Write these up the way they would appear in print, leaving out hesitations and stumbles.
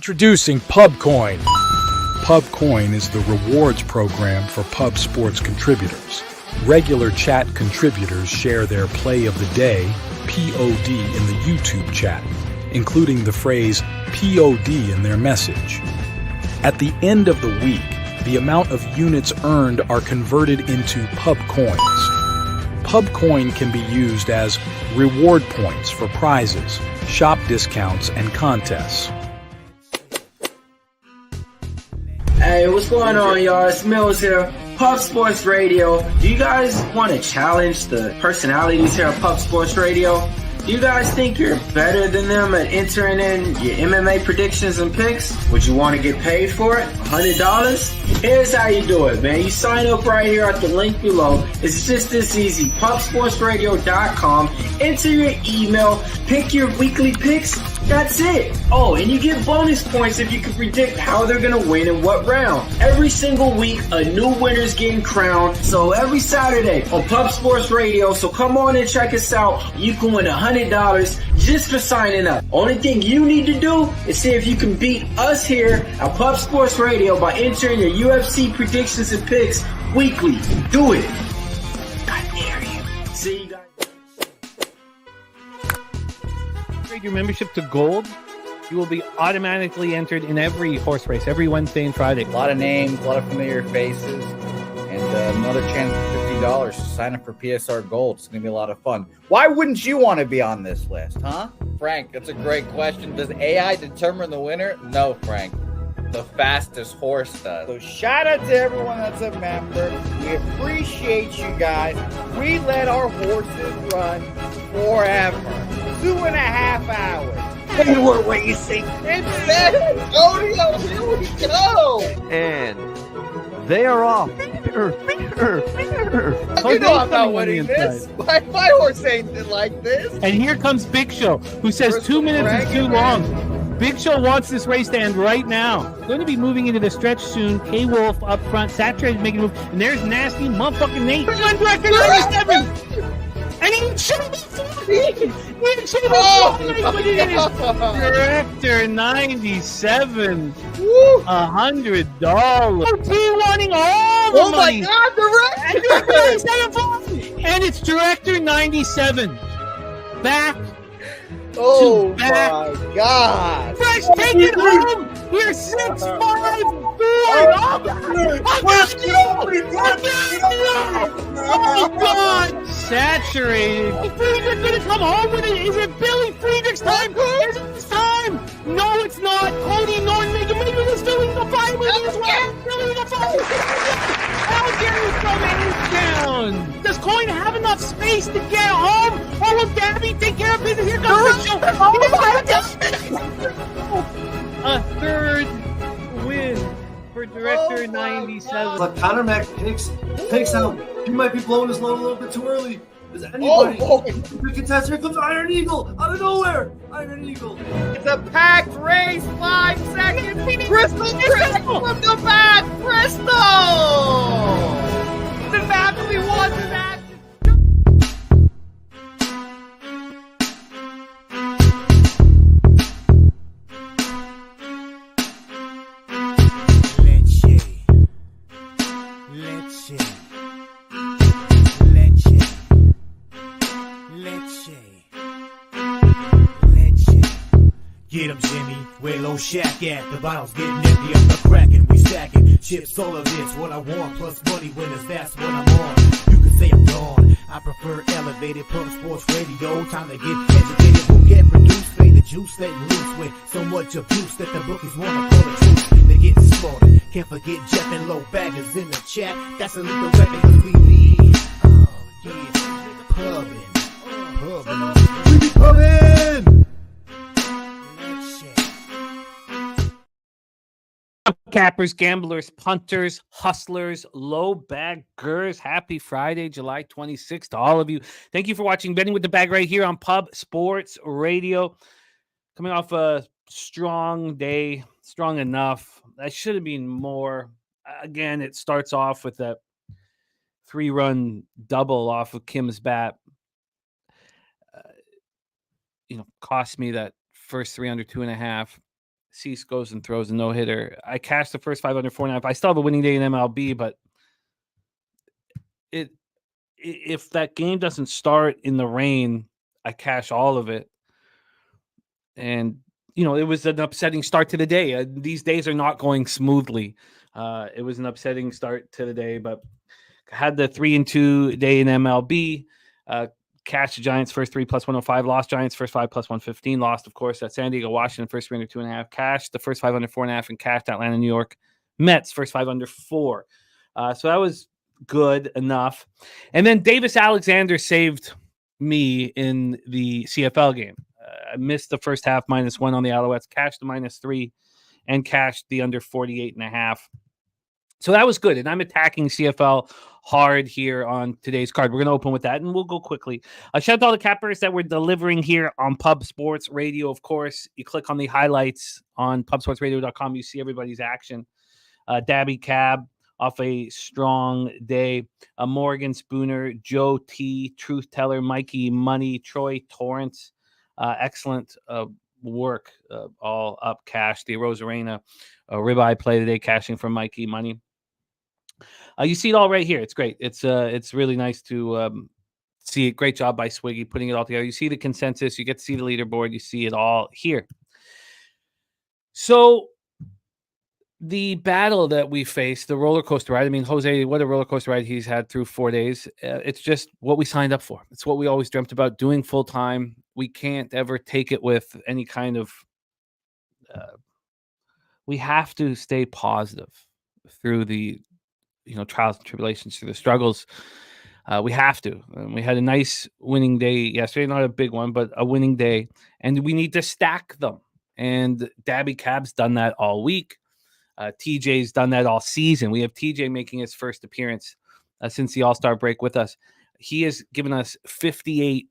Introducing PubCoin. PubCoin is the rewards program for pub sports contributors. Regular chat contributors share their play of the day, POD, in the YouTube chat, including the phrase POD in their message. At the end of the week, the amount of units earned are converted into PubCoins. PubCoin can be used as reward points for prizes, shop discounts, and contests. Hey, what's going on, y'all? It's Mills here, Pub Sports Radio. Do you guys want to challenge the personalities here at Pub Sports Radio? Do you guys think you're better than them at entering in your MMA predictions and picks? Would you want to get paid for it? $100? Here's how you do it, man. You sign up right here at the link below. It's just this easy. PubSportsRadio.com. Enter your email. Pick your weekly picks. That's it. Oh, and you get bonus points if you can predict how they're going to win in what round. Every single week, a new winner's getting crowned. So every Saturday on Pub Sports Radio. So come on and check us out. You can win $100 just for signing up. Only thing you need to do is see if you can beat us here at Pub Sports Radio by entering your UFC predictions and picks weekly. Do it. I dare you. See you guys. Upgrade your membership to gold, you will be automatically entered in every horse race, every Wednesday and Friday. A lot of names, a lot of familiar faces, and another chance for $50 to sign up for PSR Gold. It's going to be a lot of fun. Why wouldn't you want to be on this list, huh? Frank, that's a great question. Does AI determine the winner? No, Frank. The fastest horse does. So shout out to everyone that's a member. We appreciate you guys. We let our horses run forever. 2.5 hours. Hey, what were you saying? It's Odeo, here we go. And they are off. You know I'm not winning this. My horse ain't like this. And here comes Big Show, who says 2 minutes is too long. Big Show wants this race to end right now. Going to be moving into the stretch soon. K-Wolf up front. Saturated making a move. And there's nasty motherfucking Nate. On record 97. And he should have been Director 97. $100. P1ing all the money. Oh my God, Director! And it's Director 97. Back. Oh my God! Fresh, take it home! You're 6'5", 4! Oh God! Saturated. Friedrich gonna come home with it. Is it Billy Friedrich's time? Is it his time? No, it's not. Cody Norton making this doing the fight with his left. Doing the fight. How dare you throw his down? Does Coin have enough space to get home? Or will Dabby take care of business? Here comes the show. A third win for Director 97. But Connor Mack takes out. He might be blowing his load a little bit too early. Is anybody? The contestant, here comes Iron Eagle out of nowhere. Iron Eagle. It's a packed race. 5 seconds. Bristol from the back. Bristol. The family wants that. Get 'em, Jimmy, where low shack at? The bottle's getting empty, I'm not cracking, we stacking. Chips, all of this, what I want, plus money winners, that's what I'm on. You can say I'm gone, I prefer elevated, Pub Sports Radio. Time to get educated, we'll get produced, fade the juice, letting loose with so much abuse that the bookies wanna call the truth. They getting slaughtered, can't forget Jeff and Low Baggers in the chat. That's a little record, cause we be, oh yeah, pubbing. We be pubbing! Cappers, gamblers, punters, hustlers, low baggers. Happy Friday, July 26th to all of you. Thank you for watching Betting with the Bag right here on Pub Sports Radio. Coming off a strong day, strong enough. That should have been more. Again, it starts off with a 3-run double off of Kim's bat. Cost me that first 3 under 2.5. Cease goes and throws a no-hitter. I cashed the first 5 under 4.5. I still have a winning day in MLB, but if that game doesn't start in the rain, I cash all of it. And, it was an upsetting start to the day. These days are not going smoothly. It was an upsetting start to the day, but had the 3-2 day in MLB. Cashed the Giants first 3 plus 105. Lost Giants first 5 plus 115. Lost, of course, at San Diego, Washington first 3 under 2.5. Cashed the first 5 under 4.5 and cashed Atlanta, New York Mets first 5 under 4. So that was good enough. And then Davis Alexander saved me in the CFL game. I missed the first half -1 on the Alouettes, cashed the -3, and cashed the under 48.5. So that was good. And I'm attacking CFL hard here on today's card. We're going to open with that, and we'll go quickly. Shout out to all the cappers that we're delivering here on Pub Sports Radio. Of course, you click on the highlights on pubsportsradio.com. You see everybody's action. Dabby Cab off a strong day. Morgan Spooner, Joe T, Truth Teller, Mikey Money, Troy Torrance. Excellent work. All up cash. The Rosarena ribeye play today, cashing from Mikey Money. You see it all right here. It's great. It's really nice to see it. Great job by Swiggy putting it all together. You see the consensus. You get to see the leaderboard. You see it all here. So the battle that we faced, the roller coaster ride. I mean, Jose, what a roller coaster ride he's had through 4 days. It's just what we signed up for. It's what we always dreamt about doing full time. We can't ever take it with any kind of. We have to stay positive through the, trials and tribulations, through the struggles. We have to. And we had a nice winning day yesterday, not a big one, but a winning day, and we need to stack them. And Dabby Cab's done that all week. TJ's done that all season. We have TJ making his first appearance since the All-Star break with us. He has given us 58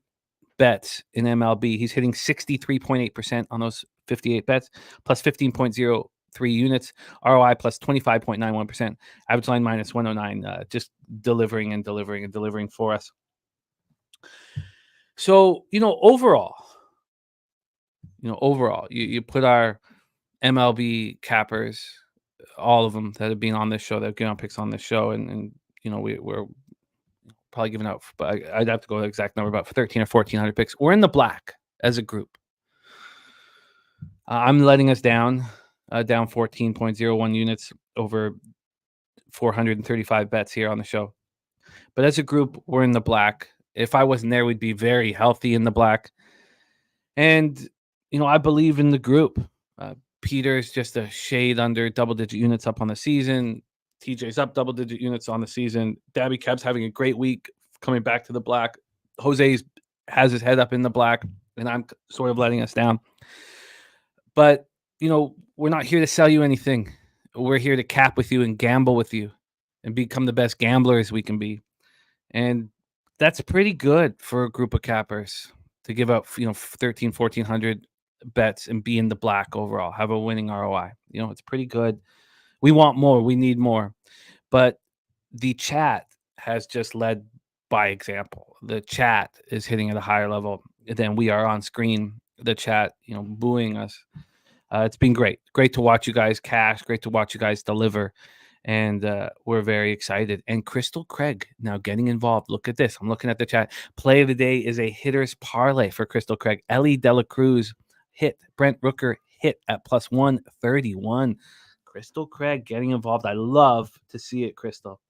bets in MLB. He's hitting 63.8% on those 58 bets, plus 15.03 units, ROI plus 25.91%, average line minus 109, just delivering and delivering and delivering for us. So, overall, you put our MLB cappers, all of them that have been on this show, that have given out picks on this show, and we're probably giving out, but I'd have to go to the exact number, about 13 or 1,400 picks. We're in the black as a group. I'm letting us down 14.01 units over 435 bets here on the show. But as a group, we're in the black. If I wasn't there, we'd be very healthy in the black. And, I believe in the group. Peter's just a shade under double-digit units up on the season. TJ's up double-digit units on the season. Dabby Cab's having a great week coming back to the black. Jose has his head up in the black, and I'm sort of letting us down. But, we're not here to sell you anything. We're here to cap with you and gamble with you and become the best gamblers we can be. And that's pretty good for a group of cappers to give out, 13, 1,400 bets and be in the black overall, have a winning ROI. It's pretty good. We want more. We need more. But the chat has just led by example. The chat is hitting at a higher level than we are on screen. The chat, booing us. It's been great. Great to watch you guys cash. Great to watch you guys deliver. And we're very excited. And Crystal Craig now getting involved. Look at this. I'm looking at the chat. Play of the day is a hitter's parlay for Crystal Craig. Ellie Dela Cruz hit. Brent Rooker hit at plus 131. Crystal Craig getting involved. I love to see it, Crystal.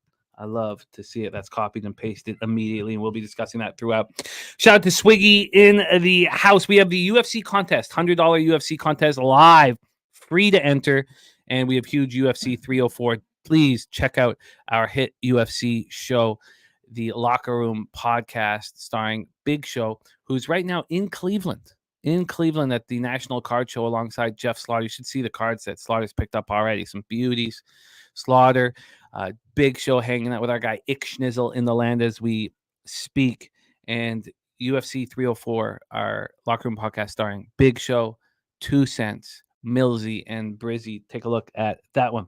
I love to see it. That's copied and pasted immediately, and we'll be discussing that throughout. Shout out to Swiggy in the house. We have the UFC contest, $100 UFC contest live, free to enter, and we have huge UFC 304. Please check out our hit UFC show, the Locker Room podcast starring Big Show, who's right now in Cleveland at the National Card Show alongside Jeff Slaughter. You should see the cards that Slaughter's picked up already. Some beauties. Slaughter, Big Show hanging out with our guy Ick Schnizzle in the land as we speak. And UFC 304, our Locker Room podcast starring Big Show, 2 Cents, Millsy, and Brizzy. Take a look at that one.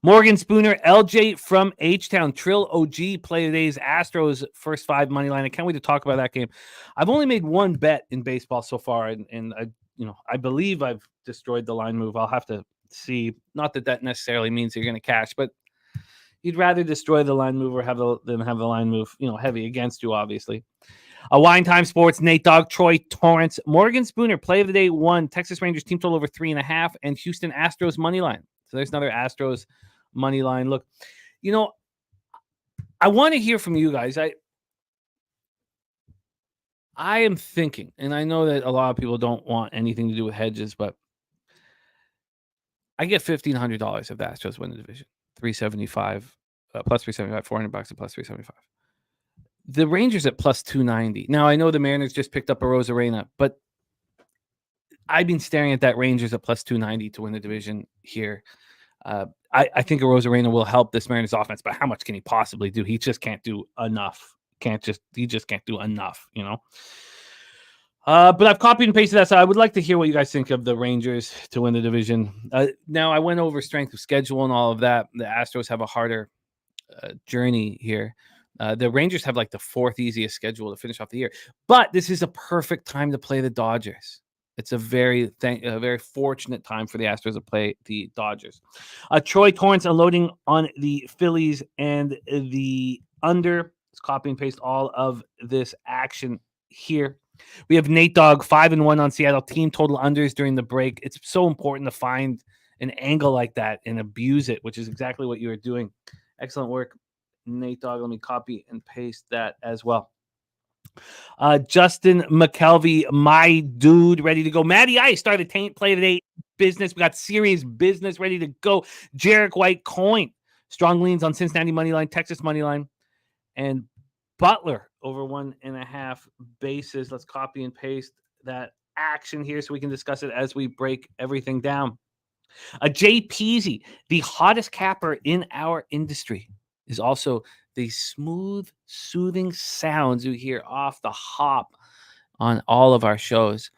Morgan Spooner, LJ from H-Town, Trill OG, play today's Astros first 5 money line. I can't wait to talk about that game. I've only made one bet in baseball so far, and I believe I've destroyed the line move. I'll have to see. Not that necessarily means you're going to cash, but you'd rather destroy the line move or than have the line move, heavy against you, obviously. Wine Time Sports, Nate Dogg, Troy Torrance, Morgan Spooner, play of the day 1, Texas Rangers team total over 3.5, and Houston Astros money line. So there's another Astros money line. Look, I want to hear from you guys. I am thinking, and I know that a lot of people don't want anything to do with hedges, but I get $1,500 if the Astros win the division. $375 plus $375, $400 and plus $375. The Rangers at plus 290. Now I know the Mariners just picked up a Rosarena, but I've been staring at that Rangers at plus 290 to win the division here. I think a Rosarena will help this Mariners offense, but how much can he possibly do? He just can't do enough. He just can't do enough, But I've copied and pasted that, so I would like to hear what you guys think of the Rangers to win the division. Now, I went over strength of schedule and all of that. The Astros have a harder journey here. The Rangers have like the 4th easiest schedule to finish off the year. But this is a perfect time to play the Dodgers. It's a very fortunate time for the Astros to play the Dodgers. Troy Torrance unloading on the Phillies and the under. Let's copy and paste all of this action here. We have Nate Dogg 5-1 on Seattle team total unders during the break. It's so important to find an angle like that and abuse it, which is exactly what you are doing. Excellent work, Nate Dogg. Let me copy and paste that as well. Justin McKelvey, my dude, ready to go. Matty Ice started taint play today. Business. We got serious business ready to go. Jarek White coin. Strong leans on Cincinnati money line, Texas money line, and Butler over 1.5 bases. Let's copy and paste that action here so we can discuss it as we break everything down. Jay Peasy, the hottest capper in our industry, is also the smooth, soothing sounds you hear off the hop on all of our shows.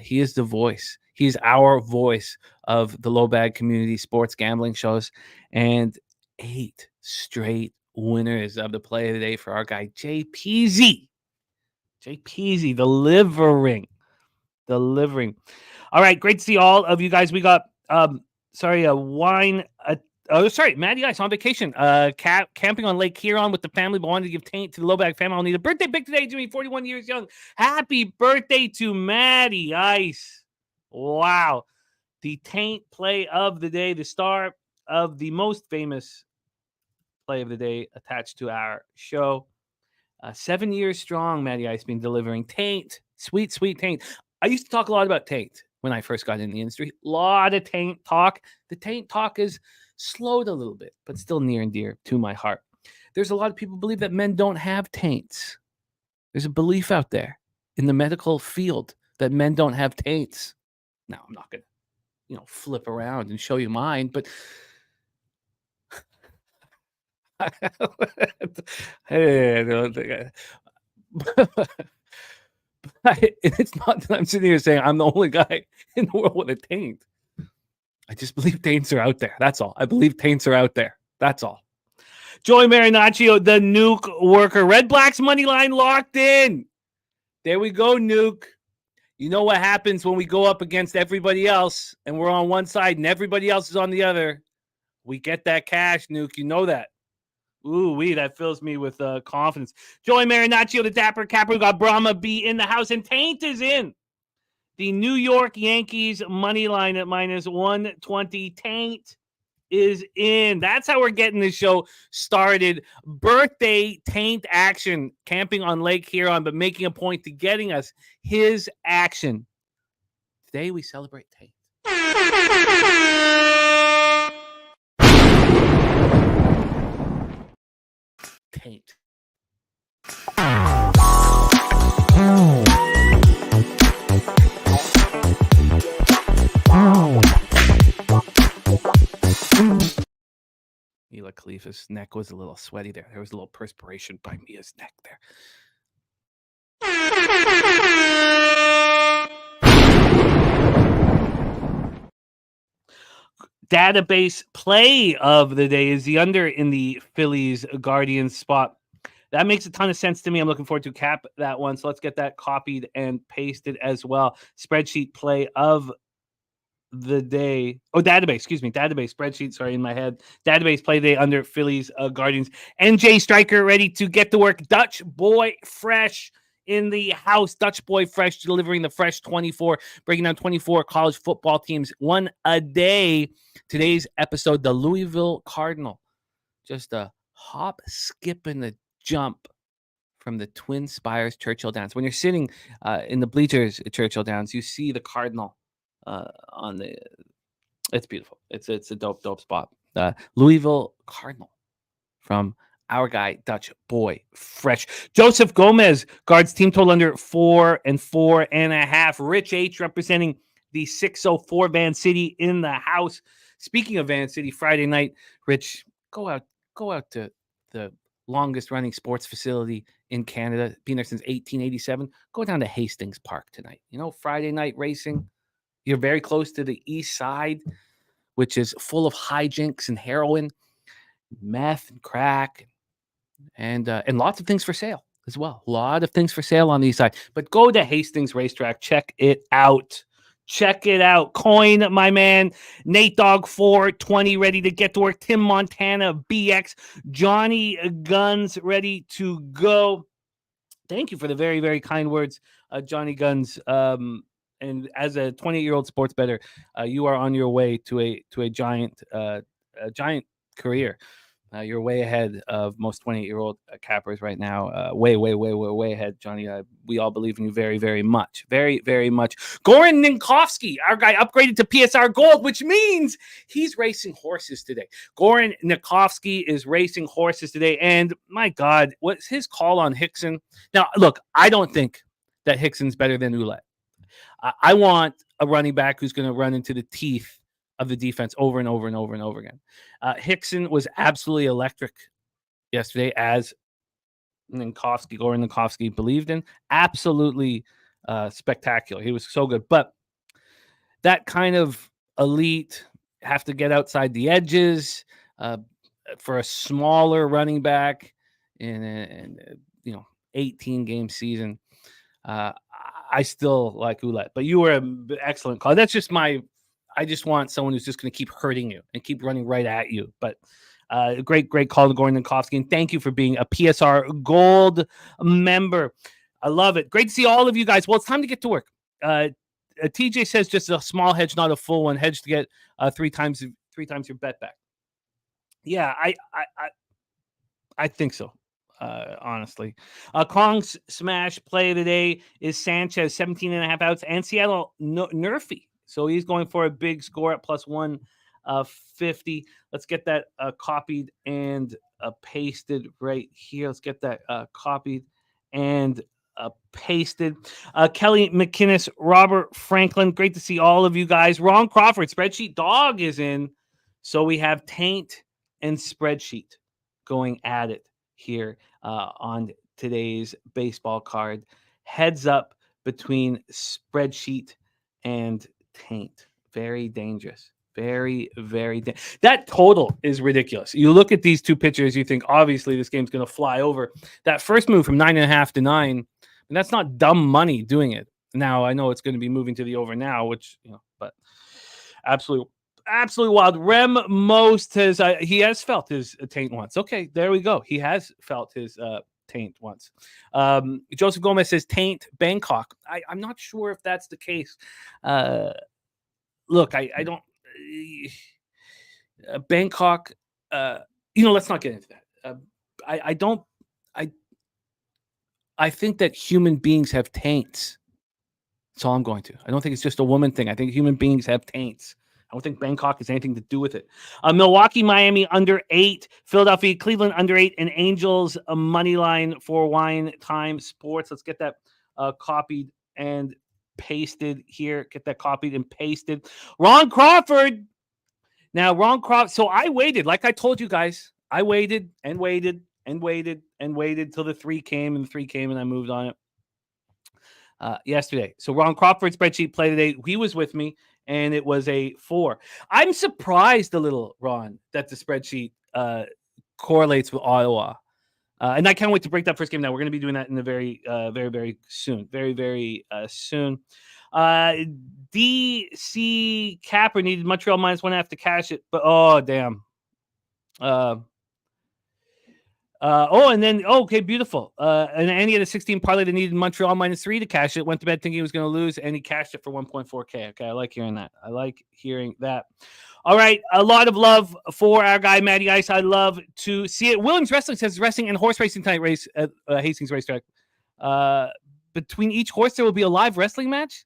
He is the voice. He's our voice of the low bag community sports gambling shows. And 8 straight winners of the play of the day for our guy, Jay Peasy. Jay Peasy, delivering. All right, great to see all of you guys. We got, Matty Ice on vacation. Camping on Lake Huron with the family, but wanted to give taint to the low bag family. I'll need a birthday pick today, Jimmy, 41 years young. Happy birthday to Matty Ice. Wow. The taint play of the day, the star of the most famous play of the day attached to our show. 7 years strong, Matty Ice been delivering taint. Sweet, sweet taint. I used to talk a lot about taint when I first got in the industry. A lot of taint talk. The taint talk is slowed a little bit, but still near and dear to my heart. There's a lot of people who believe that men don't have taints. There's a belief out there in the medical field that men don't have taints. Now, I'm not going to, flip around and show you mine, but it's not that I'm sitting here saying I'm the only guy in the world with a taint. I just believe taints are out there. That's all. I believe taints are out there. That's all. Joey Marinaccio, the nuke worker. Redblacks money line locked in. There we go, nuke. You know what happens when we go up against everybody else and we're on one side and everybody else is on the other. We get that cash, nuke. You know that. Ooh-wee, that fills me with confidence. Joey Marinaccio, the Dapper Capper. We got Brahma B in the house, and Taint is in. The New York Yankees money line at minus 120. Taint is in. That's how we're getting this show started. Birthday Taint action, camping on Lake Huron, but making a point to getting us his action. Today we celebrate Taint. Taint. Mila Khalifa's neck was a little sweaty there. There was a little perspiration by Mia's neck there. Database play of the day is the under in the Phillies Guardians spot. That makes a ton of sense to me. I'm looking forward to cap that one. So let's get that copied and pasted as well. Spreadsheet play of the day. Oh, database, excuse me. Database spreadsheet. Sorry, in my head. Database play day under Phillies Guardians. NJ Striker ready to get to work. Dutch Boy Fresh in the house. Dutch Boy Fresh delivering the fresh 24, breaking down 24 college football teams, one a day. Today's episode, the Louisville Cardinal. Just a hop, skip, and a jump from the Twin Spires Churchill Downs. When you're sitting in the bleachers at Churchill Downs, you see the Cardinal on the. It's beautiful. It's a dope spot. Louisville Cardinal from our guy Dutch Boy Fresh. Joseph Gomez guards team total under 4 and 4.5. Rich H representing the 604 Van City in the house. Speaking of Van City, Friday night, Rich, go out to the longest running sports facility in Canada, been there since 1887. Go down to Hastings Park tonight. You know, Friday night racing. You're very close to the east side, which is full of hijinks and heroin, meth and crack, and lots of things for sale as well. A lot of things for sale on the east side. But go to Hastings Racetrack. Check it out. Check it out. Coin, my man. Nate Dogg 420 ready to get to work. Tim Montana BX. Johnny Guns ready to go. Thank you for the very, very kind words, Johnny Guns. And as a 28-year-old sports bettor, you are on your way to a giant career. You're way ahead of most 28-year-old cappers right now. Way ahead, Johnny. We all believe in you very, very much. Very, very much. Goran Ninkovsky, our guy, upgraded to PSR Gold, which means he's racing horses today. Goran Ninkovsky is racing horses today. And my God, what's his call on Hickson? Now, look, I don't think that Hickson's better than Ouellette. I want a running back who's going to run into the teeth of the defense over and over again. Hickson was absolutely electric yesterday, as Goran Ninkovsky believed in. Absolutely spectacular. He was so good. But that kind of elite have to get outside the edges for a smaller running back in 18-game season. I still like Ouellette, but you were an excellent call. That's just I just want someone who's just going to keep hurting you and keep running right at you. But great call to Goran Ninkovsky. And thank you for being a PSR Gold member. I love it. Great to see all of you guys. Well, it's time to get to work. TJ says just a small hedge, not a full one. Hedge to get three times your bet back. Yeah, I think so. Honestly, Kong's smash play of the day is Sanchez 17.5 outs and Seattle Nerfy. So he's going for a big score at plus 150. Let's get that copied and pasted right here. Let's get that copied and pasted. Kelly McInnes, Robert Franklin. Great to see all of you guys. Ron Crawford, Spreadsheet Dog is in. So we have Taint and Spreadsheet going at it here on today's baseball card. Heads up between Spreadsheet and Taint. Very dangerous. Very, very dangerous. That total is ridiculous. You look at these two pitchers, you think obviously this game's going to fly over. That first move from 9.5 to 9, and that's not dumb money doing it. Now I know it's going to be moving to the over now, which but absolutely wild. Rem Most he has felt his taint once. Okay, there we go. He has felt his taint once. Joseph Gomez says taint Bangkok. I'm not sure if that's the case. Look, I don't. Bangkok. Let's not get into that. I think that human beings have taints. That's all I'm going to. I don't think it's just a woman thing. I think human beings have taints. I don't think Bangkok has anything to do with it. Milwaukee, Miami under 8, Philadelphia, Cleveland under 8, and Angels a money line for Wine Time Sports. Let's get that copied and pasted here. Get that copied and pasted. Ron Crawford. Now, Ron Crawford. So I waited, like I told you guys. I waited and waited and waited and waited till the 3 came, and the 3 came, and I moved on it yesterday. So Ron Crawford Spreadsheet play today. He was with me, and it was a 4. I'm surprised a little, Ron, that the spreadsheet correlates with Ottawa. And I can't wait to break that first game down. We're going to be doing that in a very, very soon. Very, very soon. DC Capper needed Montreal -1.5 to cash it, but oh damn. And then okay, beautiful. And Andy had a 16 parlay that needed Montreal -3 to cash it. Went to bed thinking he was going to lose, and he cashed it for 1.4K. Okay, I like hearing that. All right, a lot of love for our guy Matty Ice. I'd love to see it. Williams Wrestling says wrestling and horse racing tonight race at Hastings Racetrack. Between each horse, there will be a live wrestling match.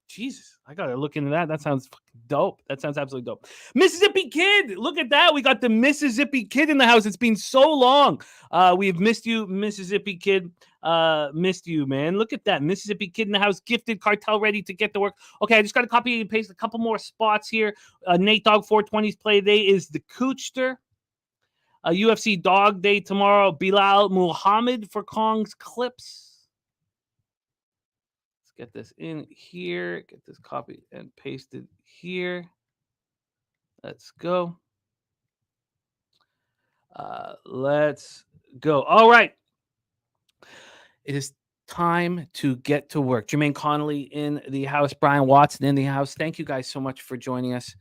Jesus, I gotta look into that. That sounds fucking dope. That sounds absolutely dope. Mississippi Kid, look at that. We got the Mississippi Kid in the house. It's been so long. We've missed you, Mississippi Kid. Missed you, man. Look at that. Mississippi Kid in the house. Gifted cartel ready to get to work. Okay, I just got to copy and paste a couple more spots here. Nate Dogg 420's play day is the Coochster. UFC Dog Day tomorrow. Bilal Muhammad for Kong's Clips. Get this in here, get this copied and pasted here. Let's go. Let's go. All right. It is time to get to work. Jermaine Connolly in the house, Brian Watson in the house. Thank you guys so much for joining us.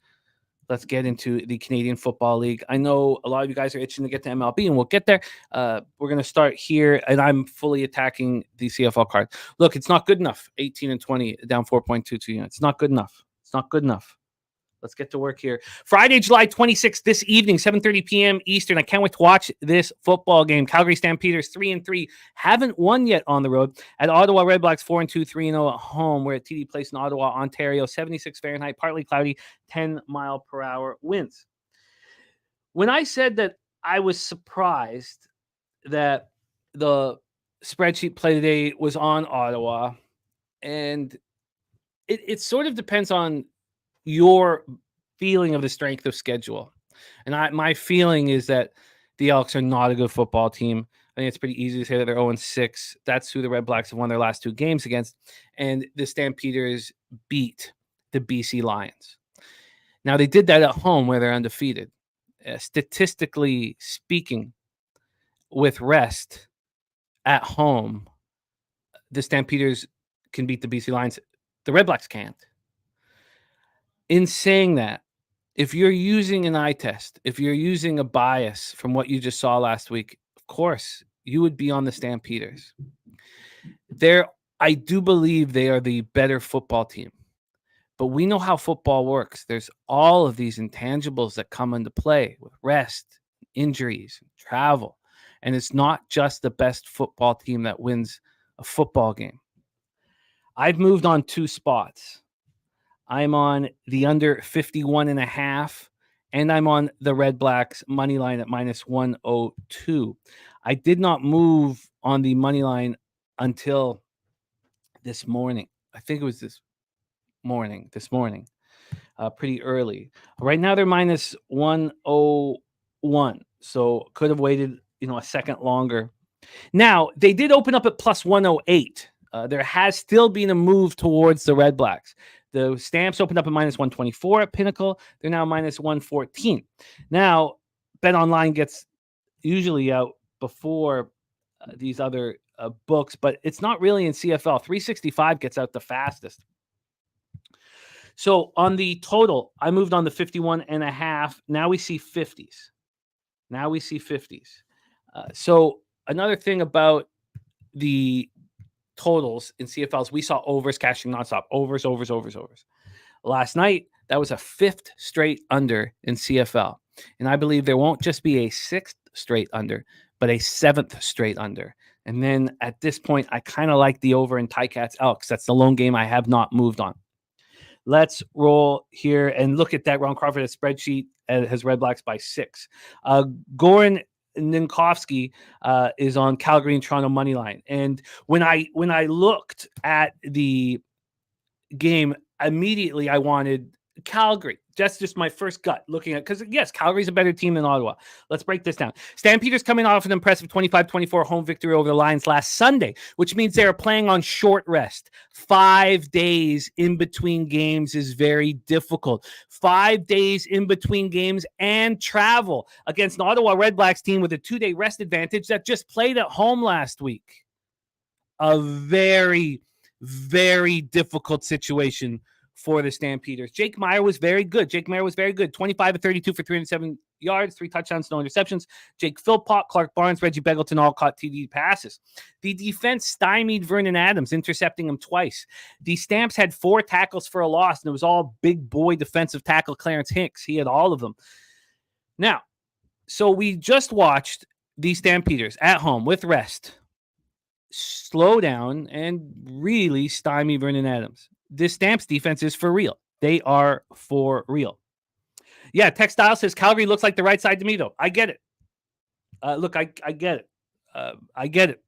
Let's get into the Canadian Football League. I know a lot of you guys are itching to get to MLB, and we'll get there. We're going to start here, and I'm fully attacking the CFL card. Look, it's not good enough. 18-20, down 4.22 units. It's not good enough. It's not good enough. Let's get to work here. Friday, July 26th, this evening, 7:30 p.m. Eastern. I can't wait to watch this football game. Calgary Stampeders 3-3, haven't won yet on the road. At Ottawa Redblacks 4-2, 3-0 at home. We're at TD Place in Ottawa, Ontario. 76 Fahrenheit, partly cloudy, 10-mile-per-hour winds. When I said that I was surprised that the spreadsheet play today was on Ottawa, and it sort of depends on your feeling of the strength of schedule. And my feeling is that the Elks are not a good football team. I think it's pretty easy to say that they're 0-6. That's who the Redblacks have won their last two games against. And the Stampeders beat the BC Lions. Now, they did that at home where they're undefeated. Statistically speaking, with rest at home, the Stampeders can beat the BC Lions. The Redblacks can't. In saying that, if you're using an eye test, if you're using a bias from what you just saw last week, of course, you would be on the Stampeders. I do believe they are the better football team. But we know how football works. There's all of these intangibles that come into play with rest, injuries, travel. And it's not just the best football team that wins a football game. I've moved on 2 spots. I'm on the under 51.5, and I'm on the Redblacks money line at -102. I did not move on the money line until this morning. I think it was this morning, pretty early. Right now they're -101, so could have waited, a second longer. Now they did open up at +108. There has still been a move towards the Redblacks. The Stamps opened up at -124 at Pinnacle. They're now -114. Now, BetOnline gets usually out before these other books, but it's not really in CFL. 365 gets out the fastest. So on the total, I moved on the 51.5. Now we see 50s. So another thing about the totals in CFLs, we saw overs cashing nonstop. Overs. Last night, that was a 5th straight under in CFL. And I believe there won't just be a 6th straight under, but a 7th straight under. And then at this point, I kind of like the over in Ticats Elks. That's the lone game I have not moved on. Let's roll here and look at that. Ron Crawford, a spreadsheet, has Redblacks by 6. Goran Ninkowski is on Calgary and Toronto money line. And when I looked at the game, immediately I wanted Calgary. That's just my first gut looking at, because yes, Calgary's a better team than Ottawa. Let's break this down. Stampeders coming off an impressive 25-24 home victory over the Lions last Sunday, which means they are playing on short rest. 5 days in between games is very difficult. 5 days in between games and travel against an Ottawa Redblacks team with a 2-day rest advantage that just played at home last week. A very, very difficult situation for the Stampeders. Jake Meyer was very good. 25 of 32 for 307 yards, 3 touchdowns, no interceptions. Jake Philpott, Clark Barnes, Reggie Beggleton all caught TD passes. The defense stymied Vernon Adams, intercepting him twice. The Stamps had 4 tackles for a loss, and it was all big boy defensive tackle Clarence Hinks. He had all of them. Now, so we just watched the Stampeders at home with rest slow down and really stymie Vernon Adams. This Stamps defense is for real. They are for real. Yeah, Textile says Calgary looks like the right side to me, though. I get it. Look, I get it. I get it.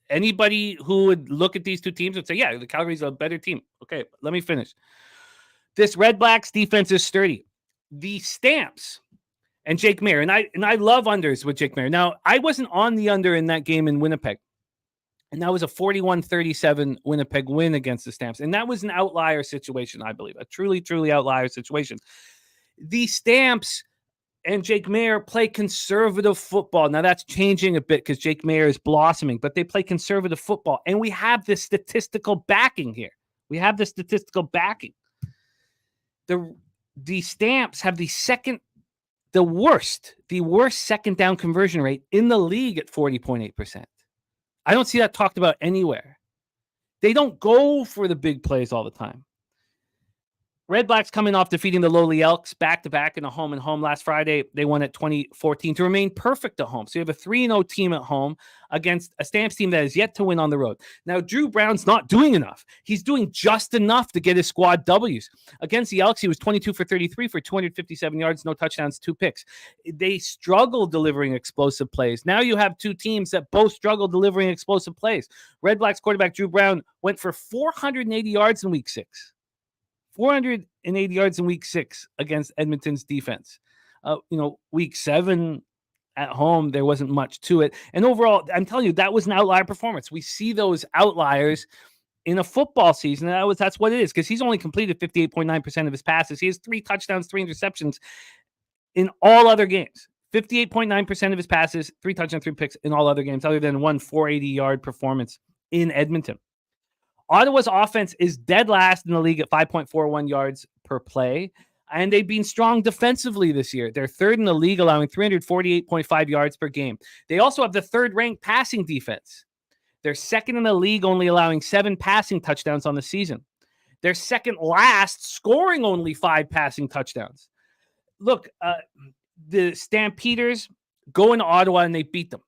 Anybody who would look at these two teams would say, yeah, the Calgary's a better team. Okay, let me finish. This Redblacks defense is sturdy. The Stamps and Jake Mayer, and I love unders with Jake Mayer. Now, I wasn't on the under in that game in Winnipeg. And that was a 41-37 Winnipeg win against the Stamps. And that was an outlier situation, I believe. A truly, truly outlier situation. The Stamps and Jake Mayer play conservative football. Now, that's changing a bit because Jake Mayer is blossoming. But they play conservative football. And we have this statistical backing here. The Stamps have the worst second down conversion rate in the league at 40.8%. I don't see that talked about anywhere. They don't go for the big plays all the time. Redblacks coming off defeating the lowly Elks back-to-back in a home and home last Friday. They won at 20-14 to remain perfect at home. So you have a 3-0 team at home against a Stamps team that is yet to win on the road. Now, Drew Brown's not doing enough. He's doing just enough to get his squad W's. Against the Elks, he was 22 for 33 for 257 yards, no touchdowns, 2 picks. They struggle delivering explosive plays. Now you have two teams that both struggle delivering explosive plays. Redblacks quarterback Drew Brown went for 480 yards in week 6. 480 yards in week 6 against Edmonton's defense. Week 7 at home, there wasn't much to it. And overall, I'm telling you, that was an outlier performance. We see those outliers in a football season. That's what it is, because he's only completed 58.9% of his passes. He has 3 touchdowns, 3 interceptions in all other games. 58.9% of his passes, 3 touchdowns, 3 picks in all other games, other than one 480-yard performance in Edmonton. Ottawa's offense is dead last in the league at 5.41 yards per play, and they've been strong defensively this year. They're third in the league, allowing 348.5 yards per game. They also have the third-ranked passing defense. They're second in the league, only allowing 7 passing touchdowns on the season. They're second last, scoring only 5 passing touchdowns. Look, the Stampeders go into Ottawa, and they beat them.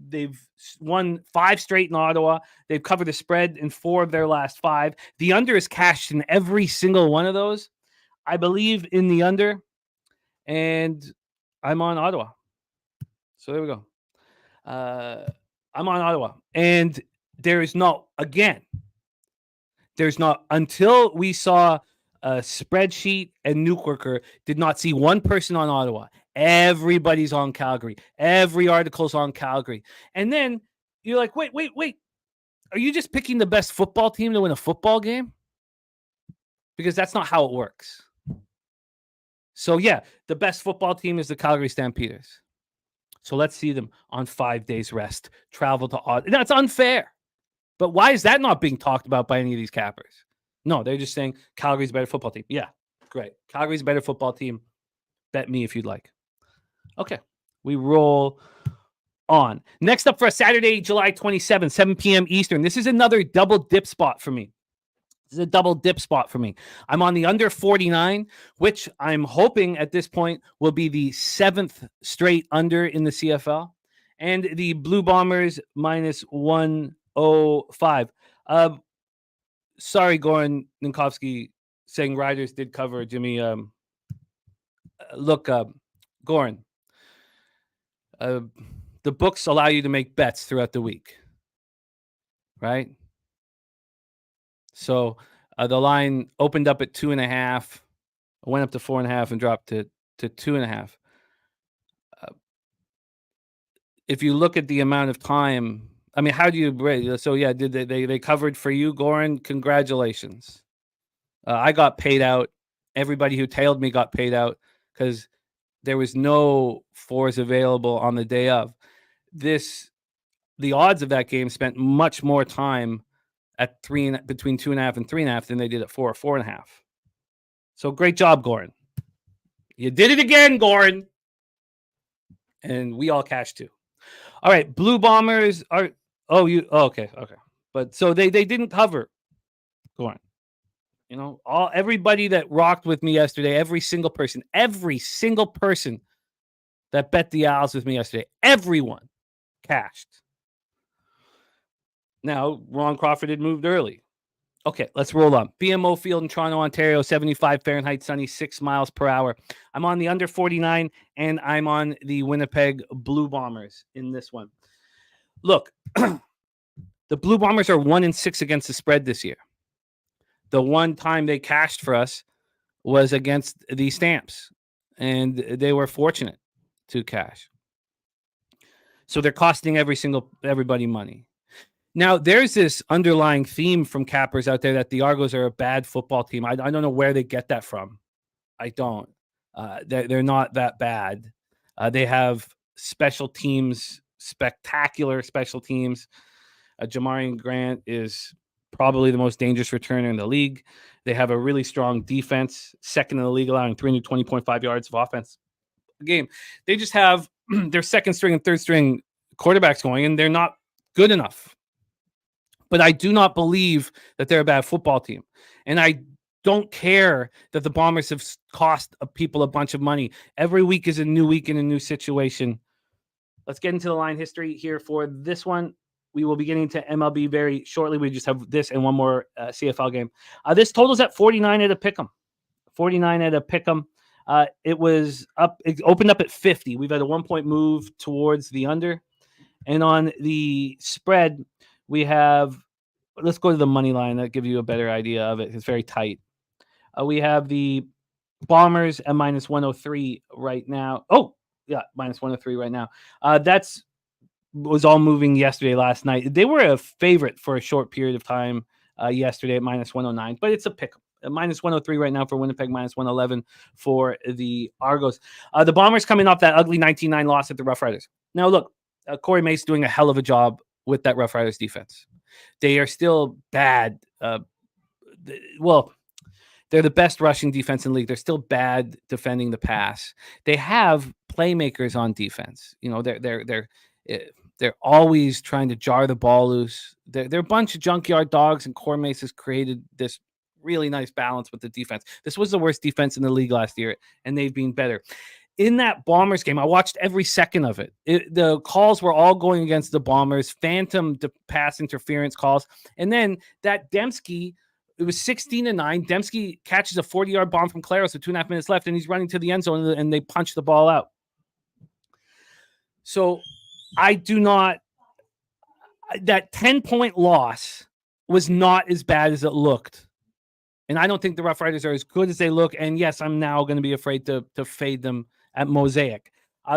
They've won 5 straight in Ottawa. They've covered the spread in 4 of their last 5. The under is cashed in every single one of those. I believe in the under, and I'm on Ottawa. So there we go. I'm on Ottawa. And there's not, until we saw a spreadsheet and Nuke Worker, did not see one person on Ottawa. Everybody's on Calgary. Every article's on Calgary. And then you're like, wait. Are you just picking the best football team to win a football game? Because that's not how it works. So, yeah, the best football team is the Calgary Stampeders. So let's see them on 5 days rest. Travel to Ottawa. That's unfair. But why is that not being talked about by any of these cappers? No, they're just saying Calgary's a better football team. Yeah, great. Calgary's a better football team. Bet me if you'd like. Okay, we roll on. Next up for a Saturday, July 27th, 7 p.m. Eastern. This is another double dip spot for me. I'm on the under 49, which I'm hoping at this point will be the 7th straight under in the CFL. And the Blue Bombers minus 105. Sorry, Goran Ninkovsky saying Riders did cover, Jimmy. Look, Goran, the books allow you to make bets throughout the week, right? So the line opened up at 2.5. went up to 4.5 and dropped to 2.5. If you look at the amount of time, I mean, how do you rate? So yeah, did they covered for you, Goran? Congratulations. I got paid out. Everybody who tailed me got paid out because there was no 4s available on the day of. The odds of that game spent much more time at between 2.5 and 3.5 than they did at 4 or 4.5. So great job, Goran. You did it again, Goran. And we all cashed too. All right, Blue Bombers are. Okay. But so they didn't cover. Goran. You know, everybody that rocked with me yesterday, every single person that bet the Owls with me yesterday, everyone cashed. Now, Ron Crawford had moved early. Okay, let's roll on. BMO Field in Toronto, Ontario, 75 Fahrenheit, sunny, 6 miles per hour. I'm on the under 49, and I'm on the Winnipeg Blue Bombers in this one. Look, the Blue Bombers are 1-6 against the spread this year. The one time they cashed for us was against the Stamps, and they were fortunate to cash. So they're costing everybody money. Now, there's this underlying theme from cappers out there that the Argos are a bad football team. I don't know where they get that from. I don't. They're not that bad. They have special teams, spectacular special teams. Jamarian Grant is probably the most dangerous returner in the league. They have a really strong defense, second in the league, allowing 320.5 yards of offense a game. They just have their second string and third string quarterbacks going, and they're not good enough. But I do not believe that they're a bad football team. And I don't care that the Bombers have cost people a bunch of money. Every week is a new week in a new situation. Let's get into the line history here for this one. We will be getting to MLB very shortly. We just have this and one more CFL game. This totals at 49 at a pick'em. 49 at a pick'em. It opened up at 50. We've had a 1-point move towards the under. And on the spread, we have, let's go to the money line. That'll give you a better idea of it. It's very tight. We have the Bombers at -103 right now. Oh, yeah, -103 right now. That's was all moving yesterday, last night. They were a favorite for a short period of time yesterday at -109, but it's a pick. -103 right now for Winnipeg, -111 for the Argos. The Bombers coming off that ugly 19-9 loss at the Rough Riders. Now, look, Corey Mace doing a hell of a job with that Rough Riders defense. They are still bad. They're the best rushing defense in the league. They're still bad defending the pass. They have playmakers on defense. You know, they're always trying to jar the ball loose. They're a bunch of junkyard dogs, and Corey Mace has created this really nice balance with the defense. This was the worst defense in the league last year, and they've been better. In that Bombers game, I watched every second of it. The calls were all going against the Bombers, phantom pass interference calls. And then that Dembski, it was 16-9. Dembski catches a 40-yard bomb from Claros with 2.5 minutes left, and he's running to the end zone, and they punch the ball out. So I do not – that 10-point loss was not as bad as it looked. And I don't think the Rough Riders are as good as they look. And, yes, I'm now going to be afraid to fade them at Mosaic.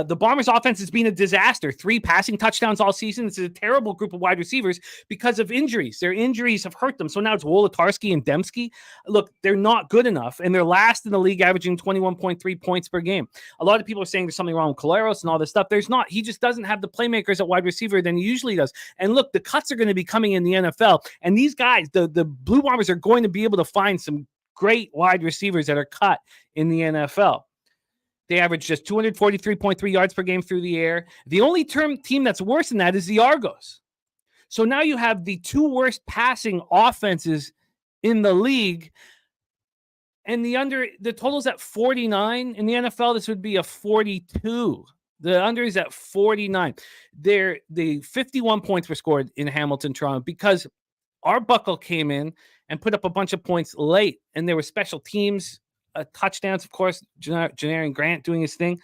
The Bombers' offense has been a disaster. 3 passing touchdowns all season. It's a terrible group of wide receivers because of injuries. Their injuries have hurt them. So now it's Wolotarski and Dembski. Look, they're not good enough, and they're last in the league, averaging 21.3 points per game. A lot of people are saying there's something wrong with Claros and all this stuff. There's not. He just doesn't have the playmakers at wide receiver than he usually does. And look, the cuts are going to be coming in the NFL, and these guys, the Blue Bombers, are going to be able to find some great wide receivers that are cut in the NFL. They average just 243.3 yards per game through the air. The only team that's worse than that is the Argos. So now you have the 2 worst passing offenses in the league. And the total's at 49. In the NFL, this would be a 42. The under is at 49. The 51 points were scored in Hamilton, Toronto, because Arbuckle came in and put up a bunch of points late. And there were special teams touchdowns, of course, Jamarian Grant doing his thing.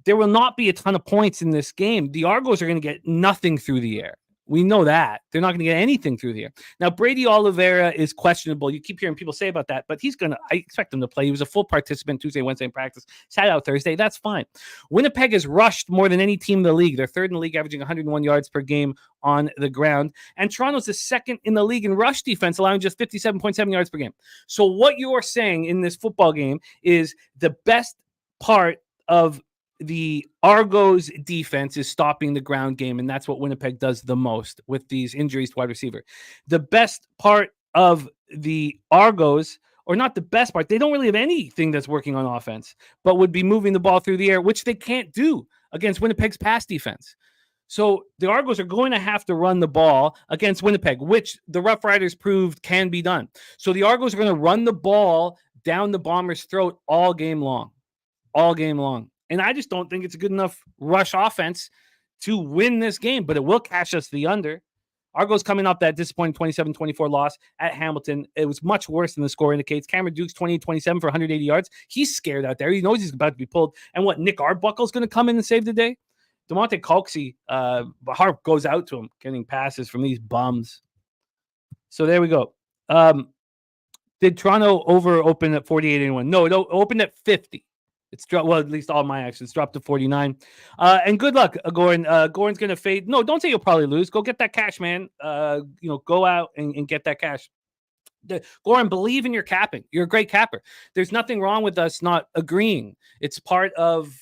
There will not be a ton of points in this game. The Argos are going to get nothing through the air. We know that. They're not going to get anything through here. Now, Brady Oliveira is questionable. You keep hearing people say about that, but I expect him to play. He was a full participant Tuesday, Wednesday in practice, sat out Thursday. That's fine. Winnipeg has rushed more than any team in the league. They're third in the league, averaging 101 yards per game on the ground. And Toronto's the second in the league in rush defense, allowing just 57.7 yards per game. So what you're saying in this football game is the best part of the Argos defense is stopping the ground game, and that's what Winnipeg does the most with these injuries to wide receiver. The best part of the Argos, or not the best part, they don't really have anything that's working on offense, but would be moving the ball through the air, which they can't do against Winnipeg's pass defense. So the Argos are going to have to run the ball against Winnipeg, which the Rough Riders proved can be done. So the Argos are going to run the ball down the Bombers' throat all game long. And I just don't think it's a good enough rush offense to win this game, but it will cash us the under. Argos coming off that disappointing 27-24 loss at Hamilton. It was much worse than the score indicates. Cameron Duke's 28-27 for 180 yards. He's scared out there. He knows he's about to be pulled. And what, Nick Arbuckle's going to come in and save the day? DeMonte Coxey, Harp goes out to him, getting passes from these bums. So there we go. Did Toronto open at 48-81? No, it opened at 50. It's dropped. Well, at least all my actions dropped to 49. And good luck, Goran. Goran's going to fade. No, don't say you'll probably lose. Go get that cash, man. Go out and get that cash. Goran, believe in your capping. You're a great capper. There's nothing wrong with us not agreeing. It's part of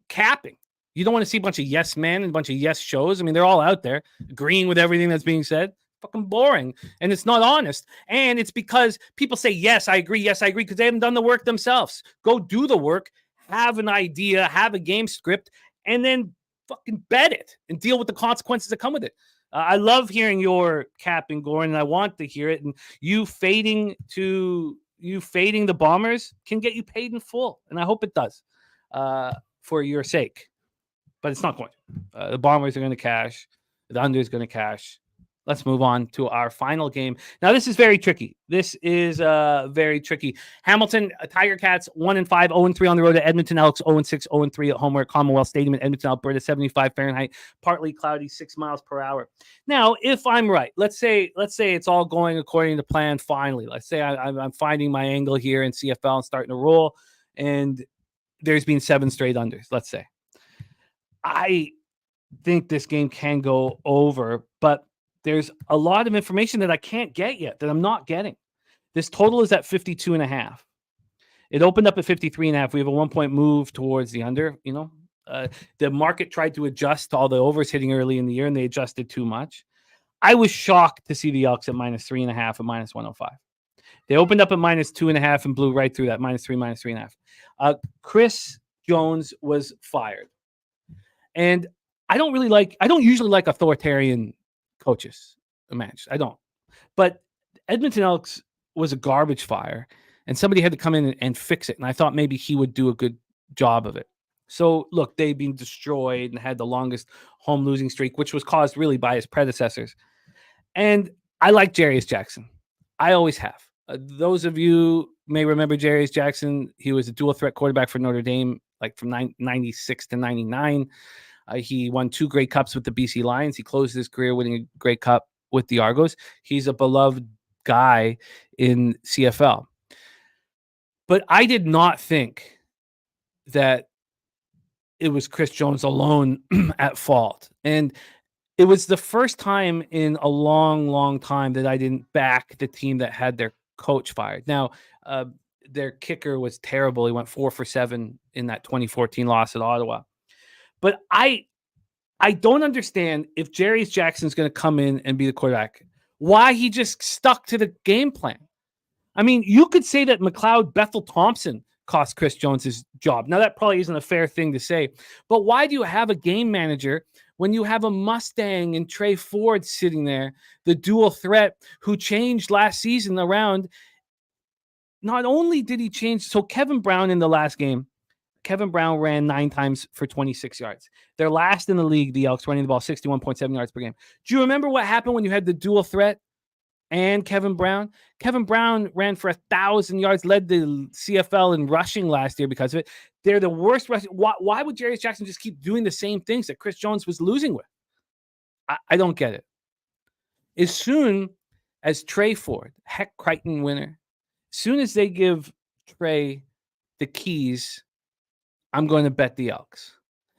capping. You don't want to see a bunch of yes men and a bunch of yes shows. I mean, they're all out there agreeing with everything that's being said. Fucking boring. And it's not honest. And it's because people say, yes, I agree, because they haven't done the work themselves. Go do the work. Have an idea, have a game script, and then fucking bet it and deal with the consequences that come with it. I love hearing your capping, Goran, and I want to hear it. And you fading the Bombers can get you paid in full, and I hope it does for your sake. But it's not going to. The Bombers are going to cash. The under is going to cash. Let's move on to our final game. Now, this is very tricky. Very tricky. Hamilton, Tiger Cats, 1-5, 0-3 on the road at Edmonton Elks, 0-6, 0-3 at home at Commonwealth Stadium in Edmonton, Alberta, 75 Fahrenheit, partly cloudy, 6 miles per hour. Now, if I'm right, let's say it's all going according to plan finally. Let's say I'm finding my angle here in CFL and starting to roll, and there's been 7 straight unders, let's say. I think this game can go over, but there's a lot of information that I can't get yet, that I'm not getting. This total is at 52.5. It opened up at 53.5. We have a 1-point move towards the under. The market tried to adjust to all the overs hitting early in the year, and they adjusted too much. I was shocked to see the Elks at -3.5 at -105. They opened up at -2.5 and blew right through that, -3, -3.5. Chris Jones was fired. And I don't usually like authoritarian coaches match. I don't. But Edmonton Elks was a garbage fire, and somebody had to come in and fix it. And I thought maybe he would do a good job of it. So, look, they've been destroyed and had the longest home losing streak, which was caused really by his predecessors. And I like Jarius Jackson. I always have. Those of you may remember Jarius Jackson. He was a dual threat quarterback for Notre Dame, like from 96 to 99. He won 2 Grey Cups with the BC Lions. He closed his career winning a Grey Cup with the Argos. He's a beloved guy in CFL. But I did not think that it was Chris Jones alone at fault. And it was the first time in a long, long time that I didn't back the team that had their coach fired. Now, their kicker was terrible. He went 4 for 7 in that 2014 loss at Ottawa. But I don't understand if Jarius Jackson's going to come in and be the quarterback, why he just stuck to the game plan. I mean, you could say that McLeod Bethel Thompson cost Chris Jones his job. Now, that probably isn't a fair thing to say. But why do you have a game manager when you have a Mustang and Trey Ford sitting there, the dual threat who changed last season around? Not only did he change, so Kevin Brown in the last game, Kevin Brown ran 9 times for 26 yards. They're last in the league, the Elks, running the ball 61.7 yards per game. Do you remember what happened when you had the dual threat and Kevin Brown? Kevin Brown ran for 1,000 yards, led the CFL in rushing last year because of it. They're the worst rushing. Why would Jarius Jackson just keep doing the same things that Chris Jones was losing with? I don't get it. as soon as Trey Ford, Heck Crichton winner, as soon as they give Trey the keys, I'm going to bet the Elks.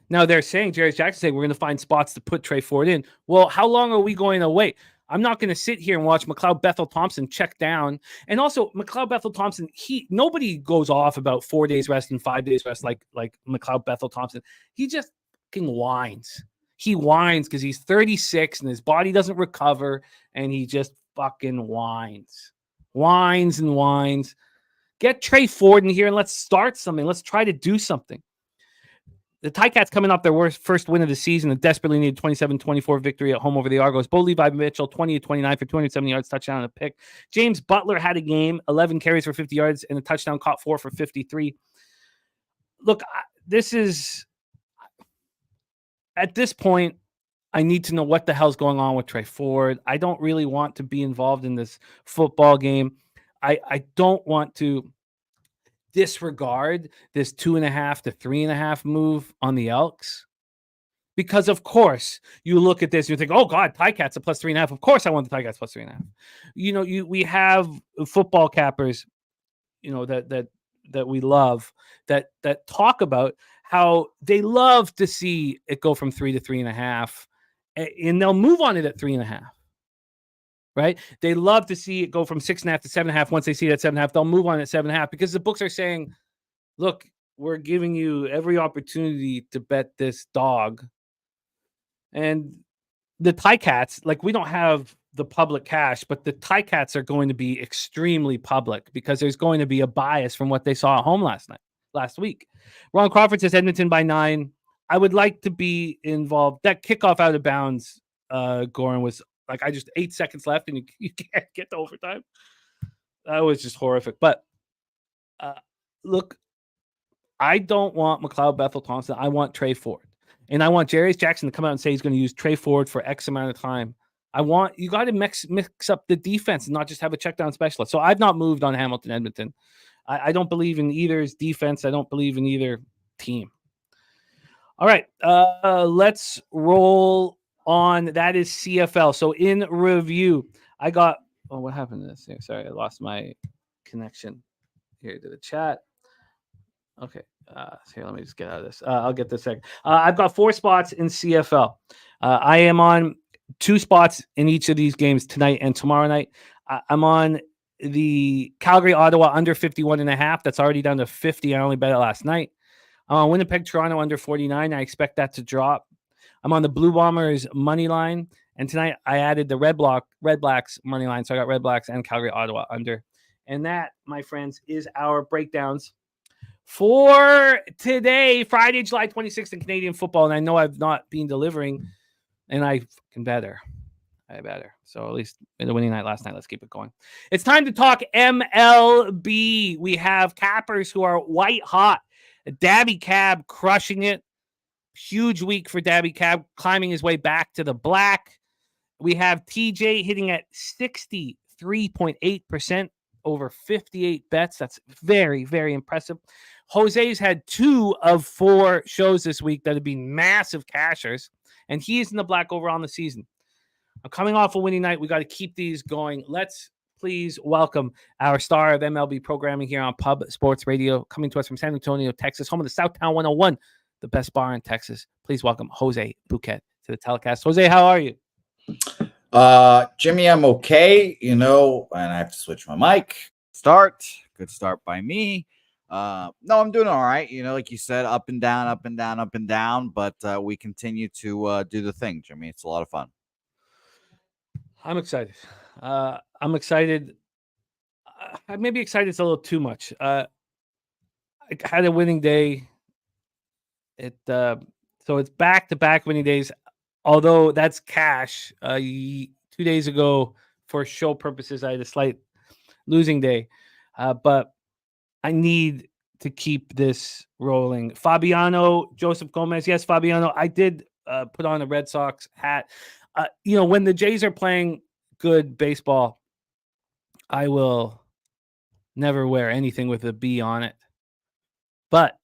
Now they're saying, Jerry Jackson saying, we're going to find spots to put Trey Ford in. Well, how long are we going to wait? I'm not going to sit here and watch McLeod Bethel Thompson check down. And also, McLeod Bethel Thompson, nobody goes off about 4 days rest and 5 days rest like McLeod Bethel Thompson. He just fucking whines. He whines because he's 36 and his body doesn't recover, and he just fucking whines. Whines and whines. Get Trey Ford in here and let's start something. Let's try to do something. The Ticats coming off their first win of the season, a desperately needed 27-24 victory at home over the Argos. Bo Levi Mitchell, 20-29 for 270 yards, touchdown and a pick. James Butler had a game, 11 carries for 50 yards and a touchdown, caught 4 for 53. Look, at this point, I need to know what the hell's going on with Trey Ford. I don't really want to be involved in this football game. I don't want to disregard this 2.5 to 3.5 move on the Elks, because of course you look at this and you think, oh God, Ticats a plus 3.5. Of course I want the Ticats plus 3.5. We have football cappers, that we love that talk about how they love to see it go from 3 to 3.5, and they'll move on it at 3.5. Right? They love to see it go from 6.5 to 7.5. Once they see it at 7.5, they'll move on at 7.5 because the books are saying, look, we're giving you every opportunity to bet this dog. And the Ticats, we don't have the public cash, but the Ticats are going to be extremely public because there's going to be a bias from what they saw at home last week. Ron Crawford says Edmonton by 9. I would like to be involved. That kickoff out of bounds, Goran, was 8 seconds left and you can't get to overtime. That was just horrific. But look, I don't want McLeod Bethel Thompson. I want Trey Ford. And I want Jerry Jackson to come out and say he's going to use Trey Ford for X amount of time. You got to mix up the defense and not just have a check down specialist. So I've not moved on Hamilton Edmonton. I don't believe in either's defense. I don't believe in either team. All right, let's roll on. That is CFL. So in review, I got, what happened to this here? Sorry, I lost my connection here to the chat. Okay, here, let me just get out of this. I'll get this second. I've got 4 spots in CFL. I am on 2 spots in each of these games tonight and tomorrow night. I'm on the Calgary Ottawa under 51.5. That's already down to 50. I only bet it last night. I'm on Winnipeg Toronto under 49. I expect that to drop. I'm on the Blue Bombers money line, and tonight I added the Redblacks money line, so I got Redblacks and Calgary Ottawa under. And that, my friends, is our breakdowns for today, Friday, July 26th in Canadian football. And I know I've not been delivering, and I fucking better. So at least in the winning night last night, let's keep it going. It's time to talk MLB. We have cappers who are white hot. Dabby Cab crushing it. Huge week for Dabby Cab, climbing his way back to the black. We have TJ hitting at 63.8% over 58 bets. That's very, very impressive. Jose's had 2 of 4 shows this week that have been massive cashers, and he is in the black overall in the season. I'm coming off a winning night. We got to keep these going. Let's please welcome our star of MLB programming here on Pub Sports Radio, coming to us from San Antonio, Texas, home of the Southtown 101. The best bar in Texas. Please welcome Jose Bouquet to the telecast. Jose, how are you? Jimmy, I'm okay, and I have to switch my mic. Good start by me. No, I'm doing all right. Like you said, up and down, but we continue to do the thing, Jimmy. It's a lot of fun. I'm excited. Maybe excited is a little too much. I had a winning day. So it's back-to-back winning days, although that's cash. 2 days ago, for show purposes, I had a slight losing day, but I need to keep this rolling. Fabiano, Joseph Gomez. Yes, Fabiano, I did put on a Red Sox hat. When the Jays are playing good baseball, I will never wear anything with a B on it. But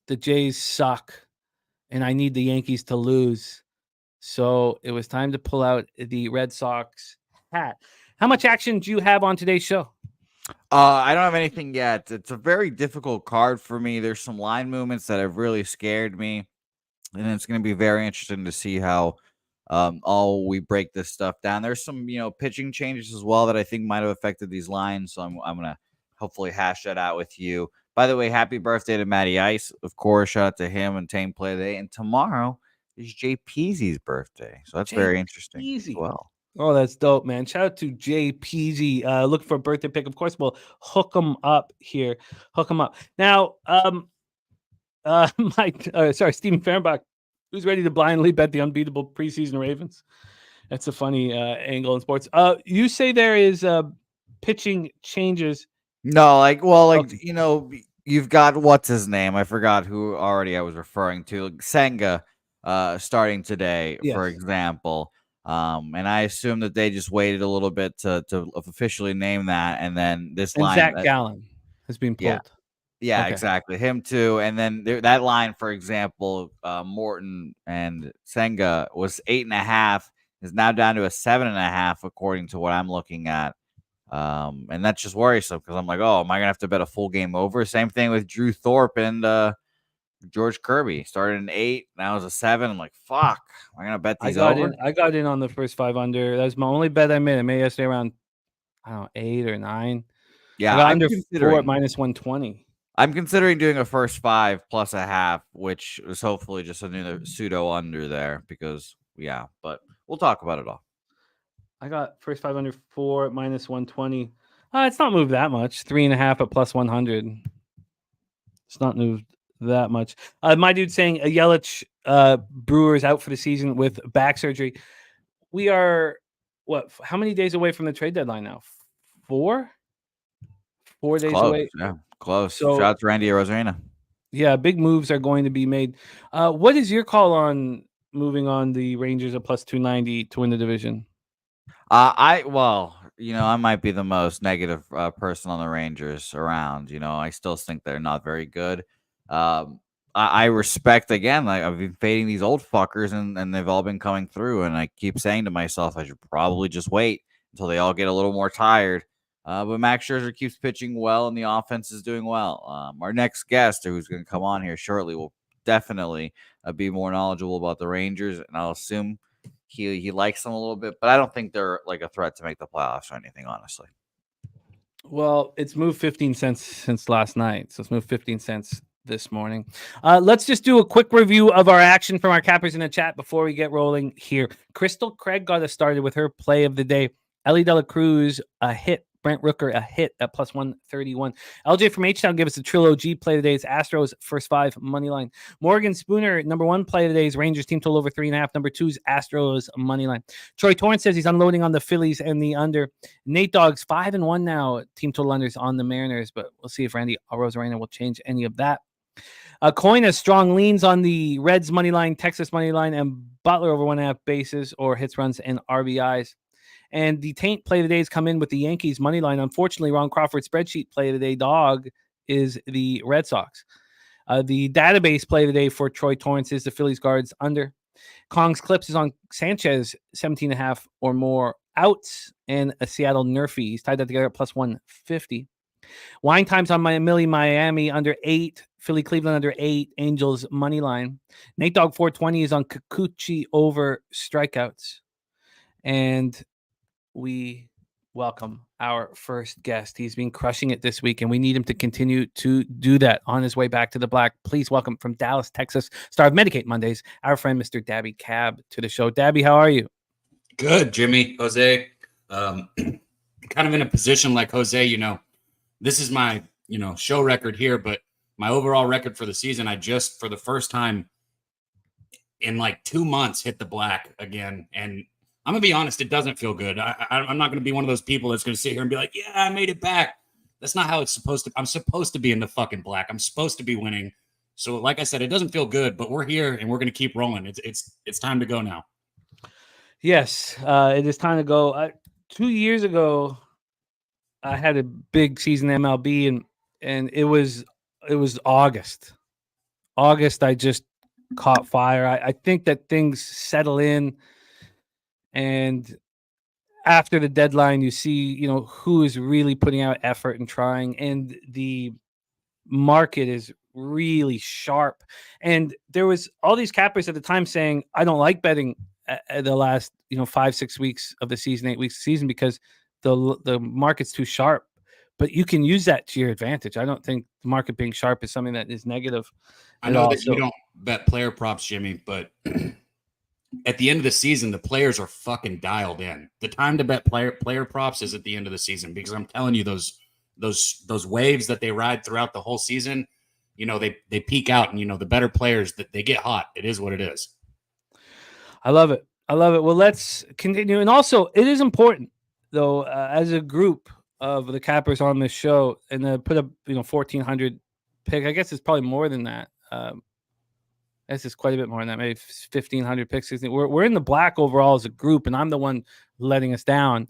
the Jays suck, and I need the Yankees to lose So it was time to pull out the Red Sox hat. How much action do you have on today's show? I don't have anything yet. It's a very difficult card for me. There's some line movements that have really scared me, and it's going to be very interesting to see how all we break this stuff down. There's some pitching changes as well that I think might have affected these lines. So I'm going to hopefully hash that out with you. By the way, happy birthday to Matty Ice. Of course, shout out to him and Tame Play Day. And tomorrow is Jay Peasy's birthday. So that's very interesting as well. Oh, that's dope, man. Shout out to Jay Peasy. Looking for a birthday pick. Of course, we'll hook him up here. Hook him up. Now, Steven Fehrenbach, who's ready to blindly bet the unbeatable preseason Ravens. That's a funny angle in sports. You say there is pitching changes. No, you've got what's his name? I forgot who already I was referring to. Senga starting today, for example. And I assume that they just waited a little bit to officially name that, and then this line. Zach Gallen has been pulled. Yeah, okay. Exactly. Him too. And then that line, for example, Morton and Senga was 8.5, is now down to a 7.5, according to what I'm looking at. And that's just worrisome because I'm like, oh, am I gonna have to bet a full game over? Same thing with Drew Thorpe and George Kirby. Started an 8, now it's a 7. I'm like, fuck, am I gonna bet these over? I got in on the first 5 under. That's my only bet I made. I made yesterday around 8 or 9. Yeah, I got under 4 at -120. I'm considering doing a first 5 plus a half, which is hopefully just another pseudo under there because but we'll talk about it all. I got first 5 under 4 at -120. It's not moved that much. 3.5 at +100. It's not moved that much. My dude saying Yelich Brewers out for the season with back surgery. We are how many days away from the trade deadline now? 4 days away. Yeah, close. So, shout out to Randy Arozarena. Yeah, big moves are going to be made. What is your call on moving on the Rangers at +290 to win the division? I might be the most negative person on the Rangers around. I still think they're not very good. I respect, again, like I've been fading these old fuckers and they've all been coming through. And I keep saying to myself, I should probably just wait until they all get a little more tired. But Max Scherzer keeps pitching well and the offense is doing well. Our next guest, who's going to come on here shortly, will definitely be more knowledgeable about the Rangers. And I'll assume he likes them a little bit, but I don't think they're like a threat to make the playoffs or anything, honestly. Well, it's moved 15 cents since last night. So it's moved 15 cents this morning. Let's just do a quick review of our action from our cappers in the chat before we get rolling here. Crystal Craig got us started with her play of the day. Ellie Dela Cruz, a hit. Brent Rooker, a hit at +131. LJ from H-Town gave us a trilogy play of the day's Astros first 5 money line. Morgan Spooner, number 1 play of the day's Rangers team total over 3.5. Number 2's Astros money line. Troy Torrance says he's unloading on the Phillies and the under. Nate Dogg's 5-1 now. Team total unders on the Mariners, but we'll see if Randy Arozarena will change any of that. Coin has strong leans on the Reds money line, Texas money line, and Butler over 1.5 bases or hits, runs, and RBIs. And the taint play of the day has come in with the Yankees money line. Unfortunately, Ron Crawford's spreadsheet play of the day dog is the Red Sox. The database play of the day for Troy Torrance is the Phillies guards under. Kong's Clips is on Sanchez, 17.5 or more outs, and a Seattle Nerfy. He's tied that together at +150. Wine Time's on Millie Miami under 8. Philly Cleveland under 8. Angels money line. Nate Dogg 420 is on Kikuchi over strikeouts. And we welcome our first guest. He's been crushing it this week, and we need him to continue to do that on his way back to the black. Please welcome from Dallas, Texas, star of Medicate Mondays, our friend Mr. Dabby Cab to the show. Dabby, how are you? Good, Jimmy. Jose, kind of in a position like Jose, this is my, show record here, but my overall record for the season, I just, for the first time in like 2 months, hit the black again. And I'm going to be honest, it doesn't feel good. I'm not going to be one of those people that's going to sit here and be like, yeah, I made it back. That's not how it's supposed to. I'm supposed to be in the fucking black. I'm supposed to be winning. So like I said, it doesn't feel good, but we're here and we're going to keep rolling. It's time to go now. Yes, it is time to go. 2 years ago, I had a big season MLB and it was August. I just caught fire. I think that things settle in, and after the deadline, you see, who is really putting out effort and trying, and the market is really sharp. And there was all these cappers at the time saying, I don't like betting at the last 5-6 weeks of the season, 8 weeks of the season, because the market's too sharp. But you can use that to your advantage. I don't think the market being sharp is something that is negative. I know that you don't bet player props, Jimmy, but at the end of the season, the players are fucking dialed in. The time to bet player props is at the end of the season, because I'm telling you, those waves that they ride throughout the whole season, they peak out, and the better players, that they get hot. It is what it is. I love it. Well, let's continue. And also, it is important, though, as a group of the cappers on this show, and put up 1,400 pick. I guess it's probably more than that. This is quite a bit more than that, maybe 1,500 picks. We're in the black overall as a group, and I'm the one letting us down.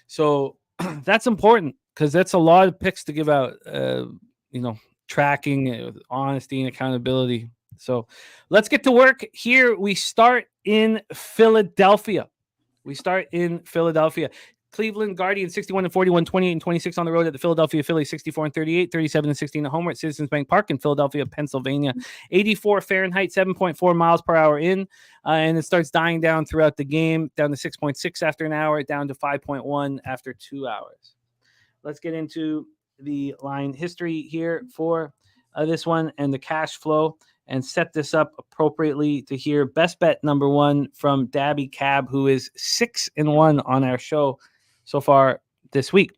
So that's important, because that's a lot of picks to give out. Tracking, honesty, and accountability. So let's get to work here. We start in Philadelphia. Cleveland Guardians 61-41, 28-26 on the road at the Philadelphia Phillies, 64-38, 37-16 at home. We're at Citizens Bank Park in Philadelphia, Pennsylvania. 84 Fahrenheit, 7.4 miles per hour in, and it starts dying down throughout the game, down to 6.6 after an hour, down to 5.1 after 2 hours. Let's get into the line history here for this one and the cash flow, and set this up appropriately to hear best bet number one from Dabby Cab, who is 6-1 on our show so far this week.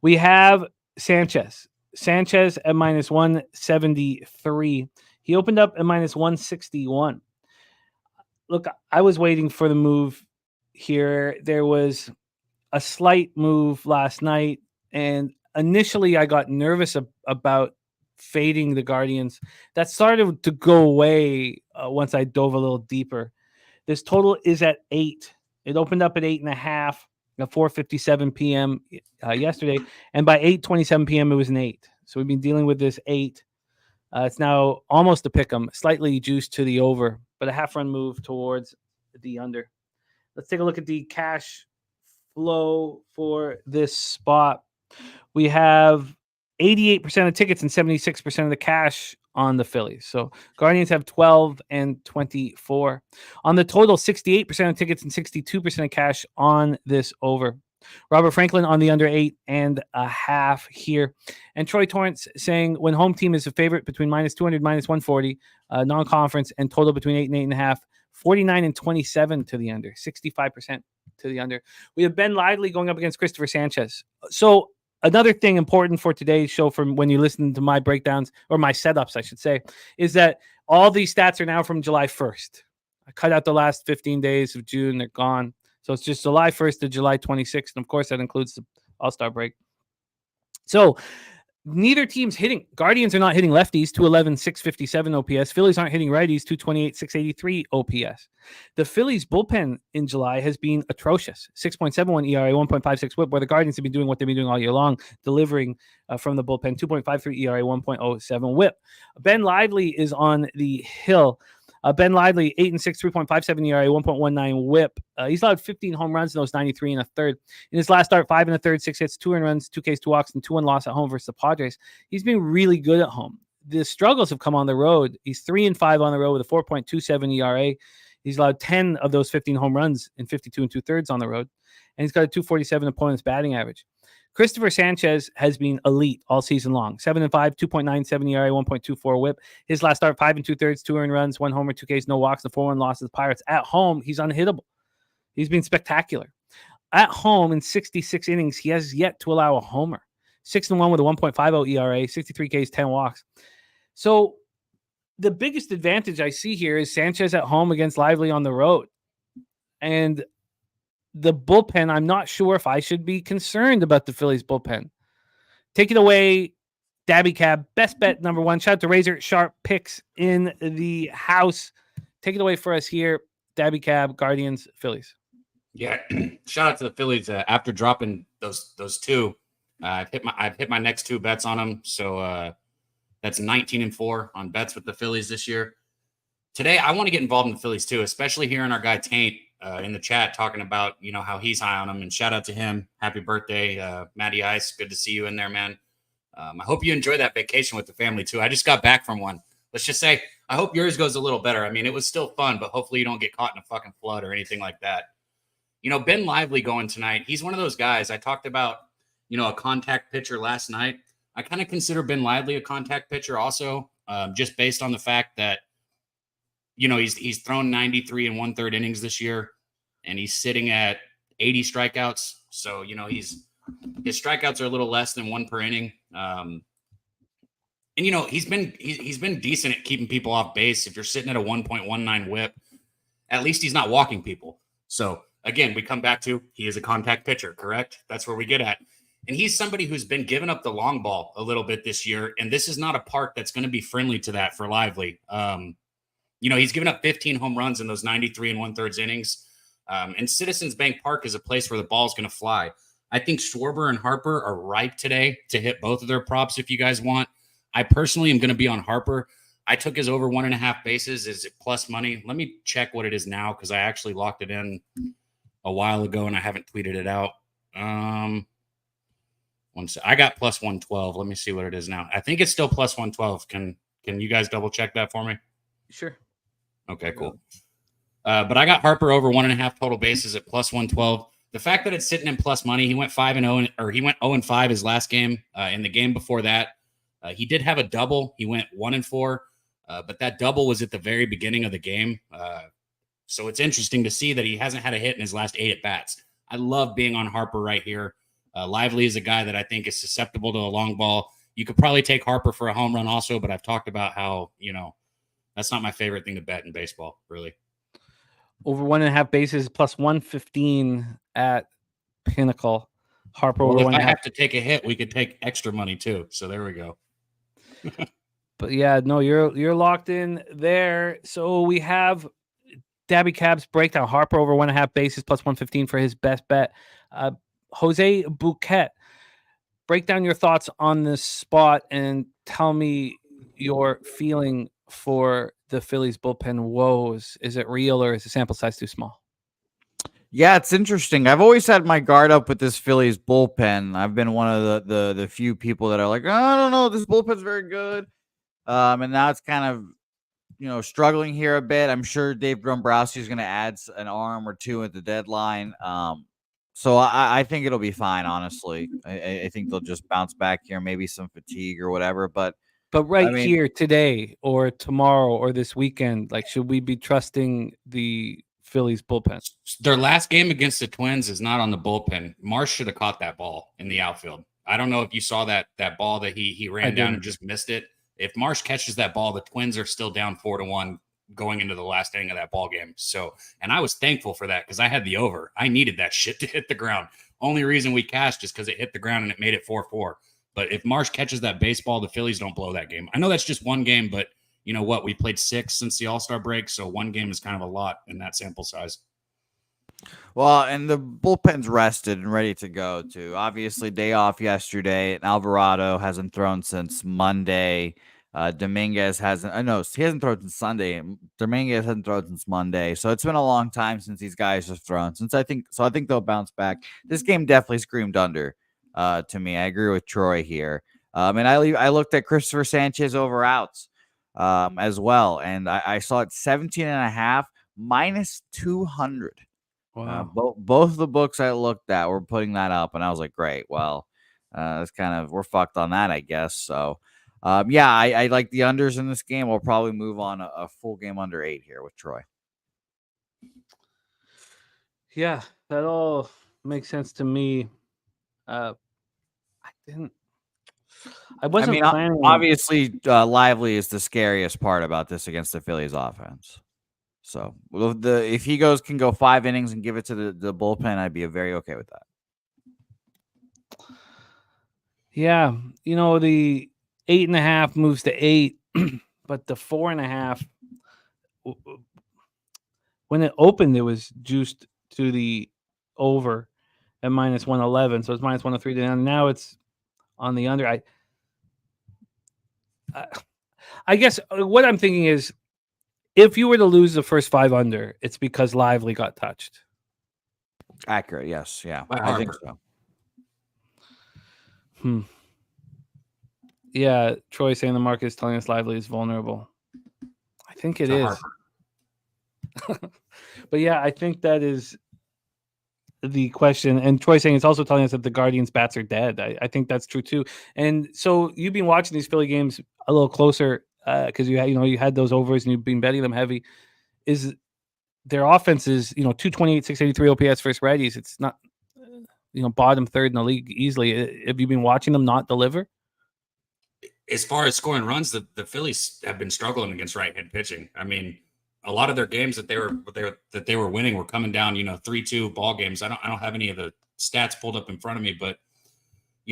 We have Sanchez at minus 173. He opened up at minus 161. Look, I was waiting for the move here. There was a slight move last night, and initially I got nervous about fading the Guardians. That started to go away once I dove a little deeper. This total is at 8. It opened up at 8.5 at 4:57 p.m. Yesterday, and by 8:27 p.m. it was an 8. So we've been dealing with this 8. It's now almost a pick 'em, slightly juiced to the over, but a half run move towards the under. Let's take a look at the cash flow for this spot. We have 88% of tickets and 76% of the cash on the Phillies. So Guardians have 12 and 24. On the total, 68% of tickets and 62% of cash on this over. Robert Franklin on the under 8.5 here. And Troy Torrance saying when home team is a favorite between minus 200, minus 140, non-conference, and total between 8 and 8.5, 49 and 27 to the under, 65% to the under. We have Ben Lively going up against Christopher Sanchez. So another thing important for today's show, from when you listen to my breakdowns, or my setups, I should say, is that all these stats are now from July 1st. I cut out the last 15 days of June. They're gone. So it's just July 1st to July 26th. And of course, that includes the All-Star break. So neither team's hitting. Guardians are not hitting lefties, 211, 657 OPS. Phillies aren't hitting righties, 228, 683 OPS. The Phillies bullpen in July has been atrocious. 6.71 ERA, 1.56 whip, where the Guardians have been doing what they've been doing all year long, delivering from the bullpen. 2.53 ERA, 1.07 whip. Ben Lively is on the hill. Ben Lively, 8-6, 3.57 ERA, 1.19 whip. He's allowed 15 home runs in those 93 and a third. In his last start, 5 1/3, 6 hits, 2 earned runs, 2 Ks, 2 walks, and 2-1 loss at home versus the Padres. He's been really good at home. The struggles have come on the road. He's 3-5 on the road with a 4.27 ERA. He's allowed 10 of those 15 home runs in 52 2/3 on the road. And he's got a 247 opponent's batting average. Christopher Sanchez has been elite all season long. 7-5, 2.97 ERA, 1.24 whip. His last start, 5 2/3, 2 earned runs, 1 homer, 2 Ks, no walks, and 4-1 loss to the Pirates. At home, he's unhittable. He's been spectacular. At home, in 66 innings, he has yet to allow a homer. 6-1 with a 1.50 ERA, 63 Ks, 10 walks. So the biggest advantage I see here is Sanchez at home against Lively on the road. And the bullpen, I'm not sure if I should be concerned about the Phillies bullpen. Take it away, Dabby Cab. Best bet number one. Shout out to Razor Sharp Picks in the house. Take it away for us here, Dabby Cab, Guardians, Phillies. Yeah, shout out to the Phillies. After dropping those two, I've hit my next 2 bets on them. So that's 19-4 on bets with the Phillies this year. today I want to get involved in the Phillies too, especially hearing our guy Taint in the chat talking about, how he's high on them, and shout out to him. Happy birthday, Matty Ice. Good to see you in there, man. I hope you enjoy that vacation with the family too. I just got back from one. Let's just say, I hope yours goes a little better. I mean, it was still fun, but hopefully you don't get caught in a fucking flood or anything like that. Ben Lively going tonight. He's one of those guys. I talked about, a contact pitcher last night. I kind of consider Ben Lively a contact pitcher also, just based on the fact that, he's thrown 93 and 1/3 innings this year, and he's sitting at 80 strikeouts. So, his strikeouts are a little less than 1 per inning. And he's been decent at keeping people off base. If you're sitting at a 1.19 whip, at least he's not walking people. So again, we come back to, he is a contact pitcher, correct? That's where we get at. And he's somebody who's been giving up the long ball a little bit this year. And this is not a park that's going to be friendly to that for Lively. He's given up 15 home runs in those 93 and 1/3 innings. And Citizens Bank Park is a place where the ball's going to fly. I think Schwarber and Harper are ripe today to hit both of their props if you guys want. I personally am going to be on Harper. I took his over 1.5 bases. Is it plus money? Let me check what it is now, because I actually locked it in a while ago and I haven't tweeted it out. I got plus 112. Let me see what it is now. I think it's still plus 112. Can you guys double check that for me? Sure. Okay, cool. But I got Harper over 1.5 total bases at plus 112. The fact that it's sitting in plus money, he went 5-0, or he went 0-5 his last game. In the game before that, he did have a double. He went 1-4, but that double was at the very beginning of the game. So it's interesting to see that he hasn't had a hit in his last 8 at-bats. I love being on Harper right here. Lively is a guy that I think is susceptible to a long ball. You could probably take Harper for a home run also, but I've talked about how, that's not my favorite thing to bet in baseball, really. Over 1.5 bases, plus 115 at Pinnacle. Harper Well, over if I 1.5. have to take a hit, we could take extra money too. So there we go. But yeah, no, you're locked in there. So we have Dabby Cab's breakdown. Harper over 1.5 bases, plus 115 for his best bet. Jose Bouquet, break down your thoughts on this spot and tell me your feeling for the Phillies bullpen woes. Is it real, or is the sample size too small? Yeah, it's interesting. I've always had my guard up with this Phillies bullpen. I've been one of the few people that are like, oh, I don't know, this bullpen's very good. And now it's kind of, struggling here a bit. I'm sure Dave Dombrowski is going to add an arm or two at the deadline. So I think it'll be fine, honestly. I think they'll just bounce back here, maybe some fatigue or whatever. But here today or tomorrow or this weekend, should we be trusting the Phillies bullpen? Their last game against the Twins is not on the bullpen. Marsh should have caught that ball in the outfield. I don't know if you saw that ball that he ran down and just missed it. If Marsh catches that ball, the Twins are still down 4-1 going into the last inning of that ball game. So, and I was thankful for that because I had the over. I needed that shit to hit the ground. Only reason we cashed is because it hit the ground and it made it 4-4. But if Marsh catches that baseball, the Phillies don't blow that game. I know that's just one game, but you know what? We played 6 since the All-Star break, so one game is kind of a lot in that sample size. Well, and the bullpen's rested and ready to go, too. Obviously, day off yesterday. And Alvarado hasn't thrown since Monday. Dominguez hasn't. He hasn't thrown since Sunday. Dominguez hasn't thrown since Monday. So it's been a long time since these guys have thrown. I think they'll bounce back. This game definitely screamed under to me. I agree with Troy here. And I looked at Christopher Sanchez over outs as well, and I saw it 17.5 minus 200. Wow. Both of the books I looked at were putting that up, and I was like, great. Well, it's we're fucked on that, I guess. So, I like the unders in this game. We'll probably move on a full game under 8 here with Troy. Yeah, that all makes sense to me. I wasn't planning. Obviously, Lively is the scariest part about this against the Phillies offense. So if he can go 5 innings and give it to the bullpen, I'd be very okay with that. Yeah, the 8.5 moves to 8, but the 4.5, when it opened, it was juiced to the over at minus 111, so it's minus 103 down. Now it's on the under. I guess what I'm thinking is, if you were to lose the first 5 under, it's because Lively got touched. Accurate. Yes. Yeah. By I think Harper. so. Yeah, Troy saying the market is telling us Lively is vulnerable. I think it To is. But yeah, I think that is the question. And Troy saying it's also telling us that the Guardians bats are dead. I think that's true too. And so you've been watching these Philly games a little closer because you had those overs and you've been betting them heavy. Is their offense is 228, 683 OPS versus righties. It's not bottom third in the league easily. Have you been watching them not deliver? As far as scoring runs, the Phillies have been struggling against right-hand pitching. I mean, a lot of their games that they were winning were coming down, 3-2 ball games. I don't have any of the stats pulled up in front of me, but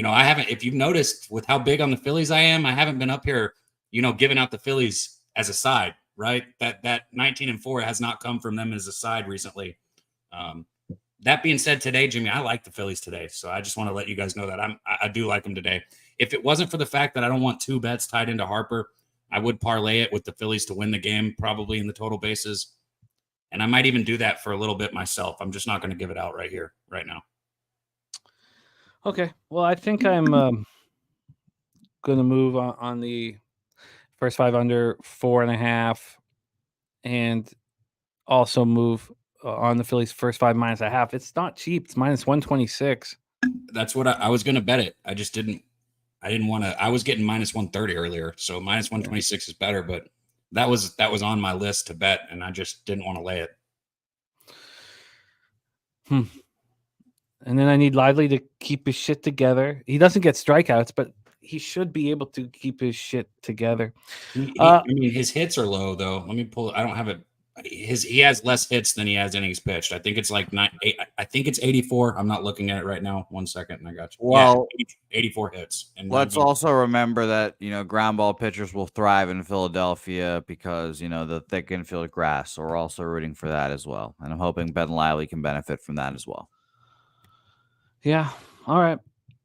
I haven't. If you've noticed with how big on the Phillies I am, I haven't been up here, giving out the Phillies as a side, right? That 19-4 has not come from them as a side recently. That being said, today, Jimmy, I like the Phillies today, so I just want to let you guys know that I do like them today. If it wasn't for the fact that I don't want 2 bets tied into Harper, I would parlay it with the Phillies to win the game, probably in the total bases. And I might even do that for a little bit myself. I'm just not going to give it out right now. Okay. Well, I think I'm going to move on the first 5 under 4.5 and also move on the Phillies first 5 -0.5. It's not cheap. It's -126. That's what I was going to bet it. I just didn't want to. I was getting -130 earlier, so -126 is better. But that was on my list to bet, and I just didn't want to lay it. And then I need Lively to keep his shit together. He doesn't get strikeouts, but he should be able to keep his shit together. I mean, his hits are low though. Let me pull. I don't have it. He has less hits than he has innings pitched. I think it's like 8. I think it's 84. I'm not looking at it right now. 1 second, and I got you. Well, 84 hits. And let's also remember that ground ball pitchers will thrive in Philadelphia because the thick infield grass. So we're also rooting for that as well, and I'm hoping Ben Lively can benefit from that as well. Yeah. All right.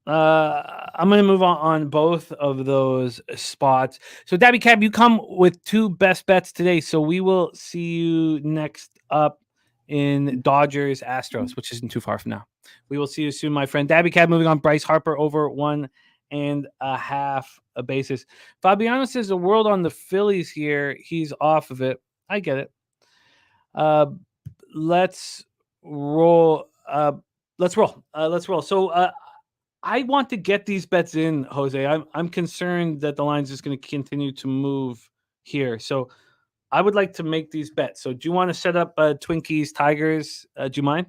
I'm going to move on both of those spots. So, Dabby Cab, you come with 2 best bets today. So we will see you next up in Dodgers Astros, which isn't too far from now. We will see you soon, my friend. Dabby Cab moving on Bryce Harper over 1.5 bases. Fabiano says the world on the Phillies here. He's off of it. I get it. Let's roll. Let's roll. So, I want to get these bets in, Jose. I'm concerned that the line's just going to continue to move here. So I would like to make these bets. So do you want to set up Twinkies, Tigers? Do you mind?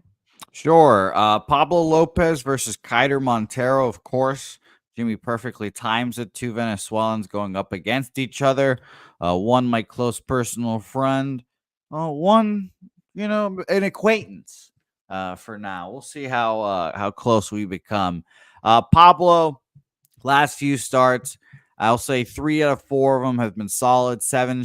Sure. Pablo Lopez versus Keider Montero, of course. Jimmy perfectly times it. 2 Venezuelans going up against each other. One, my close personal friend. One, an acquaintance. For now, we'll see how close we become. Pablo, last few starts, I'll say 3 out of 4 of them have been solid. 7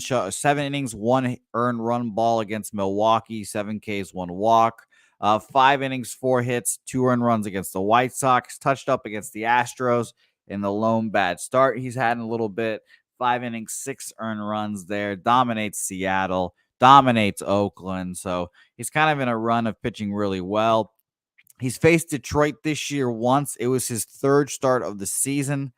innings, 1 earned run ball against Milwaukee, 7 Ks, 1 walk. 5 innings, 4 hits, 2 earned runs against the White Sox. Touched up against the Astros in the lone bad start he's had in a little bit. 5 innings, 6 earned runs there. Dominates Seattle. Dominates Oakland. So he's kind of in a run of pitching really well. He's faced Detroit this year once. It was his 3rd start of the season.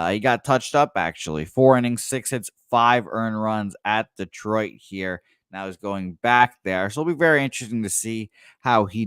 He got touched up, actually. 4 innings, 6 hits, 5 earned runs at Detroit here. Now he's going back there. So it'll be very interesting to see how he,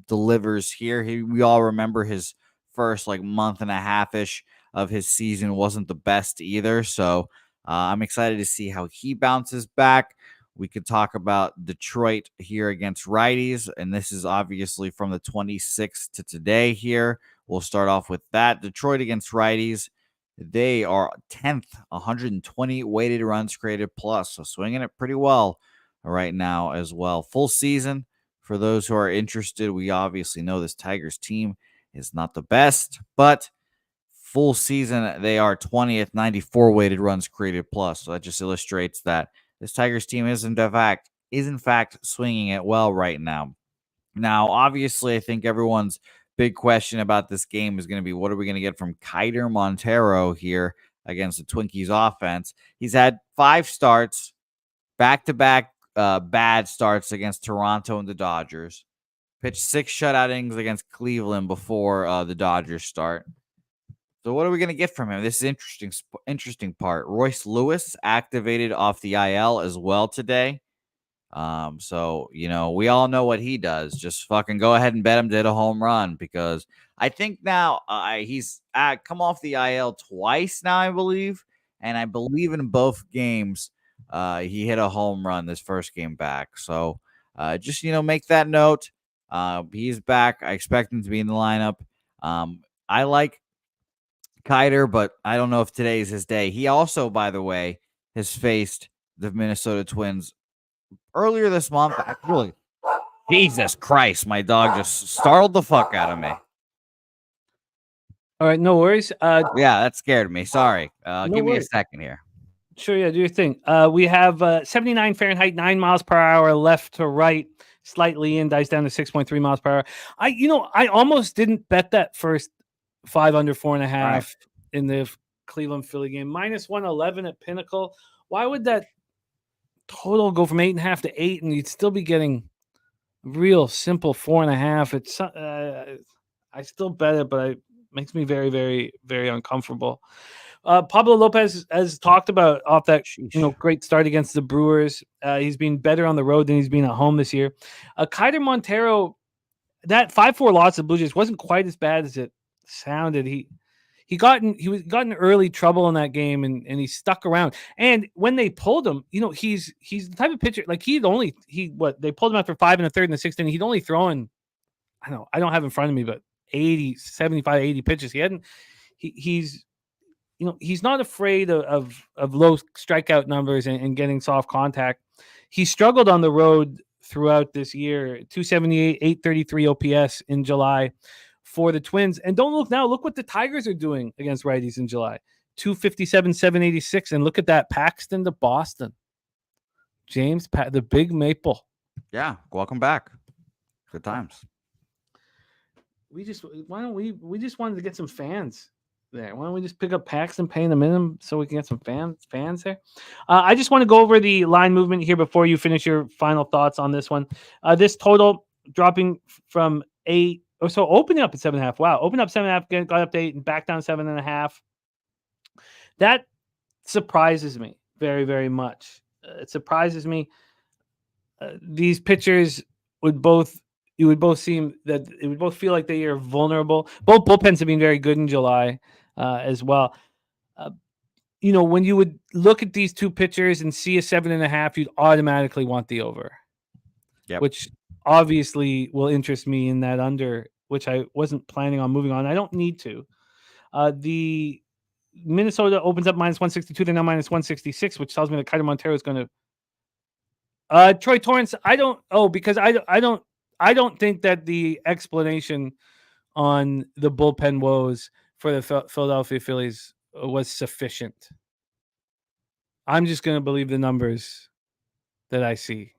delivers here. We all remember his first month and a half-ish of his season wasn't the best either. So I'm excited to see how he bounces back. We could talk about Detroit here against righties, and this is obviously from the 26th to today here. We'll start off with that. Detroit against righties. They are 10th, 120 weighted runs created plus, so swinging it pretty well right now as well. Full season, for those who are interested, we obviously know this Tigers team is not the best, but full season, they are 20th, 94 weighted runs created plus. So that just illustrates that this Tigers team is in fact swinging it well right now. Now, obviously, I think everyone's big question about this game is going to be, what are we going to get from Keider Montero here against the Twinkies offense? He's had 5 starts, back-to-back bad starts against Toronto and the Dodgers. Pitched 6 shutout innings against Cleveland before the Dodgers start. So what are we going to get from him? This is interesting part. Royce Lewis activated off the IL as well today. So, we all know what he does. Just fucking go ahead and bet him to hit a home run, because I think now he's come off the IL twice now, I believe. And I believe in both games he hit a home run this first game back. So just, make that note. He's back. I expect him to be in the lineup. I like Kiter, but I don't know if today is his day. He also, by the way, has faced the Minnesota Twins earlier this month. Really, Jesus Christ, my dog just startled the fuck out of me. All right, no worries. Yeah, that scared me. Sorry. Give me a worries. second here. Sure, yeah, do your thing. We have 79 Fahrenheit, 9 miles per hour left to right, slightly in, dice down to 6.3 miles per hour. I almost didn't bet that first 5 under 4.5 in the Cleveland Philly game. -111 at Pinnacle. Why would that total go from 8.5 to 8, and you'd still be getting real simple 4.5? It's I still bet it, but it makes me very, very, very uncomfortable. Pablo Lopez has talked about off that great start against the Brewers. He's been better on the road than he's been at home this year. Kiter Montero, that 5-4 loss of Blue Jays wasn't quite as bad as it sounded. He got in early trouble in that game, and he stuck around. And when they pulled him, he's the type of pitcher, like they pulled him after 5 1/3 in the 6th inning. He'd only thrown, I don't have in front of me, but 75, 80 pitches. He's not afraid of low strikeout numbers and getting soft contact. He struggled on the road throughout this year. 278, 833 OPS in July for the Twins. And don't look now. Look what the Tigers are doing against righties in July. 257, 786. And look at that. Paxton to Boston. James, the Big Maple. Yeah, welcome back. Good times. We just wanted to get some fans there. Why don't we just pick up Paxton, paying the minimum so we can get some fans there? I just want to go over the line movement here before you finish your final thoughts on this one. This total dropping from 8. So opening up at 7.5. Wow. Opened up 7.5, got up to 8 and back down 7.5. That surprises me very, very much. It surprises me. These pitchers would both feel like they are vulnerable. Both bullpens have been very good in July as well. When you would look at these two pitchers and see a 7.5, you'd automatically want the over. Yep. Which obviously will interest me in that under, which I wasn't planning on moving on. I don't need to. The Minnesota opens up -162. They're now -166, which tells me that Kiter Montero is going to. Troy Torrance, because I don't think that the explanation on the bullpen woes for the Philadelphia Phillies was sufficient. I'm just going to believe the numbers that I see.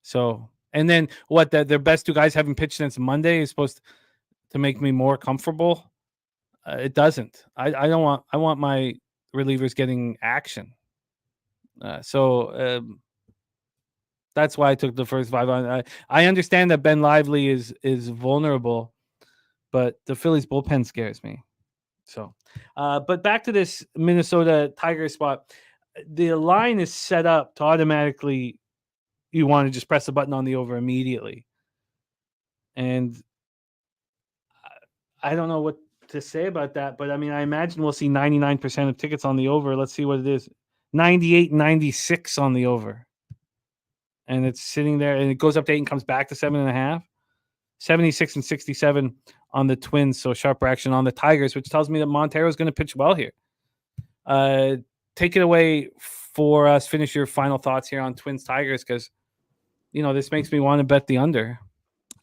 So, and then that their best two guys haven't pitched since Monday is supposed to make me more comfortable. It doesn't. I want my relievers getting action. So that's why I took the first 5 on. I understand that Ben Lively is vulnerable, but the Phillies bullpen scares me. So, but back to this Minnesota Tigers spot. The line is set up to automatically, you want to just press the button on the over immediately. And I don't know what to say about that, but I mean, I imagine we'll see 99% of tickets on the over. Let's see what it is. 98, 96 on the over. And it's sitting there, and it goes up to 8 and comes back to 7.5. 76 and 67 on the Twins. So sharper action on the Tigers, which tells me that Montero is going to pitch well here. Take it away for us. Finish your final thoughts here on Twins Tigers, because this makes me want to bet the under.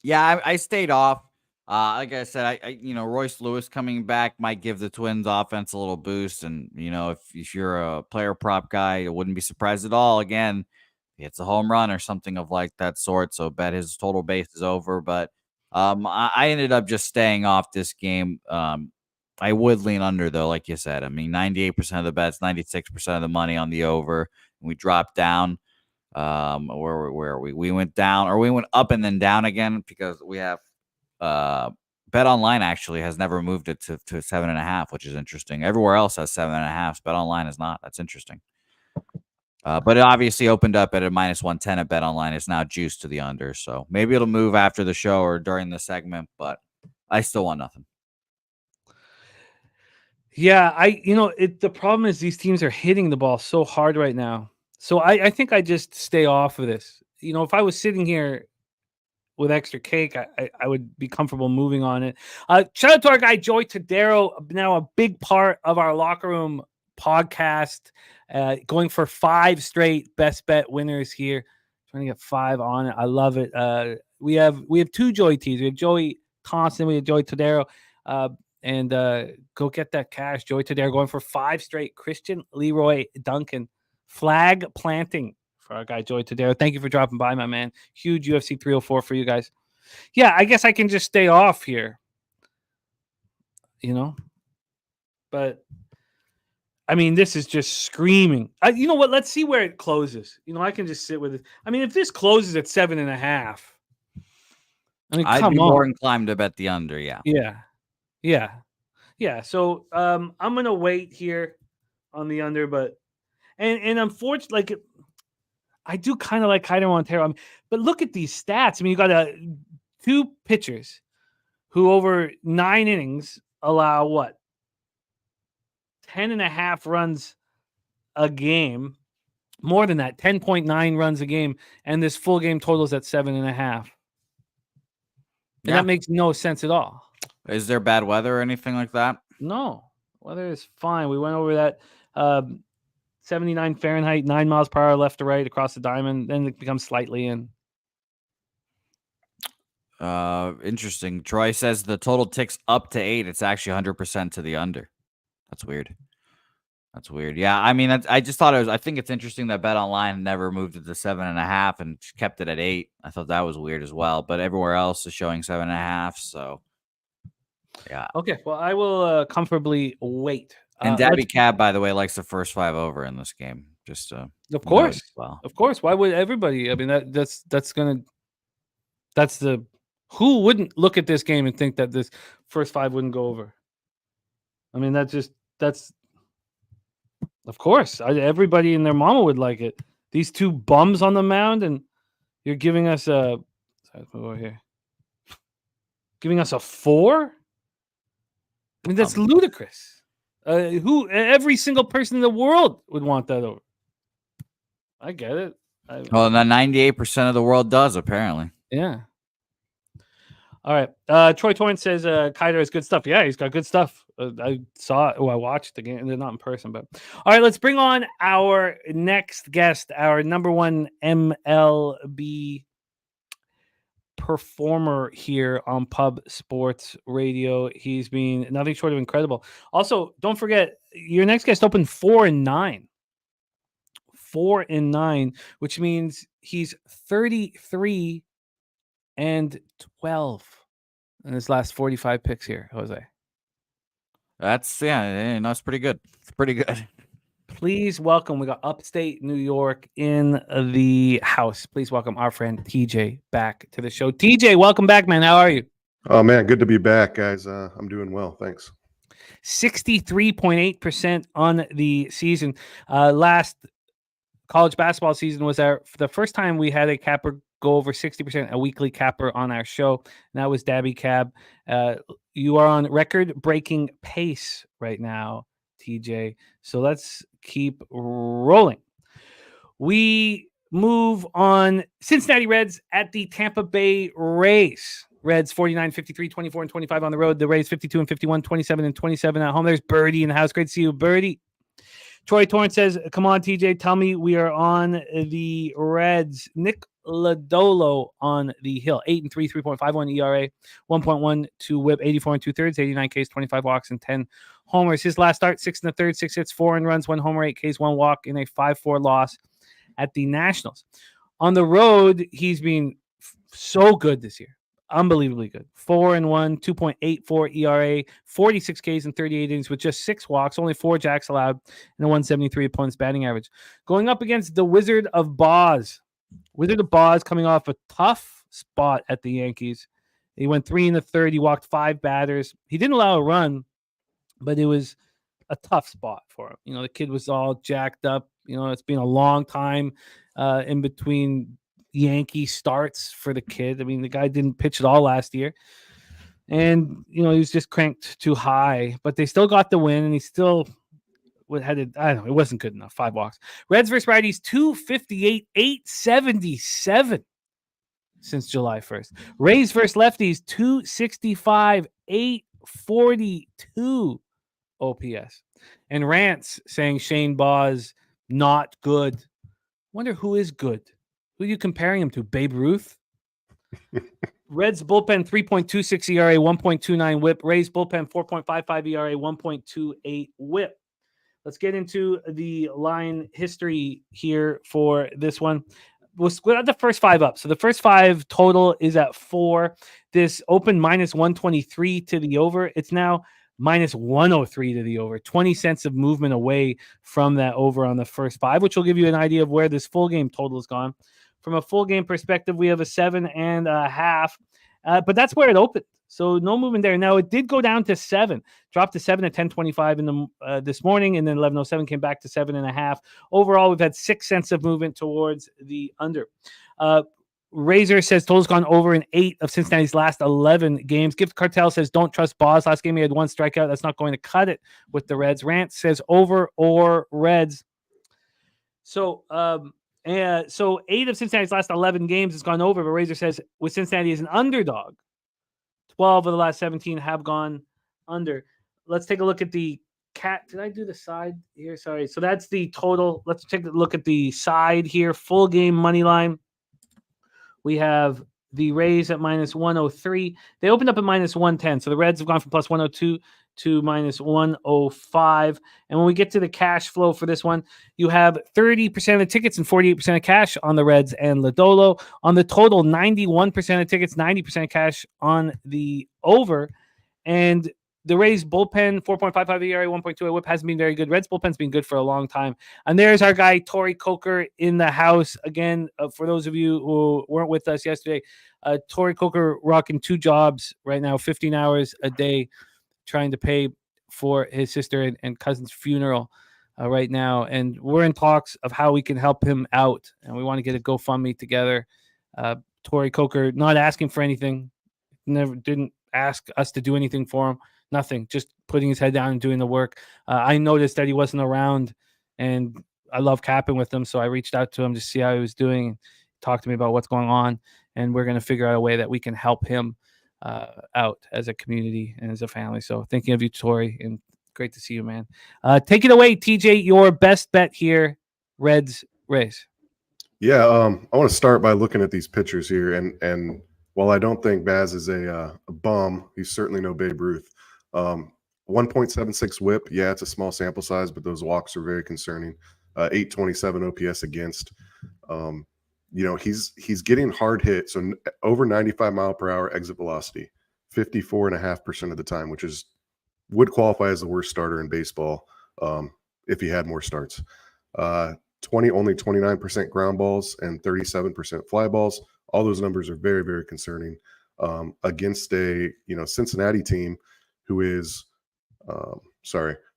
Yeah, I stayed off. Like I said, Royce Lewis coming back might give the Twins offense a little boost. And, if you're a player prop guy, I wouldn't be surprised at all. Again, he hits a home run or something of like that sort. So bet his total base is over. But I ended up just staying off this game. I would lean under, though, like you said. I mean, 98% of the bets, 96% of the money on the over. And we dropped down. Where are we? We went down, or we went up and then down again because we have Bet Online actually has never moved it to 7.5, which is interesting. Everywhere else has 7.5. Bet Online is not. That's interesting. But it obviously opened up at a -110 at Bet Online. It's now juiced to the under. So maybe it'll move after the show or during the segment, but I still want nothing. Yeah, the problem is these teams are hitting the ball so hard right now. So I think I just stay off of this. If I was sitting here with extra cake, I would be comfortable moving on it. Shout out to our guy, Joey Tadero, now a big part of our Locker Room podcast, going for 5 straight best bet winners here. Trying to get 5 on it. I love it. We have 2 Joey T's. We have Joey Thompson. We have Joey Tadero. And go get that cash. Joey Tadero going for 5 straight. Christian Leroy Duncan flag planting for our guy Joey Tadero. Thank you for dropping by, my man. Huge UFC 304 for you guys. Yeah, I guess I can just stay off here. But I mean, this is just screaming. You know what? Let's see where it closes. I can just sit with it. I mean, if this closes at 7.5, I'd be more inclined to bet the under. Yeah. So I'm gonna wait here on the under, but and unfortunately, I do kind of like Hyder Montero. But look at these stats. I mean, you got 2 pitchers who over 9 innings allow what 10.5 runs a game, more than that, 10.9 runs a game, and this full game totals at 7.5. And that makes no sense at all. Is there bad weather or anything like that? No, weather is fine. We went over that 79 Fahrenheit, 9 miles per hour left to right across the diamond. Then it becomes slightly in. Interesting. Troy says the total ticks up to 8. It's actually 100% to the under. That's weird. Yeah, I mean, I just thought I think it's interesting that Bet Online never moved it to 7.5 and kept it at 8. I thought that was weird as well. But everywhere else is showing 7.5. So, yeah. Okay, well, I will comfortably wait. And Dabby Cab, by the way, likes the first 5 over in this game. Just of course, of course. Why would everybody? I mean, who wouldn't look at this game and think that this first 5 wouldn't go over? I mean, that's of course. Everybody and their mama would like it. These 2 bums on the mound, and you're giving us a. Sorry, over here. Giving us a 4. I mean, that's ludicrous. Every single person in the world would want that over. I get it. Well, 98% of the world does, apparently. Yeah. All right. Troy Torrance says Kaider has good stuff. Yeah, he's got good stuff. I saw it. Oh, I watched the game. They're not in person, but all right. Let's bring on our next guest, our number 1 MLB performer here on Pub Sports Radio. He's been nothing short of incredible. Also, don't forget your next guest opened 4-9. 4-9, which means he's 33-12 in his last 45 picks here, Jose. That's that's pretty good. It's pretty good. Please welcome. We got upstate New York in the house. Please welcome our friend TJ back to the show. TJ, welcome back, man. How are you? Oh man, good to be back, guys. I'm doing well, thanks. 63.8% on the season. Last college basketball season was the first time we had a capper go over 60%, a weekly capper on our show. And that was Dabby Cab. You are on record-breaking pace right now, TJ. So let's keep rolling. We move on. Cincinnati Reds at the Tampa Bay Rays. Reds 49, 53, 24, and 25 on the road. The Rays 52 and 51, 27 and 27 at home. There's Birdie in the house. Great to see you, Birdie. Troy Torrance says, come on, TJ, tell me we are on the Reds. Nick Lodolo on the hill. 8-3, 3.51 ERA, 1.12 whip, 84 and 2/3, 89 Ks, 25 walks, and 10 homers. His last start, 6 1/3, 6 hits, 4 earned runs, 1 homer, 8 Ks, 1 walk in a 5-4 loss at the Nationals. On the road, he's been so good this year. Unbelievably good. 4-1, 2.84 ERA, 46 Ks and 38 innings with just 6 walks, only 4 jacks allowed, and a 173 opponent's batting average. Going up against the Wizard of Boz, Wizard of Boz coming off a tough spot at the Yankees. He went 3 in the third. He walked 5 batters. He didn't allow a run, but it was a tough spot for him. You know, the kid was all jacked up. You know, it's been a long time in between Yankee starts for the kid. I mean, the guy didn't pitch at all last year. And, you know, he was just cranked too high. But they still got the win, and he still had it. I don't know. It wasn't good enough. 5 walks. Reds versus righties, 258, 877 since July 1st. Rays versus lefties, 265, 842 OPS. And Rants saying Shane Boz not good. Wonder who is good. Who are you comparing him to? Babe Ruth? Reds bullpen 3.26 ERA, 1.29 whip. Rays bullpen 4.55 ERA, 1.28 whip. Let's get into the line history here for this one. We'll split out the first 5 up. So the first 5 total is at 4. This opened minus 123 to the over. It's now minus 103 to the over. 20 cents of movement away from that over on the first 5, which will give you an idea of where this full game total has gone. From a full game perspective, we have a 7.5, but that's where it opened. So no movement there. Now it did go down to 7, dropped to 7 at 10:25 in the this morning, and then 11:07 came back to 7.5. Overall, we've had 6 cents of movement towards the under. Razor says total's gone over in 8 of Cincinnati's last 11 games. Gift Cartel says don't trust Boz. Last game he had 1 strikeout. That's not going to cut it with the Reds. Rant says over or Reds. So 8 of Cincinnati's last 11 games has gone over, but Razor says with Cincinnati as an underdog, 12 of the last 17 have gone under. Let's take a look at the cat. Did I do the side here? Sorry. So that's the total. Let's take a look at the side here. Full game money line. We have the Rays at minus 103. They opened up at minus 110. So the Reds have gone from plus 102 to minus 105. And when we get to the cash flow for this one, you have 30% of the tickets and 48% of cash on the Reds and Lodolo. On the total, 91% of tickets, 90% of cash on the over. And the Rays bullpen, 4.55 ERA, 1.2 whip, hasn't been very good. Reds bullpen's been good for a long time. And there's our guy, Tori Coker, in the house. Again, for those of you who weren't with us yesterday, Tori Coker rocking 2 jobs right now, 15 hours a day, trying to pay for his sister and cousin's funeral right now. And we're in talks of how we can help him out. And we want to get a GoFundMe together. Tori Coker, not asking for anything, didn't ask us to do anything for him. Nothing, just putting his head down and doing the work. I noticed that he wasn't around, and I love capping with him, so I reached out to him to see how he was doing, talk to me about what's going on, and we're going to figure out a way that we can help him out as a community and as a family. So thinking of you, Tori, and great to see you, man. Take it away, TJ, your best bet here, Reds, Rays. Yeah, I want to start by looking at these pitchers here, and while I don't think Baz is a bum, he's certainly no Babe Ruth. 1.76 whip. Yeah, it's a small sample size, but those walks are very concerning. 827 OPS against. You know, he's getting hard hit. So over 95 mile per hour exit velocity, 54.5% of the time, which would qualify as the worst starter in baseball if he had more starts. Only 29% ground balls and 37% fly balls. All those numbers are very, very concerning against a Cincinnati team who is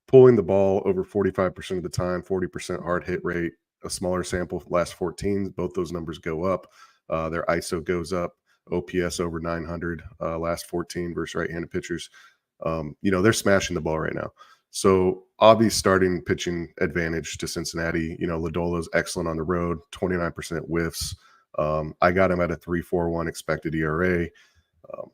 pulling the ball over 45% of the time, 40% hard hit rate, a smaller sample last 14. Both those numbers go up. Their ISO goes up, OPS over 900 last 14 versus right-handed pitchers. They're smashing the ball right now. So obvious starting pitching advantage to Cincinnati. Lodolo's excellent on the road, 29% whiffs. I got him at a 3.41 expected ERA.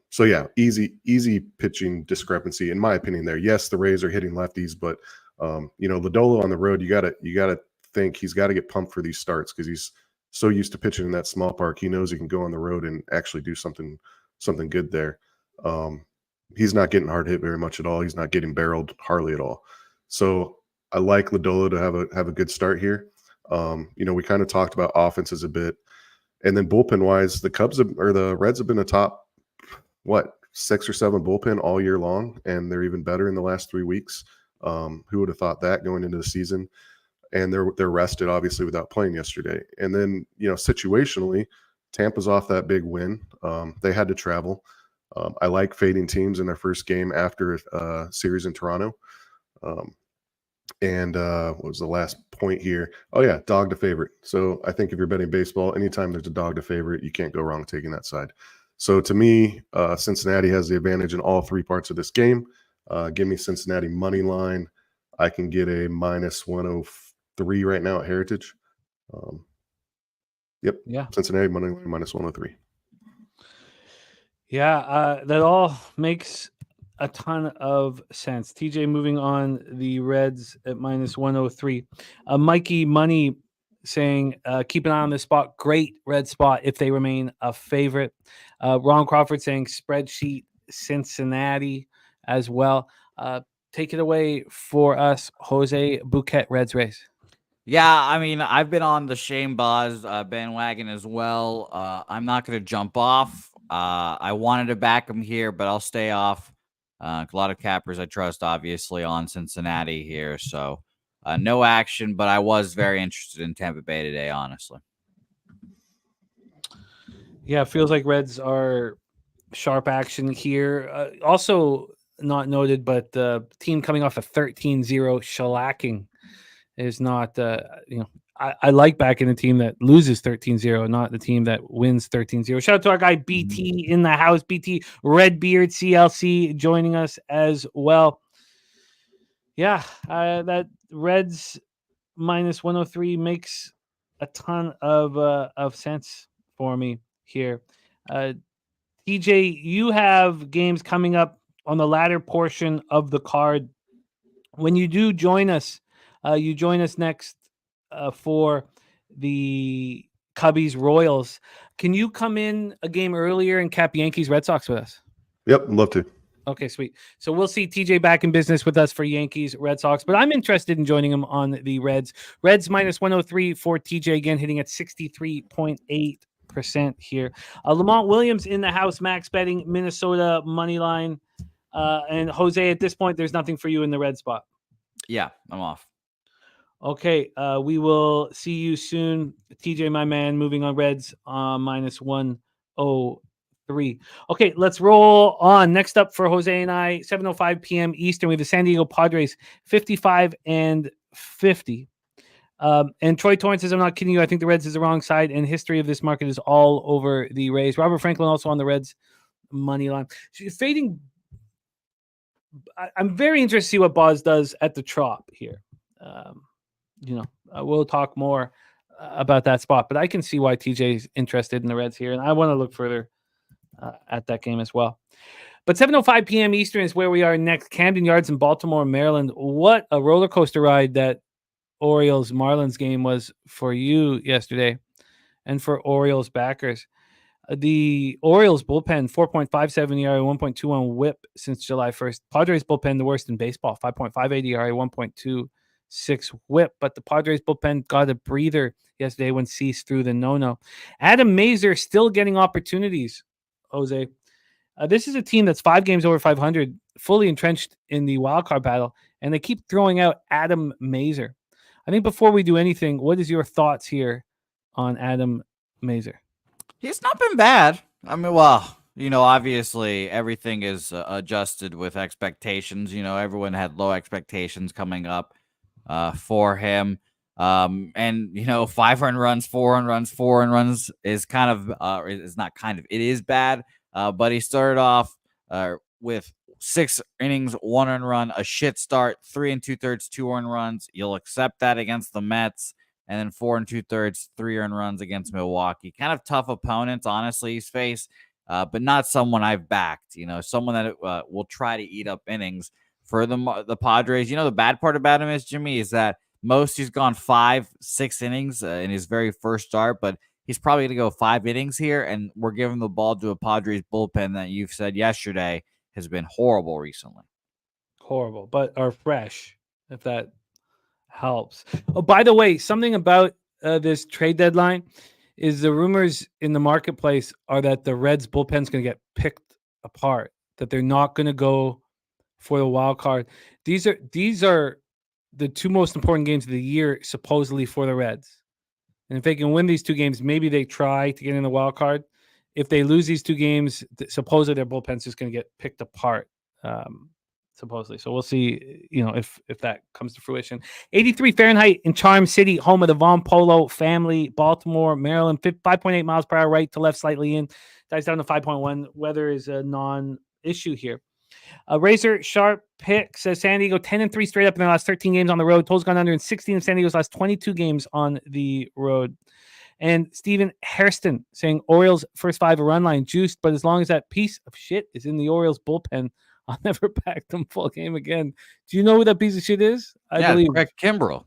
So yeah, easy pitching discrepancy in my opinion there. Yes, the Rays are hitting lefties, but Lodolo on the road, you gotta think he's got to get pumped for these starts because he's so used to pitching in that small park. He knows he can go on the road and actually do something good there. He's not getting hard hit very much at all. He's not getting barreled hardly at all. So I like Lodolo to have a good start here. We kind of talked about offenses a bit, and then bullpen wise, the Reds have been a top 6 or 7 bullpen all year long, and they're even better in the last 3 weeks. Who would have thought that going into the season? and they're rested, obviously, without playing yesterday. And then, situationally, Tampa's off that big win. They had to travel. I like fading teams in their first game after a series in Toronto. What was the last point here? Oh, yeah, dog to favorite. So I think if you're betting baseball, anytime there's a dog to favorite, you can't go wrong taking that side. So to me, Cincinnati has the advantage in all three parts of this game. Give me Cincinnati money line. I can get a -103 right now at Heritage. Yep. Yeah. Cincinnati money line -103. Yeah, that all makes a ton of sense. TJ moving on the Reds at -103. Mikey Money saying, keep an eye on this spot. Great red spot if they remain a favorite. Ron Crawford saying spreadsheet Cincinnati as well. Take it away for us, Jose Bouquet, Reds race. Yeah, I mean, I've been on the Shane Boz bandwagon as well. I'm not going to jump off. I wanted to back him here, but I'll stay off. A lot of cappers I trust, obviously, on Cincinnati here. So no action, but I was very interested in Tampa Bay today, honestly. Yeah, it feels like Reds are sharp action here. Also not noted, but the team coming off a 13-0 shellacking is not, I like backing a team that loses 13-0, not the team that wins 13-0. Shout out to our guy BT in the house, BT Redbeard CLC joining us as well. Yeah, that Reds -103 makes a ton of sense for me here. TJ, you have games coming up on the latter portion of the card. When you do join us, you join us next for the Cubbies Royals. Can you come in a game earlier and cap Yankees Red Sox with us? Yep, love to. Okay, sweet. So we'll see TJ back in business with us for Yankees Red Sox, but I'm interested in joining him on the Reds. Reds -103 for TJ, again hitting at 63.8% here. Lamont Williams in the house, max betting Minnesota money line. And Jose, at this point, there's nothing for you in the red spot. Yeah, I'm off. Okay, we will see you soon. TJ, my man, moving on Reds -103. Okay, let's roll on. Next up for Jose and I, 7:05 p.m. Eastern, we have the San Diego Padres 55-50. And Troy Torrance says, I'm not kidding you. I think the Reds is the wrong side, and history of this market is all over the Rays. Robert Franklin also on the Reds money line. Fading. I'm very interested to see what Boz does at the Trop here. We'll talk more about that spot, but I can see why TJ is interested in the Reds here, and I want to look further at that game as well. But 7:05 p.m. Eastern is where we are next. Camden Yards in Baltimore, Maryland. What a roller coaster ride that Orioles Marlins game was for you yesterday, and for Orioles backers. The Orioles bullpen, 4.57 ERA, 1.21 WHIP since July 1st. Padres bullpen, the worst in baseball, 5.58 ERA, 1.26 WHIP. But the Padres bullpen got a breather yesterday when Cease threw the no-no. Adam Mazer still getting opportunities, Jose. This is a team that's 5 games over 500, fully entrenched in the wildcard battle, and they keep throwing out Adam Mazer. I think before we do anything, what is your thoughts here on Adam Mazer? He's not been bad. I mean, well, obviously everything is adjusted with expectations. Everyone had low expectations coming up for him. And 5 earned runs, 4 earned runs, 4 earned runs is kind of, it's not kind of, it is bad. But he started off with 6 innings, 1 earned run, a shit start, 3 2/3, 2 earned runs. You'll accept that against the Mets. And then 4 2/3, 3 earned runs against Milwaukee. Kind of tough opponents, honestly, he's faced, but not someone I've backed. Someone that will try to eat up innings for the Padres. The bad part about him is, Jimmy, is that he's gone 5-6 innings in his very first start, but he's probably going to go 5 innings here, and we're giving the ball to a Padres bullpen that you've said yesterday has been horrible recently. Horrible, but are fresh, if that helps. Oh, by the way, something about this trade deadline is the rumors in the marketplace are that the Reds bullpen is going to get picked apart, that they're not going to go for the wild card. These are the two most important games of the year, supposedly for the Reds. And if they can win these two games, maybe they try to get in the wild card. If they lose these two games, supposedly their bullpen's just going to get picked apart. Supposedly. So we'll see, if that comes to fruition. 83 Fahrenheit in Charm City, home of the Von Polo family, Baltimore, Maryland, 5.8 miles per hour, right to left, slightly in. Dies down to 5.1. Weather is a non-issue here. Razor Sharp pick says San Diego 10-3 straight up in their last 13 games on the road. Totals gone under in 16 of San Diego's last 22 games on the road. And Stephen Hairston saying Orioles first 5 a run line juiced, but as long as that piece of shit is in the Orioles bullpen, I'll never back them full game again. Do you know who that piece of shit is? I believe Craig Kimbrell.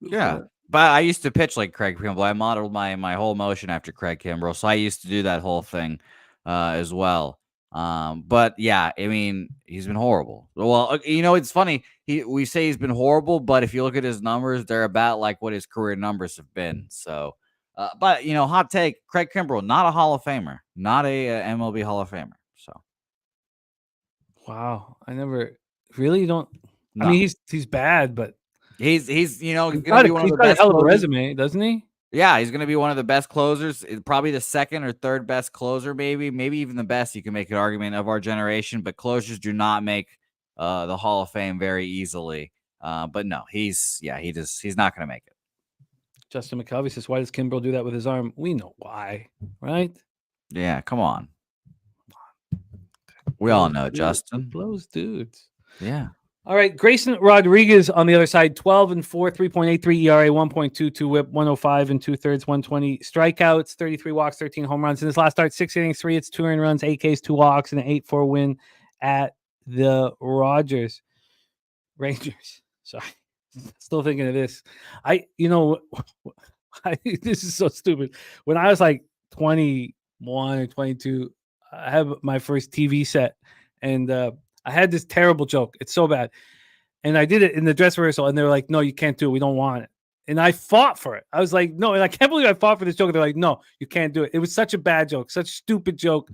Yeah. But I used to pitch like Craig Kimbrell. I modeled my whole motion after Craig Kimbrell. So I used to do that whole thing as well. But yeah, I mean, he's been horrible. Well, it's funny. We say he's been horrible, but if you look at his numbers, they're about like what his career numbers have been. So, but hot take, Craig Kimbrell, not a Hall of Famer, not a MLB Hall of Famer. So, wow, I never really don't. No. I mean, he's bad, but he's gonna be one of the got a best hell of a closers. resume, doesn't he? Yeah, he's going to be one of the best closers, probably the second or third best closer, maybe even the best. You can make an argument of our generation, but closers do not make the Hall of Fame very easily. But no, he's not going to make it. Justin McCovey says, why does Kimbrell do that with his arm? We know why, right? Yeah, come on. We all know, Justin. Blows dudes. Yeah. All right, Grayson Rodriguez on the other side, 12-4, 3.83 ERA, 1.22 WHIP, 105 and 2/3, 120 strikeouts, 33 walks, 13 home runs. In his last start, 6 innings, 3 hits, 2 earned runs, 8 Ks, 2 walks, and an 8-4 win at the Rangers. Sorry, still thinking of this. This is so stupid. When I was like 21 or 22, I had my first TV set, and I had this terrible joke. It's so bad. And I did it in the dress rehearsal, and they were like, no, you can't do it. We don't want it. And I fought for it. I was like, no. And I can't believe I fought for this joke. They're like, no, you can't do it. It was such a bad joke, such a stupid joke.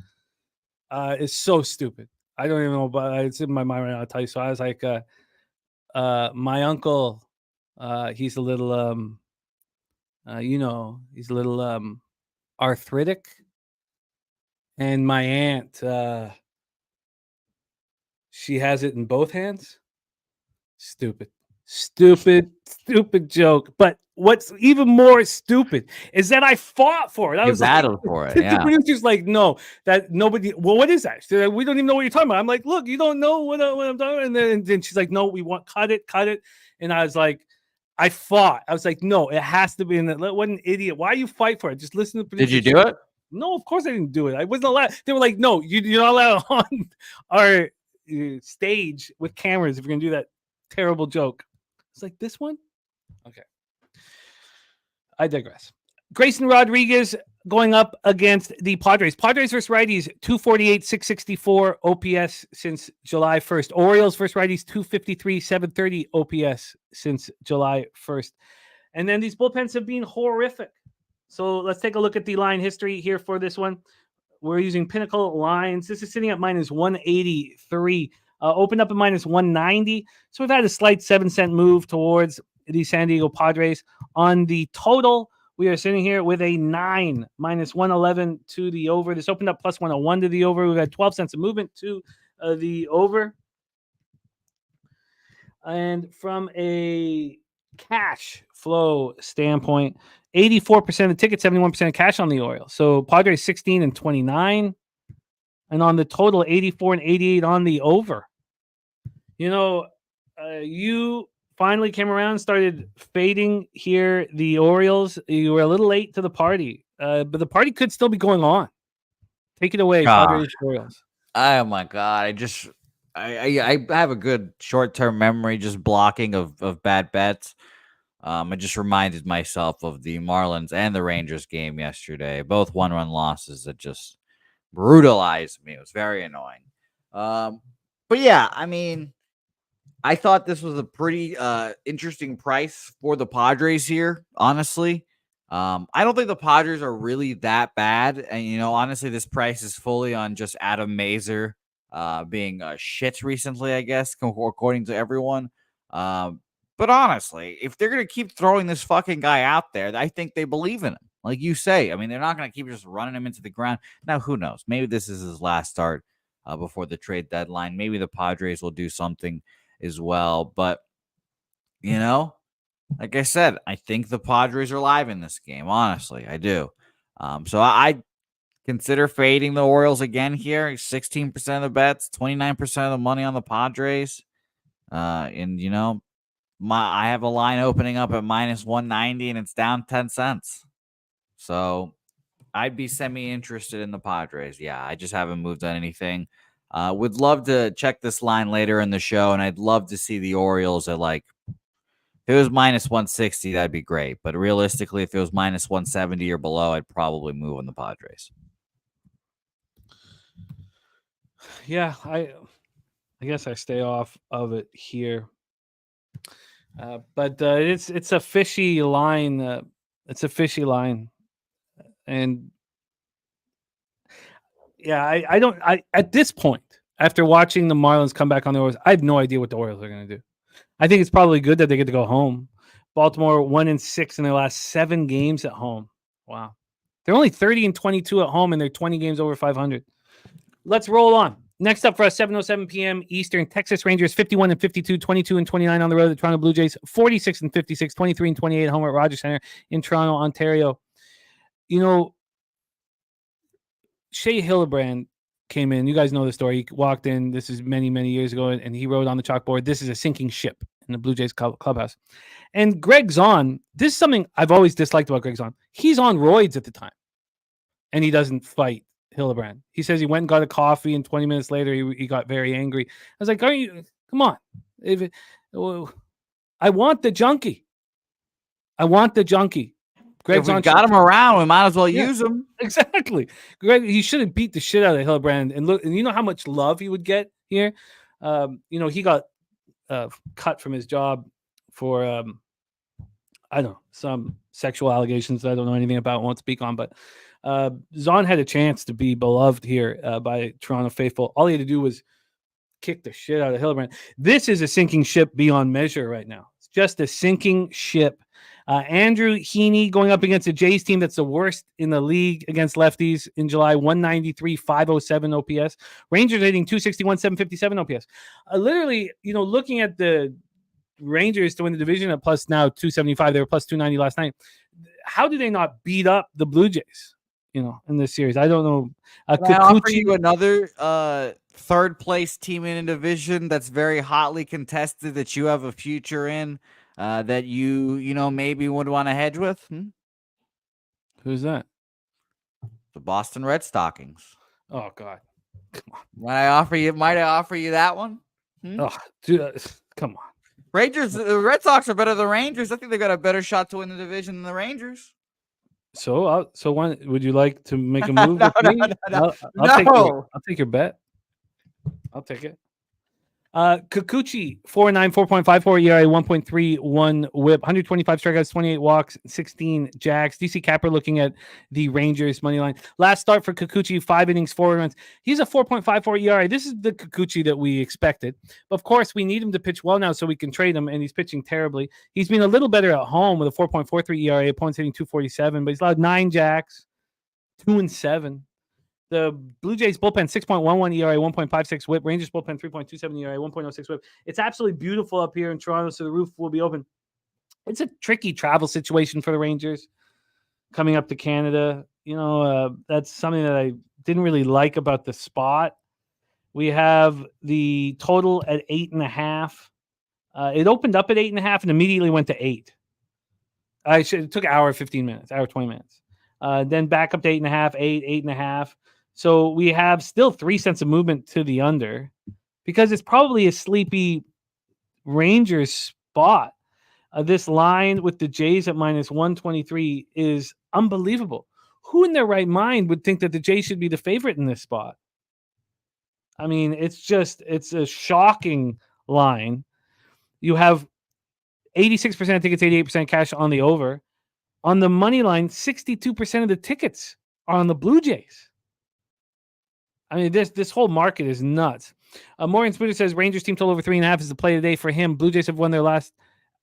It's so stupid. I don't even know, but it's in my mind right now. I'll tell you. So I was like, my uncle, he's a little, he's a little arthritic. And my aunt, she has it in both hands. Stupid joke. But what's even more stupid is that I fought for it. I was battled for it. Yeah. The producer's like, no, that nobody. Well, what is that? Like, we don't even know what you're talking about. I'm like, look, you don't know what I'm talking about. And then she's like, no, we want cut it. And I was like, I fought. I was like, no, it has to be in that. What an idiot! Why you fight for it? Just listen to the producer. Did you do it? No, of course I didn't do it. I wasn't allowed. They were like, no, you're not allowed on our stage with cameras if you're gonna do that terrible joke. It's like this one. Okay, I digress. Grayson Rodriguez going up against the Padres. Padres versus righties, 248, 664 OPS since July 1st. Orioles versus righties, 253, 730 OPS since July 1st. And then these bullpens have been horrific. So let's take a look at the line history here for this one. We're using Pinnacle lines. This is sitting at minus 183. Opened up at minus 190. So we've had a slight 7-cent move towards the San Diego Padres. On the total, we are sitting here with a 9, minus 111 to the over. This opened up plus 101 to the over. We've had 12 cents of movement to the over. And from a cash flow standpoint, 84% of tickets, 71% of cash on the Orioles. So Padres 16 and 29. And on the total, 84 and 88 on the over. You finally came around and started fading here the Orioles. You were a little late to the party, but the party could still be going on. Take it away, Padres Orioles. Oh my God! I have a good short-term memory, just blocking of bad bets. I just reminded myself of the Marlins and the Rangers game yesterday. Both 1-run losses that just brutalized me. It was very annoying. But yeah, I mean, I thought this was a pretty interesting price for the Padres here, honestly. I don't think the Padres are really that bad. And, honestly, this price is fully on just Adam Mazur being shit recently, I guess, according to everyone. But honestly, if they're going to keep throwing this fucking guy out there, I think they believe in him. Like you say, I mean, they're not going to keep just running him into the ground. Now, who knows? Maybe this is his last start before the trade deadline. Maybe the Padres will do something as well. But, like I said, I think the Padres are live in this game. Honestly, I do. So I consider fading the Orioles again here. 16% of the bets, 29% of the money on the Padres. And, I have a line opening up at -190 and it's down 10 cents. So I'd be semi-interested in the Padres. Yeah, I just haven't moved on anything. Would love to check this line later in the show, and I'd love to see the Orioles at if it was -160, that'd be great. But realistically, if it was -170 or below, I'd probably move on the Padres. Yeah, I guess I stay off of it here. But it's a fishy line. It's a fishy line. And yeah, I don't at this point, after watching the Marlins come back on the Orioles, I have no idea what the Orioles are going to do. I think it's probably good that they get to go home. Baltimore 1-6 in their last 7 games at home. Wow. They're only 30-22 at home, and they're 20 games over 500. Let's roll on. Next up for us, 7:07 p.m. Eastern, Texas Rangers 51-52, 22-29 on the road. The Toronto Blue Jays 46-56, 23-28 home at Rogers Center in Toronto, Ontario. Shea Hildebrand came in. You guys know the story. He walked in. This is many, many years ago, and he wrote on the chalkboard, "This is a sinking ship," in the Blue Jays clubhouse. And Greg Zahn, this is something I've always disliked about Greg Zahn. He's on roids at the time, and he doesn't fight Hildebrand. He says he went and got a coffee, and 20 minutes later, he got very angry. I was like, come on. I want the junkie. Greg If we got him around, we might as well use him. Exactly. Greg, he should have beat the shit out of Hildebrand. And look, and you know how much love he would get here? He got cut from his job for, I don't know, some sexual allegations that I don't know anything about, won't speak on. But Zahn had a chance to be beloved here by Toronto faithful. All he had to do was kick the shit out of Hildebrand. This is a sinking ship beyond measure right now. It's just a sinking ship. Andrew Heaney going up against a Jays team that's the worst in the league against lefties in July, 193, 507 OPS. Rangers hitting 261, 757 OPS. Literally, looking at the Rangers to win the division at plus now 275, they were plus 290 last night. How do they not beat up the Blue Jays, in this series? I don't know. Can I offer you another third place team in a division that's very hotly contested that you have a future in? That you maybe would want to hedge with? Who's that? The Boston Red Stockings. Oh God, come on! Might I offer you that one? Oh, dude, come on! Rangers, the Red Sox are better than the Rangers. I think they got a better shot to win the division than the Rangers. So would you like to make a move with me? No. I'll take your bet. I'll take it. Kikuchi, 4.9, 4.54 ERA, 1.31 whip, 125 strikeouts, 28 walks, 16 jacks. DC Capper looking at the Rangers money line. Last start for Kikuchi, 5 innings, 4 runs. He's a 4.54 ERA. This is the Kikuchi that we expected. But of course, we need him to pitch well now so we can trade him, and he's pitching terribly. He's been a little better at home with a 4.43 ERA, opponents hitting 247, but he's allowed 9 jacks, 2-7. The Blue Jays bullpen, 6.11 ERA, 1.56 whip. Rangers bullpen, 3.27 ERA, 1.06 whip. It's absolutely beautiful up here in Toronto, so the roof will be open. It's a tricky travel situation for the Rangers coming up to Canada. That's something that I didn't really like about the spot. We have the total at 8.5. It opened up at 8.5 and immediately went to 8. It took an hour, 20 minutes. Then back up to 8.5, 8.5. So we have still 3 cents of movement to the under because it's probably a sleepy Rangers spot. This line with the Jays at -123 is unbelievable. Who in their right mind would think that the Jays should be the favorite in this spot? I mean, it's a shocking line. You have 86% of tickets, 88% cash on the over. On the money line, 62% of the tickets are on the Blue Jays. I mean, this whole market is nuts. Morgan Spooner says Rangers team total over 3.5 is the play today for him. Blue Jays have won their last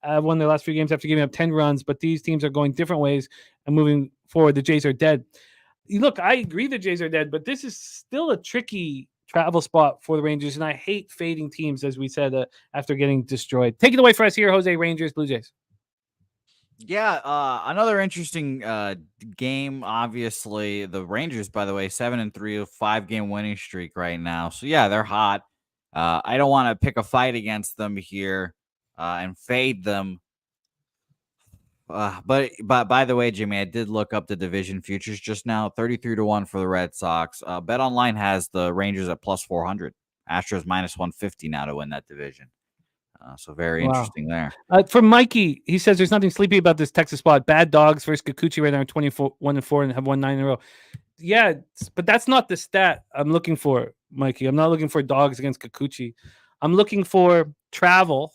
won their last few games after giving up 10 runs, but these teams are going different ways and moving forward. The Jays are dead. Look, I agree the Jays are dead, but this is still a tricky travel spot for the Rangers, and I hate fading teams, as we said, after getting destroyed. Take it away for us here, Jose. Rangers, Blue Jays. Yeah, another interesting game. Obviously, the Rangers, by the way, 7-3, 5-game winning streak right now. So yeah, they're hot. I don't want to pick a fight against them here and fade them. But by the way, Jimmy, I did look up the division futures just now. 33-1 for the Red Sox. BetOnline has the Rangers at plus 400. Astros minus 150 now to win that division. So very interesting there. For Mikey, he says there's nothing sleepy about this Texas spot. Bad Dogs versus Kikuchi right now, 24-1-4, and have won 9 in a row. Yeah, but that's not the stat I'm looking for, Mikey. I'm not looking for Dogs against Kikuchi. I'm looking for travel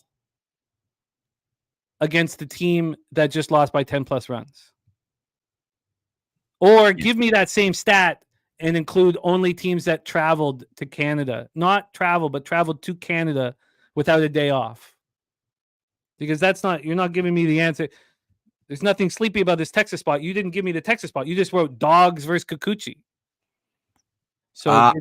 against the team that just lost by 10 plus runs. Or give me that same stat and include only teams that traveled to Canada. Not travel, but traveled to Canada without a day off. Because you're not giving me the answer. There's nothing sleepy about this Texas spot. You didn't give me the Texas spot. You just wrote Dogs versus Kikuchi. So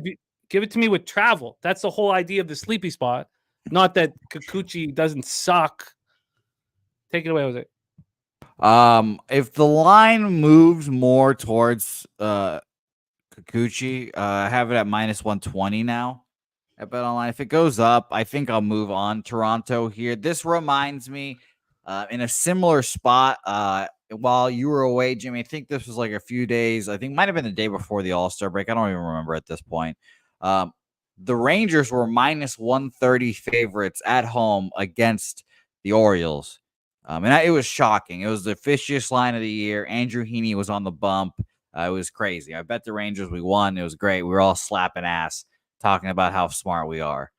give it to me with travel. That's the whole idea of the sleepy spot. Not that Kikuchi doesn't suck. Take it away, Jose. If the line moves more towards Kikuchi, I have it at minus 120 now at BetOnline. If it goes up, I think I'll move on Toronto here. This reminds me in a similar spot while you were away, Jimmy. I think this was like a few days. I think it might have been the day before the All-Star break. I don't even remember at this point. The Rangers were minus 130 favorites at home against the Orioles. It was shocking. It was the fishiest line of the year. Andrew Heaney was on the bump. It was crazy. I bet the Rangers, we won. It was great. We were all slapping ass, talking about how smart we are.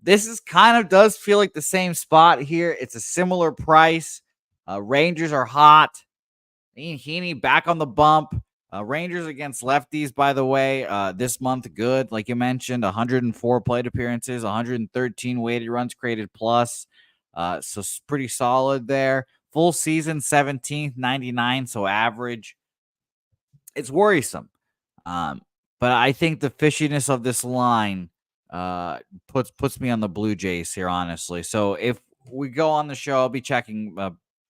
This is kind of does feel like the same spot here. It's a similar price. Rangers are hot. Heaney back on the bump. Rangers against lefties, by the way, this month good. Like you mentioned, 104 plate appearances, 113 weighted runs created plus. So pretty solid there. Full season 17th, 99, so average. It's worrisome. But I think the fishiness of this line puts me on the Blue Jays here, honestly. So if we go on the show, I'll be checking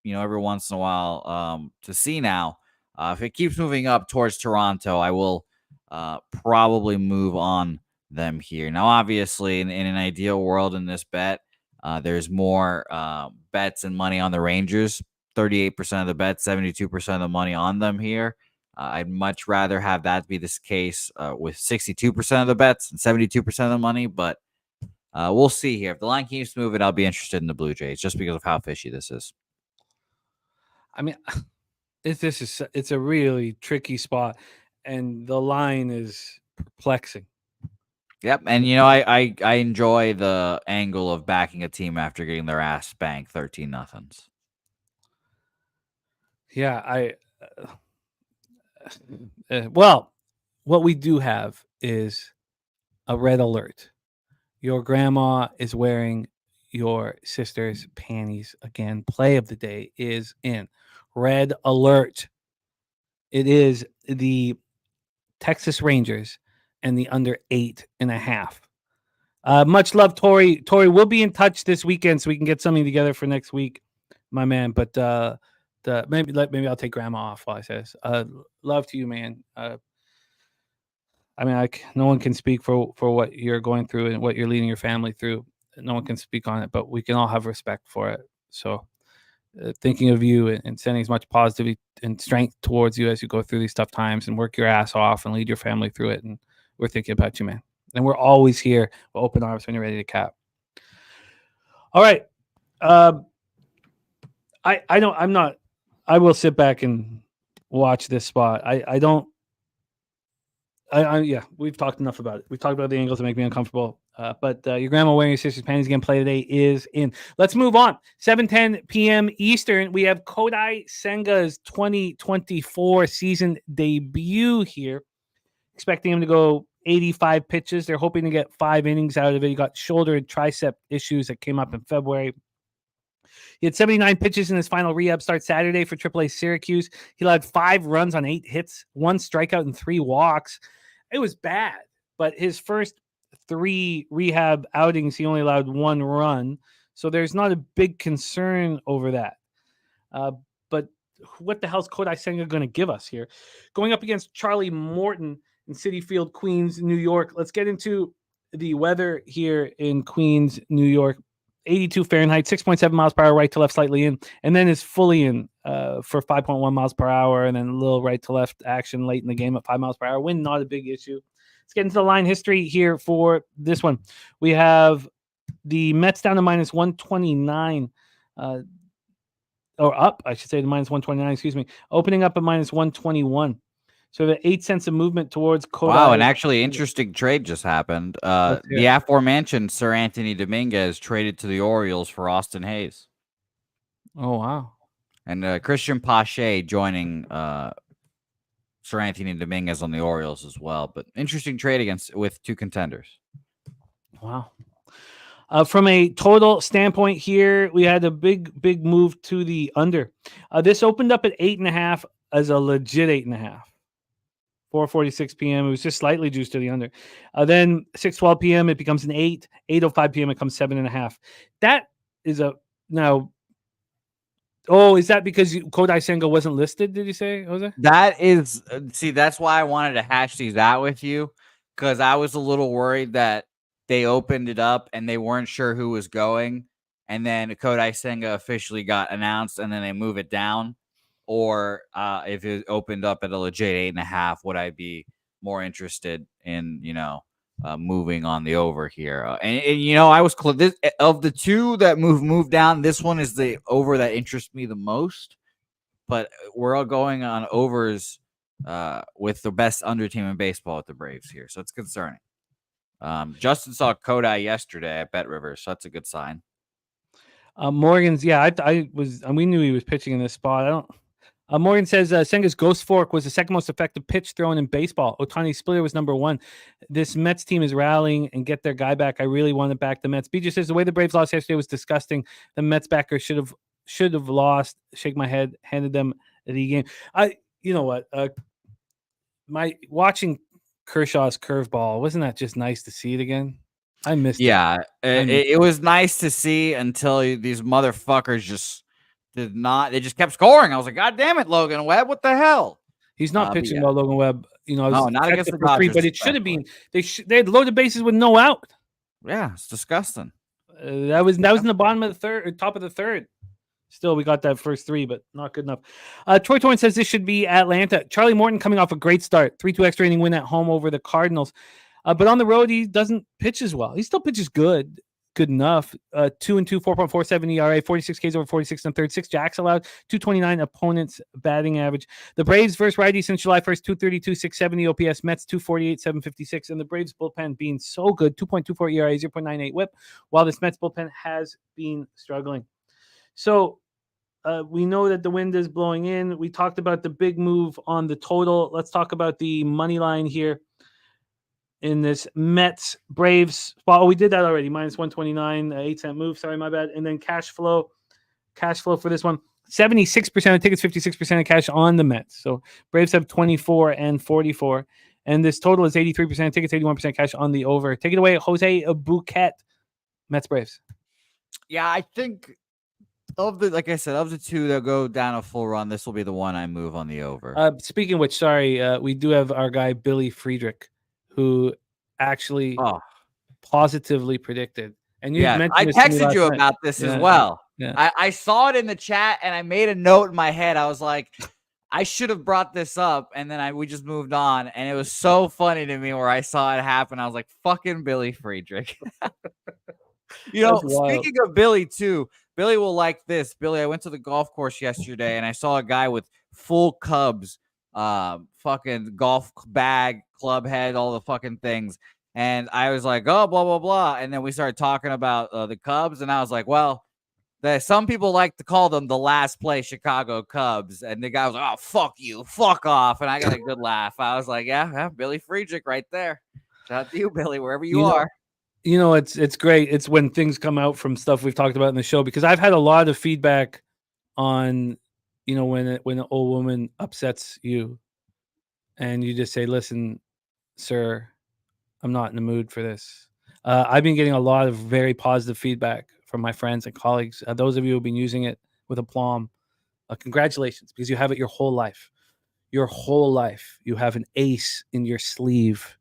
every once in a while to see now. If it keeps moving up towards Toronto, I will probably move on them here. Now, obviously, in an ideal world in this bet, there's more bets and money on the Rangers. 38% of the bets, 72% of the money on them here. I'd much rather have that be this case with 62% of the bets and 72% of the money, but we'll see here. If the line keeps moving, I'll be interested in the Blue Jays just because of how fishy this is. I mean, it's a really tricky spot, and the line is perplexing. Yep, and I enjoy the angle of backing a team after getting their ass spanked 13-0. Yeah, well, what we do have is a red alert. Your grandma is wearing your sister's panties again. Play of the day is in. Red alert. It is the Texas Rangers and the under 8.5. Much love, Tori. Tori, we'll be in touch this weekend so we can get something together for next week, my man. But maybe I'll take grandma off while I say this. Love to you, man. No one can speak for what you're going through and what you're leading your family through. No one can speak on it, but we can all have respect for it. So thinking of you and sending as much positivity and strength towards you as you go through these tough times and work your ass off and lead your family through it. And we're thinking about you, man. And we're always here with open arms when you're ready to cap. All right. I will sit back and watch this spot. We've talked enough about it. We've talked about the angles that make me uncomfortable. But your grandma wearing your sister's panties again play today is in. Let's move on. 7:10 p.m. Eastern. We have Kodai Senga's 2024 season debut here. Expecting him to go 85 pitches. They're hoping to get 5 innings out of it. He got shoulder and tricep issues that came up in February. He had 79 pitches in his final rehab start Saturday for AAA Syracuse. He allowed 5 runs on 8 hits, 1 strikeout, and 3 walks. It was bad, but his first 3 rehab outings, he only allowed 1 run. So there's not a big concern over that. But what the hell's Kodai Senga going to give us here? Going up against Charlie Morton in Citi Field, Queens, New York. Let's get into the weather here in Queens, New York. 82 Fahrenheit, 6.7 miles per hour, right to left, slightly in, and then is fully in for 5.1 miles per hour, and then a little right to left action late in the game at 5 miles per hour. Wind, not a big issue. Let's get into the line history here for this one. We have the Mets down to minus 129, or up, I should say, to minus 129, excuse me. Opening up at minus 121. So the 8 cents of movement towards Kodai. Wow, an actually interesting trade just happened. The aforementioned Sir Anthony Dominguez traded to the Orioles for Austin Hayes. Oh, wow. And Christian Pache joining Sir Anthony Dominguez on the Orioles as well. But interesting trade with 2 contenders. Wow. From a total standpoint here, we had a big move to the under. This opened up at 8.5 as a legit 8.5. 4:46 p.m. It was just slightly juiced to the under. Then 6:12 p.m. it becomes an 8. 8:05 p.m. it comes 7.5. That is a now. Oh, is that because Kodai Senga wasn't listed? Did you say, Jose? That is, see, that's why I wanted to hash these out with you, because I was a little worried that they opened it up and they weren't sure who was going, and then Kodai Senga officially got announced, and then they move it down. Or if it opened up at a legit 8.5, would I be more interested in, moving on the over here? And I was this of the 2 that moved down. This one is the over that interests me the most. But we're all going on overs with the best under team in baseball at the Braves here, so it's concerning. Justin saw Kodai yesterday at Bet Rivers, so that's a good sign. Morgan's, we knew he was pitching in this spot. Morgan says Senga's ghost fork was the second most effective pitch thrown in baseball. Ohtani's splitter was number 1. This Mets team is rallying and get their guy back. I really want to back the Mets. BJ says the way the Braves lost yesterday was disgusting. The Mets backer should have lost. Shake my head. Handed them the game. You know what? Watching Kershaw's curveball, wasn't that just nice to see it again? I missed it. Yeah, it was nice to see until these motherfuckers just did not. They just kept scoring. I was like, God damn it, Logan Webb, what the hell? He's not pitching well, Logan Webb. No, not against the Dodgers, but it should have been. They had loaded bases with no out. Yeah, it's disgusting. That was in the bottom of the third, top of the third. Still, we got that first 3, but not good enough. Troy Torrance says this should be Atlanta. Charlie Morton coming off a great start, 3-2 extra inning win at home over the Cardinals. But on the road, he doesn't pitch as well. He still pitches good enough. 2-2, 4.47 ERA, 46 Ks over 46 and third, 6 jacks allowed, 229 opponents batting average. The Braves versus righty since July 1st, 232, 670 OPS, Mets 248, 756, and the Braves bullpen being so good, 2.24 ERA, 0.98 whip, while this Mets bullpen has been struggling. So we know that the wind is blowing in. We talked about the big move on the total. Let's talk about the money line here in this Mets Braves spot. Oh, we did that already. Minus 129, 8 cent move. Sorry, my bad. And then cash flow for this one. 76% of tickets, 56% of cash on the Mets. So Braves have 24 and 44. And this total is 83% of tickets, 81% cash on the over. Take it away, Jose Bouquet. Mets Braves. Yeah, I think of the 2 that go down a full run, this will be the one I move on the over. Speaking of which, sorry, we do have our guy Billy Friedrich, who actually positively predicted. And you mentioned I texted you about this as well. Yeah. I saw it in the chat and I made a note in my head. I was like, I should have brought this up, and then we just moved on. And it was so funny to me where I saw it happen. I was like, fucking Billy Friedrich. Speaking of Billy too, Billy will like this. Billy, I went to the golf course yesterday and I saw a guy with full Cubs, fucking golf bag, club head, all the fucking things. And I was like, oh, blah, blah, blah. And then we started talking about the Cubs. And I was like, well, some people like to call them the last place Chicago Cubs. And the guy was like, oh, fuck you. Fuck off. And I got a good laugh. I was like, yeah, Billy Friedrich right there. Shout out to you, Billy, wherever you are. it's great. It's when things come out from stuff we've talked about in the show, because I've had a lot of feedback on, when an old woman upsets you, and you just say, "Listen, sir, I'm not in the mood for this." I've been getting a lot of very positive feedback from my friends and colleagues. Those of you who've been using it with aplomb, congratulations, because you have it your whole life. Your whole life, you have an ace in your sleeve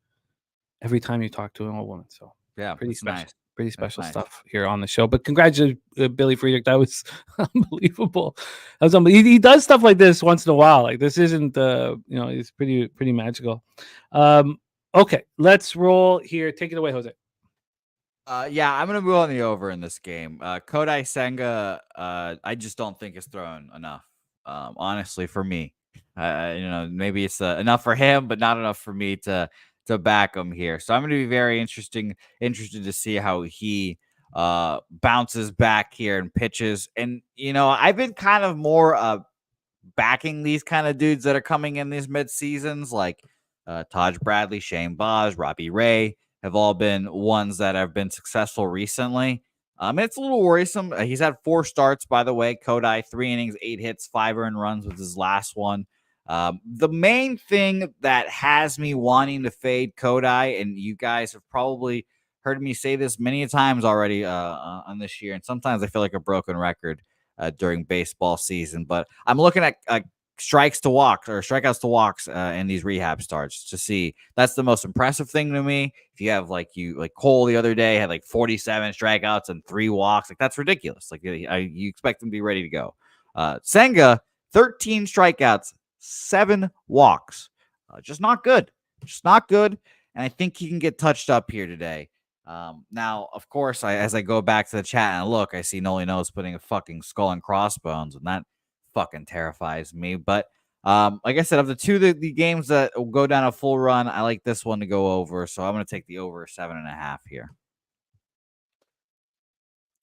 every time you talk to an old woman. So Yeah, pretty that's special. nice. Pretty special nice. stuff here on the show. But congratulations, Billy Friedrich. That was unbelievable. That was unbelievable. He does stuff like this once in a while. Like, this isn't, it's pretty magical. Okay, let's roll here. Take it away, Jose. Yeah, I'm gonna move on the over in this game. Kodai Senga, I just don't think is thrown enough. Honestly, for me, maybe it's enough for him, but not enough for me to back him here. So I'm going to be very interested to see how he bounces back here and pitches. And I've been kind of more backing these kind of dudes that are coming in these mid seasons, like Taj Bradley, Shane Baz, Robbie Ray, have all been ones that have been successful recently. It's a little worrisome. He's had 4 starts, by the way. Kodai, 3 innings, 8 hits, 5 earned runs with his last one. The main thing that has me wanting to fade Kodai, and you guys have probably heard me say this many times already on this year, and sometimes I feel like a broken record during baseball season, but I'm looking at strikeouts to walks in these rehab starts to see. That's the most impressive thing to me. If you have like Cole the other day had like 47 strikeouts and 3 walks, like that's ridiculous. Like you expect him to be ready to go. Senga, 13 strikeouts, 7 walks, just not good. And I think he can get touched up here today. Now, of course, as I go back to the chat and look, I see Noli Knows putting a fucking skull and crossbones, and that fucking terrifies me. But like I said, of the two the games that will go down a full run, I like this one to go over, so I'm going to take the over 7.5 here.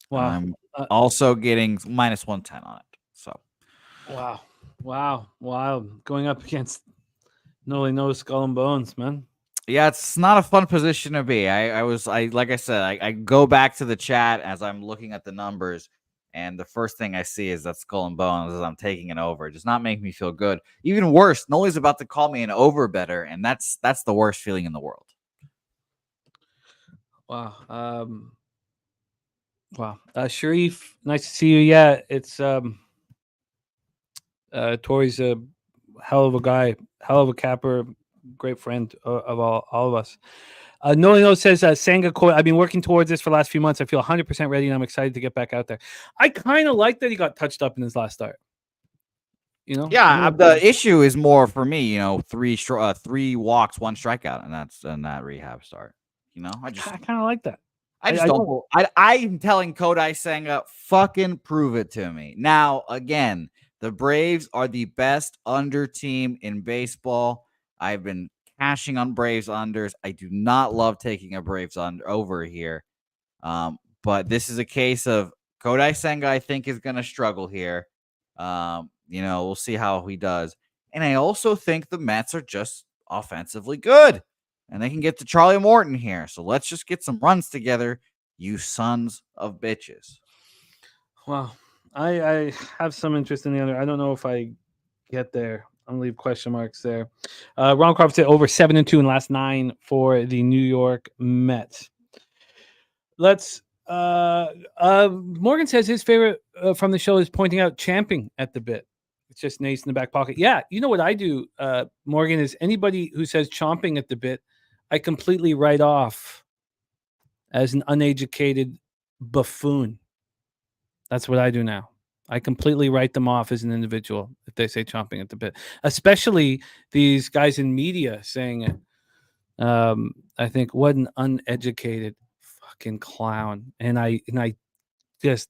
Wow. I'm also getting minus 110 on it. So wow, going up against Noli Knows skull and bones, man. Yeah, it's not a fun position to be. I like I said, I go back to the chat as I'm looking at the numbers, and the first thing I see is that skull and bones as I'm taking it over. It does not make me feel good. Even worse, Noli's about to call me an over better, and that's the worst feeling in the world. Wow. Sharif, nice to see you. Yeah, it's Tori's a hell of a guy, hell of a capper, great friend of all of us. Noli Knows says, Senga, I've been working towards this for the last few months. I feel 100% ready, and I'm excited to get back out there. I kind of like that he got touched up in his last start. Yeah, the issue is more for me, 3 walks, 1 strikeout, and that's in that rehab start. I kind of like that. I'm telling Kodai Senga, fucking prove it to me. Now, again, the Braves are the best under team in baseball. I've been cashing on Braves unders. I do not love taking a Braves over here. But this is a case of Kodai Senga, I think, is going to struggle here. We'll see how he does. And I also think the Mets are just offensively good, and they can get to Charlie Morton here. So let's just get some runs together, you sons of bitches. Well, I have some interest in the under. I don't know if I get there. I'm gonna leave question marks there. Ron Crawford said over 7-2 in the last 9 for the New York Mets. Let's. Morgan says his favorite from the show is pointing out champing at the bit. It's just an ace in the back pocket. Yeah, you know what I do, Morgan, is anybody who says chomping at the bit, I completely write off as an uneducated buffoon. That's what I do now. I completely write them off as an individual if they say chomping at the bit, especially these guys in media saying it. I think, what an uneducated fucking clown, and I just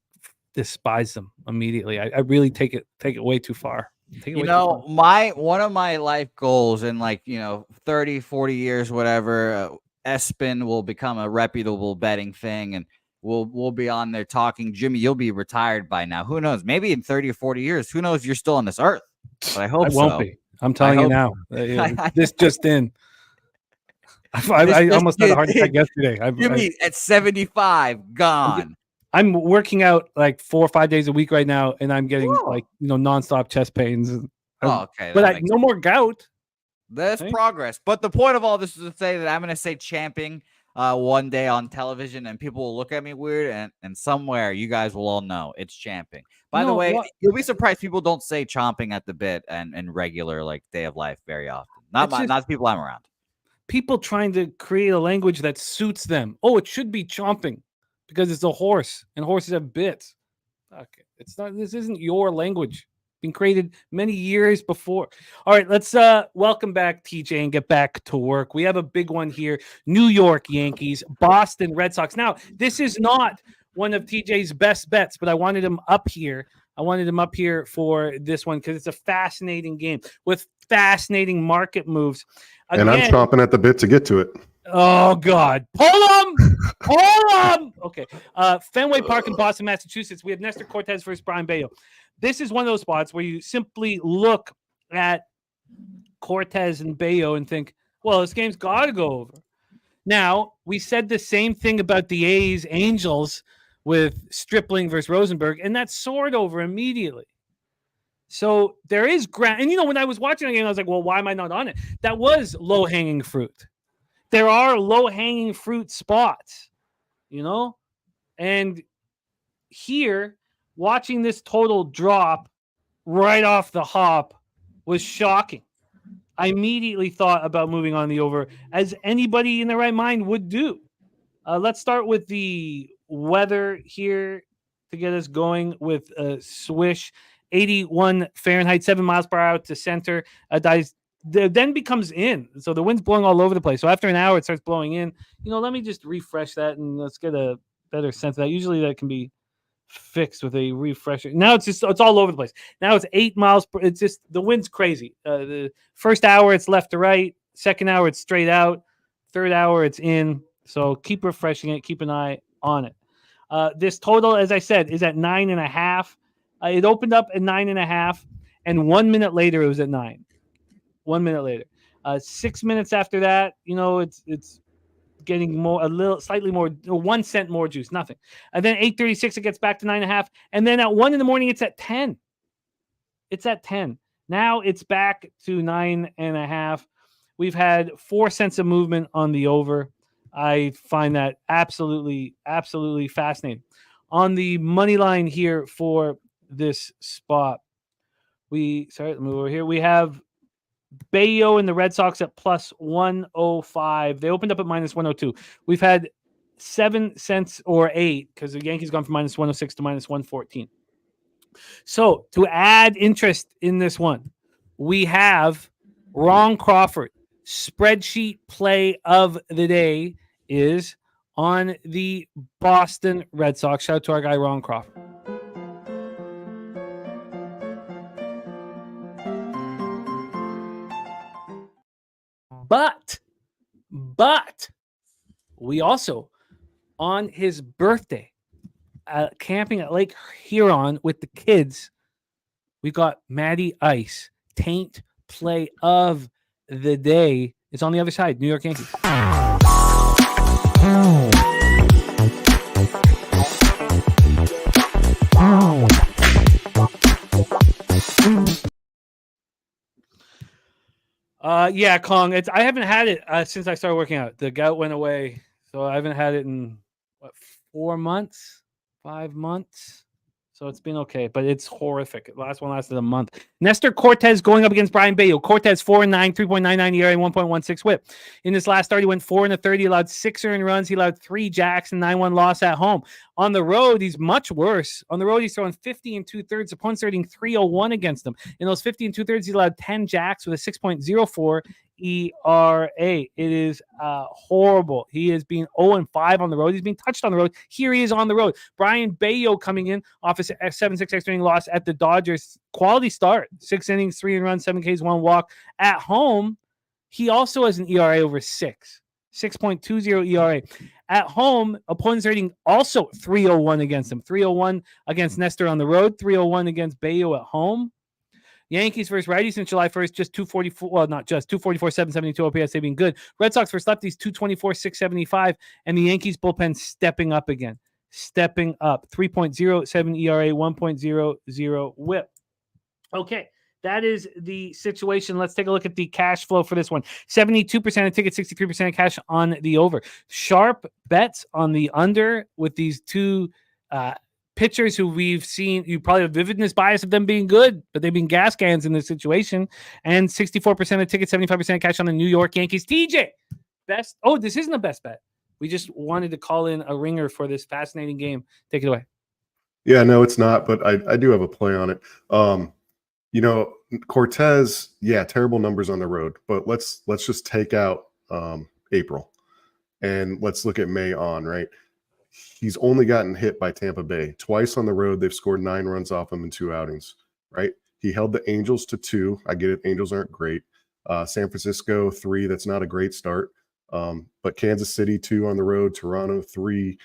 despise them immediately. I really take it way too far. One of my life goals in 30, 40 years, whatever, ESPN will become a reputable betting thing, and we'll be on there talking. Jimmy, you'll be retired by now. Who knows? Maybe in 30 or 40 years. Who knows? You're still on this earth. But I hope I won't be. I'm telling you now. This just in. I almost had a heart attack yesterday. Jimmy, at 75, gone. I'm working out like 4 or 5 days a week right now, and I'm getting nonstop chest pains. Okay. But no more gout. That's progress. But the point of all this is to say that I'm going to say champing one day on television, and people will look at me weird, and somewhere you guys will all know it's champing. By the way, you'll be surprised people don't say chomping at the bit and regular like day of life very often. Not the people I'm around. People trying to create a language that suits them. Oh, it should be chomping because it's a horse, and horses have bits. Okay, it's not. This isn't your language. Been created many years before. All right, let's welcome back TJ and get back to work. We have a big one here. New York Yankees, Boston Red Sox. Now, this is not one of TJ's best bets, but I wanted him up here. I wanted him up here for this one because it's a fascinating game with fascinating market moves. Again, and I'm chomping at the bit to get to it. Oh, God. Pull them! Pull them! Okay. Fenway Park in Boston, Massachusetts. We have Nestor Cortez versus Brian Bayo. This is one of those spots where you simply look at Cortez and Bayo and think, well, this game's got to go over. Now, we said the same thing about the A's Angels with Stripling versus Rosenberg, and that soared over immediately. So there is ground. And, when I was watching the game, I was like, well, why am I not on it? That was low-hanging fruit. There are low-hanging fruit spots, and here, watching this total drop right off the hop was shocking. I immediately thought about moving on the over, as anybody in their right mind would do. Let's start with the weather here to get us going with a swish. 81 Fahrenheit, 7 miles per hour to center. Then becomes in. So the wind's blowing all over the place. So after an hour, it starts blowing in. Let me just refresh that and let's get a better sense of that. Usually that can be fixed with a refresher. Now it's all over the place. Now it's 8 miles per. It's just the wind's crazy. The first hour it's left to right. Second hour it's straight out. Third hour it's in. So keep refreshing it. Keep an eye on it. This total, as I said, is at 9.5. It opened up at 9.5, and 1 minute later it was at 9. 1 minute later, 6 minutes after that, it's getting slightly more, 1 cent more juice, nothing. And then 8:36, it gets back to 9.5, and then at 1 in the morning, it's at 10. It's at 10. Now it's back to 9.5. We've had 4 cents of movement on the over. I find that absolutely, absolutely fascinating. On the money line here for this spot, let me move over here. We have Bayo and the Red Sox at plus 105. They opened up at minus 102. We've had 7 cents or 8 because the Yankees gone from minus 106 to minus 114. So to add interest in this one, we have Ron Crawford. Spreadsheet play of the day is on the Boston Red Sox. Shout out to our guy, Ron Crawford. But we also, on his birthday, camping at Lake Huron with the kids, we got Matty Ice, taint play of the day. It's on the other side, New York Yankees. Yeah, Kong. I haven't had it since I started working out. The gout went away, so I haven't had it in 4 months, 5 months. So it's been okay, but it's horrific. The last one lasted a month. Nestor Cortez going up against Brian Bayo. Cortez 4-9, 3.99 ERA, 1.16 WHIP. In this last start, he went 4 1/3. He allowed 6 earned runs. He allowed 3 jacks and 9-1 loss at home. On the road, he's much worse. On the road, he's throwing 50 2/3. Opponents are hitting 3.01 against him. In those 50 2/3, he allowed 10 jacks with a 6.04 ERA. It is horrible. He is being 0-5 on the road. He's being touched on the road. Here he is on the road. Brian Bayo coming in off a 7-6 extra inning loss at the Dodgers. Quality start. 6 innings, 3 runs, 7 Ks, 1 walk. At home, he also has an ERA over 6. 6.20 ERA. At home, opponents rating also 3.01 against him. 3.01 against Nestor on the road. 3.01 against Bayo at home. Yankees versus righties since July 1st, just 244. Well, not just 244, 772 OPS. They've been good. Red Sox versus lefties, 224, 675. And the Yankees bullpen stepping up again. Stepping up. 3.07 ERA, 1.00 whip. Okay. That is the situation. Let's take a look at the cash flow for this one. 72% of tickets, 63% of cash on the over. Sharp bets on the under with these two pitchers who we've seen. You probably have vividness bias of them being good, but they've been gas cans in this situation. And 64% of tickets, 75% of cash on the New York Yankees. TJ, best. Oh, this isn't a best bet. We just wanted to call in a ringer for this fascinating game. Take it away. Yeah, no, it's not, but I do have a play on it. Cortez, terrible numbers on the road, but let's just take out April and let's look at May on, right? He's only gotten hit by Tampa Bay twice on the road. They've scored 9 runs off him in 2 outings, right? He held the Angels to 2. I get it. Angels aren't great. San Francisco 3. That's not a great start. But Kansas City 2 on the road, Toronto 3.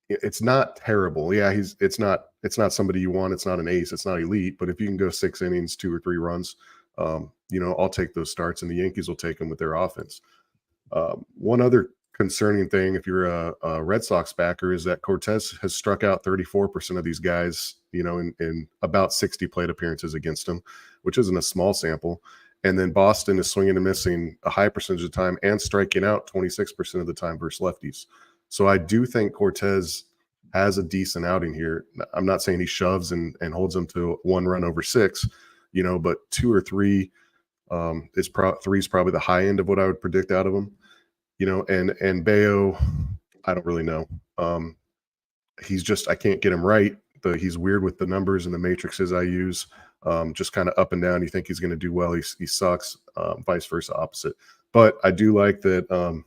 It's not terrible. Yeah, it's not somebody you want. It's not an ace. It's not elite. But if you can go 6 innings, 2 or 3 runs, I'll take those starts, and the Yankees will take them with their offense. One other concerning thing, if you're a Red Sox backer, is that Cortez has struck out 34% of these guys, in about 60 plate appearances against him, which isn't a small sample. And then Boston is swinging and missing a high percentage of the time and striking out 26% of the time versus lefties. So I do think Cortez has a decent outing here. I'm not saying he shoves and holds them to 1 run over 6, but 2 or 3 is 3 is probably the high end of what I would predict out of him. And Bayo, I don't really know. I can't get him right. He's weird with the numbers and the matrices I use. Just kind of up and down. You think he's going to do well, he sucks. Vice versa, opposite. But I do like that.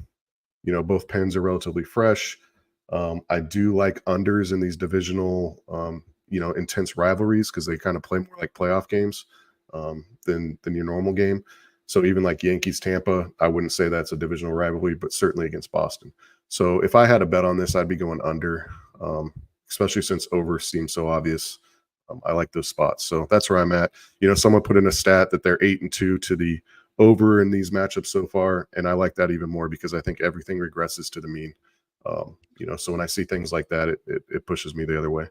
Both pens are relatively fresh. I do like unders in these divisional, intense rivalries because they kind of play more like playoff games than your normal game. So even like Yankees Tampa, I wouldn't say that's a divisional rivalry, but certainly against Boston. So if I had a bet on this, I'd be going under, especially since over seems so obvious. I like those spots. So that's where I'm at. Someone put in a stat that they're 8-2 to the over in these matchups so far, and I like that even more because I think everything regresses to the mean. So when I see things like that, it pushes me the other way.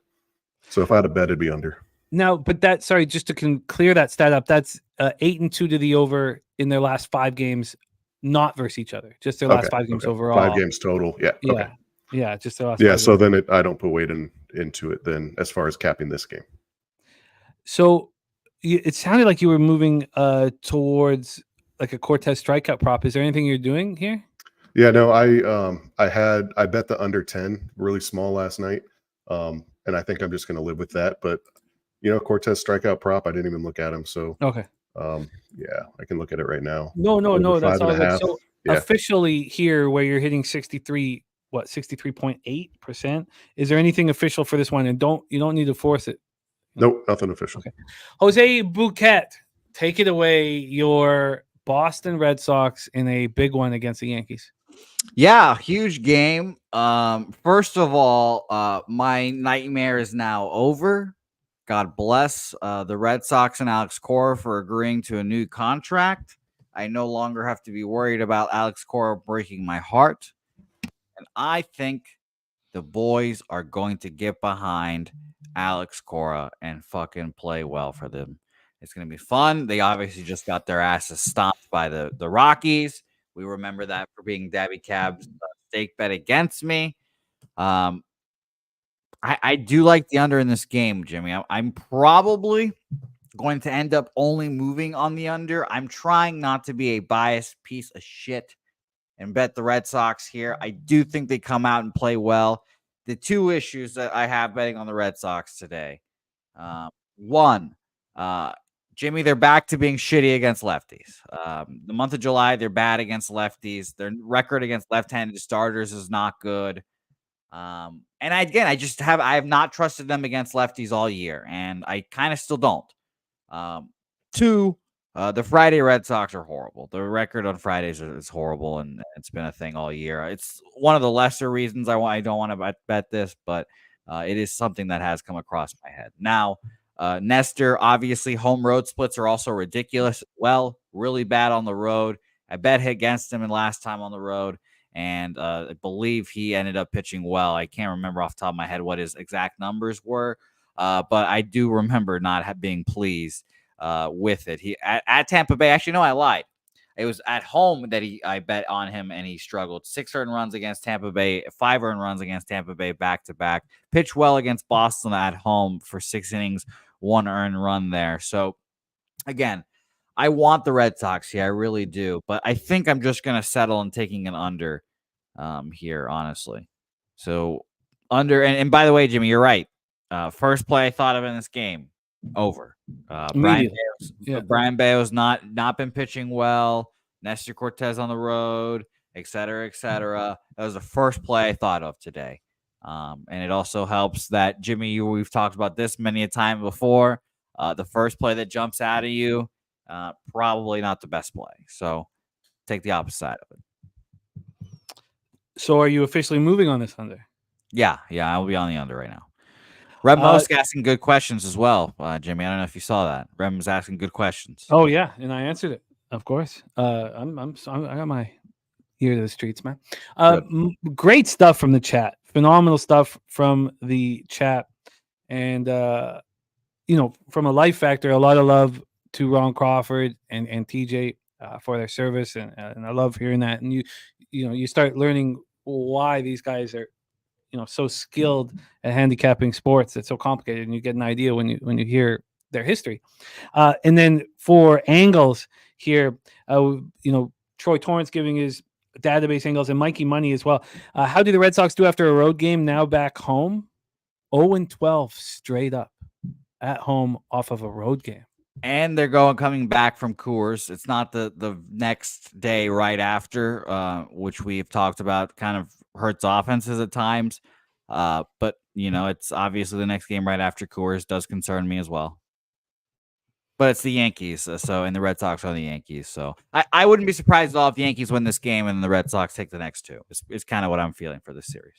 So if I had a bet, it'd be under. No, but just to clear that stat up, that's 8-2 to the over in their last 5 games, not versus each other, just their last 5 games overall. 5 games total. Yeah. Okay. Yeah. Just their last. Yeah. So then I don't put weight into it then as far as capping this game. So it sounded like you were moving towards like a Cortez strikeout prop. Is there anything you're doing here? Yeah, no, I bet the under 10 really small last night. And I think I'm just going to live with that. But, Cortez strikeout prop, I didn't even look at him. So, okay. Yeah, I can look at it right now. No. That's all good. So officially here where you're hitting 63.8%. Is there anything official for this one? And you don't need to force it. Nope, nothing official. Okay. Jose Bouquet, take it away. Your Boston Red Sox in a big one against the Yankees. Yeah, huge game. First of all, my nightmare is now over. God bless the Red Sox and Alex Cora for agreeing to a new contract. I no longer have to be worried about Alex Cora breaking my heart. And I think the boys are going to get behind Alex Cora and fucking play well for them. It's going to be fun. They obviously just got their asses stomped by the Rockies. We remember that for being Dabby Cab's stake bet against me. I do like the under in this game, Jimmy. I'm probably going to end up only moving on the under. I'm trying not to be a biased piece of shit and bet the Red Sox here. I do think they come out and play well. The 2 issues that I have betting on the Red Sox today. One, Jimmy, they're back to being shitty against lefties. The month of July, they're bad against lefties. Their record against left-handed starters is not good. And I have not trusted them against lefties all year, and I kind of still don't. 2, the Friday Red Sox are horrible. The record on Fridays is horrible, and it's been a thing all year. It's one of the lesser reasons I don't want to bet this, but it is something that has come across my head. Now, Nestor, obviously, home road splits are also ridiculous. Well, really bad on the road. I bet against him in last time on the road, and I believe he ended up pitching well. I can't remember off the top of my head what his exact numbers were, but I do remember not being pleased with it. He at Tampa Bay. Actually, no, I lied. It was at home that I bet on him, and he struggled. 6 earned runs against Tampa Bay, 5 earned runs against Tampa Bay back-to-back. Pitched well against Boston at home for 6 innings, 1 earned run there. So, again, I want the Red Sox here. I really do. But I think I'm just going to settle on taking an under here, honestly. So, under. And by the way, Jimmy, you're right. First play I thought of in this game, over. Brian Bayo's not been pitching well. Nestor Cortez on the road, et cetera, et cetera. That was the first play I thought of today. And it also helps that, Jimmy, we've talked about this many a time before. The first play that jumps out of you, probably not the best play. So take the opposite side of it. So are you officially moving on this under? Yeah, I'll be on the under right now. Reb Mosk asking good questions as well, Jimmy. I don't know if you saw that. Reb was asking good questions. Oh yeah, and I answered it, of course. I got my ear to the streets, man. Great stuff from the chat. Phenomenal stuff from the chat, and from a life factor, a lot of love to Ron Crawford and TJ for their service, and I love hearing that. And you start learning why these guys are so skilled at handicapping sports. It's so complicated, and you get an idea when you hear their history. And then for angles here, Troy Torrance giving his database angles, and Mikey Money as well. How do the Red Sox do after a road game now back home? 0-12 straight up at home off of a road game. And they're coming back from Coors. It's not the next day right after, which we've talked about kind of hurts offenses at times. But, it's obviously the next game right after Coors does concern me as well. But it's the Yankees, and the Red Sox are the Yankees. So I wouldn't be surprised at all if the Yankees win this game and the Red Sox take the next 2. It's kind of what I'm feeling for this series.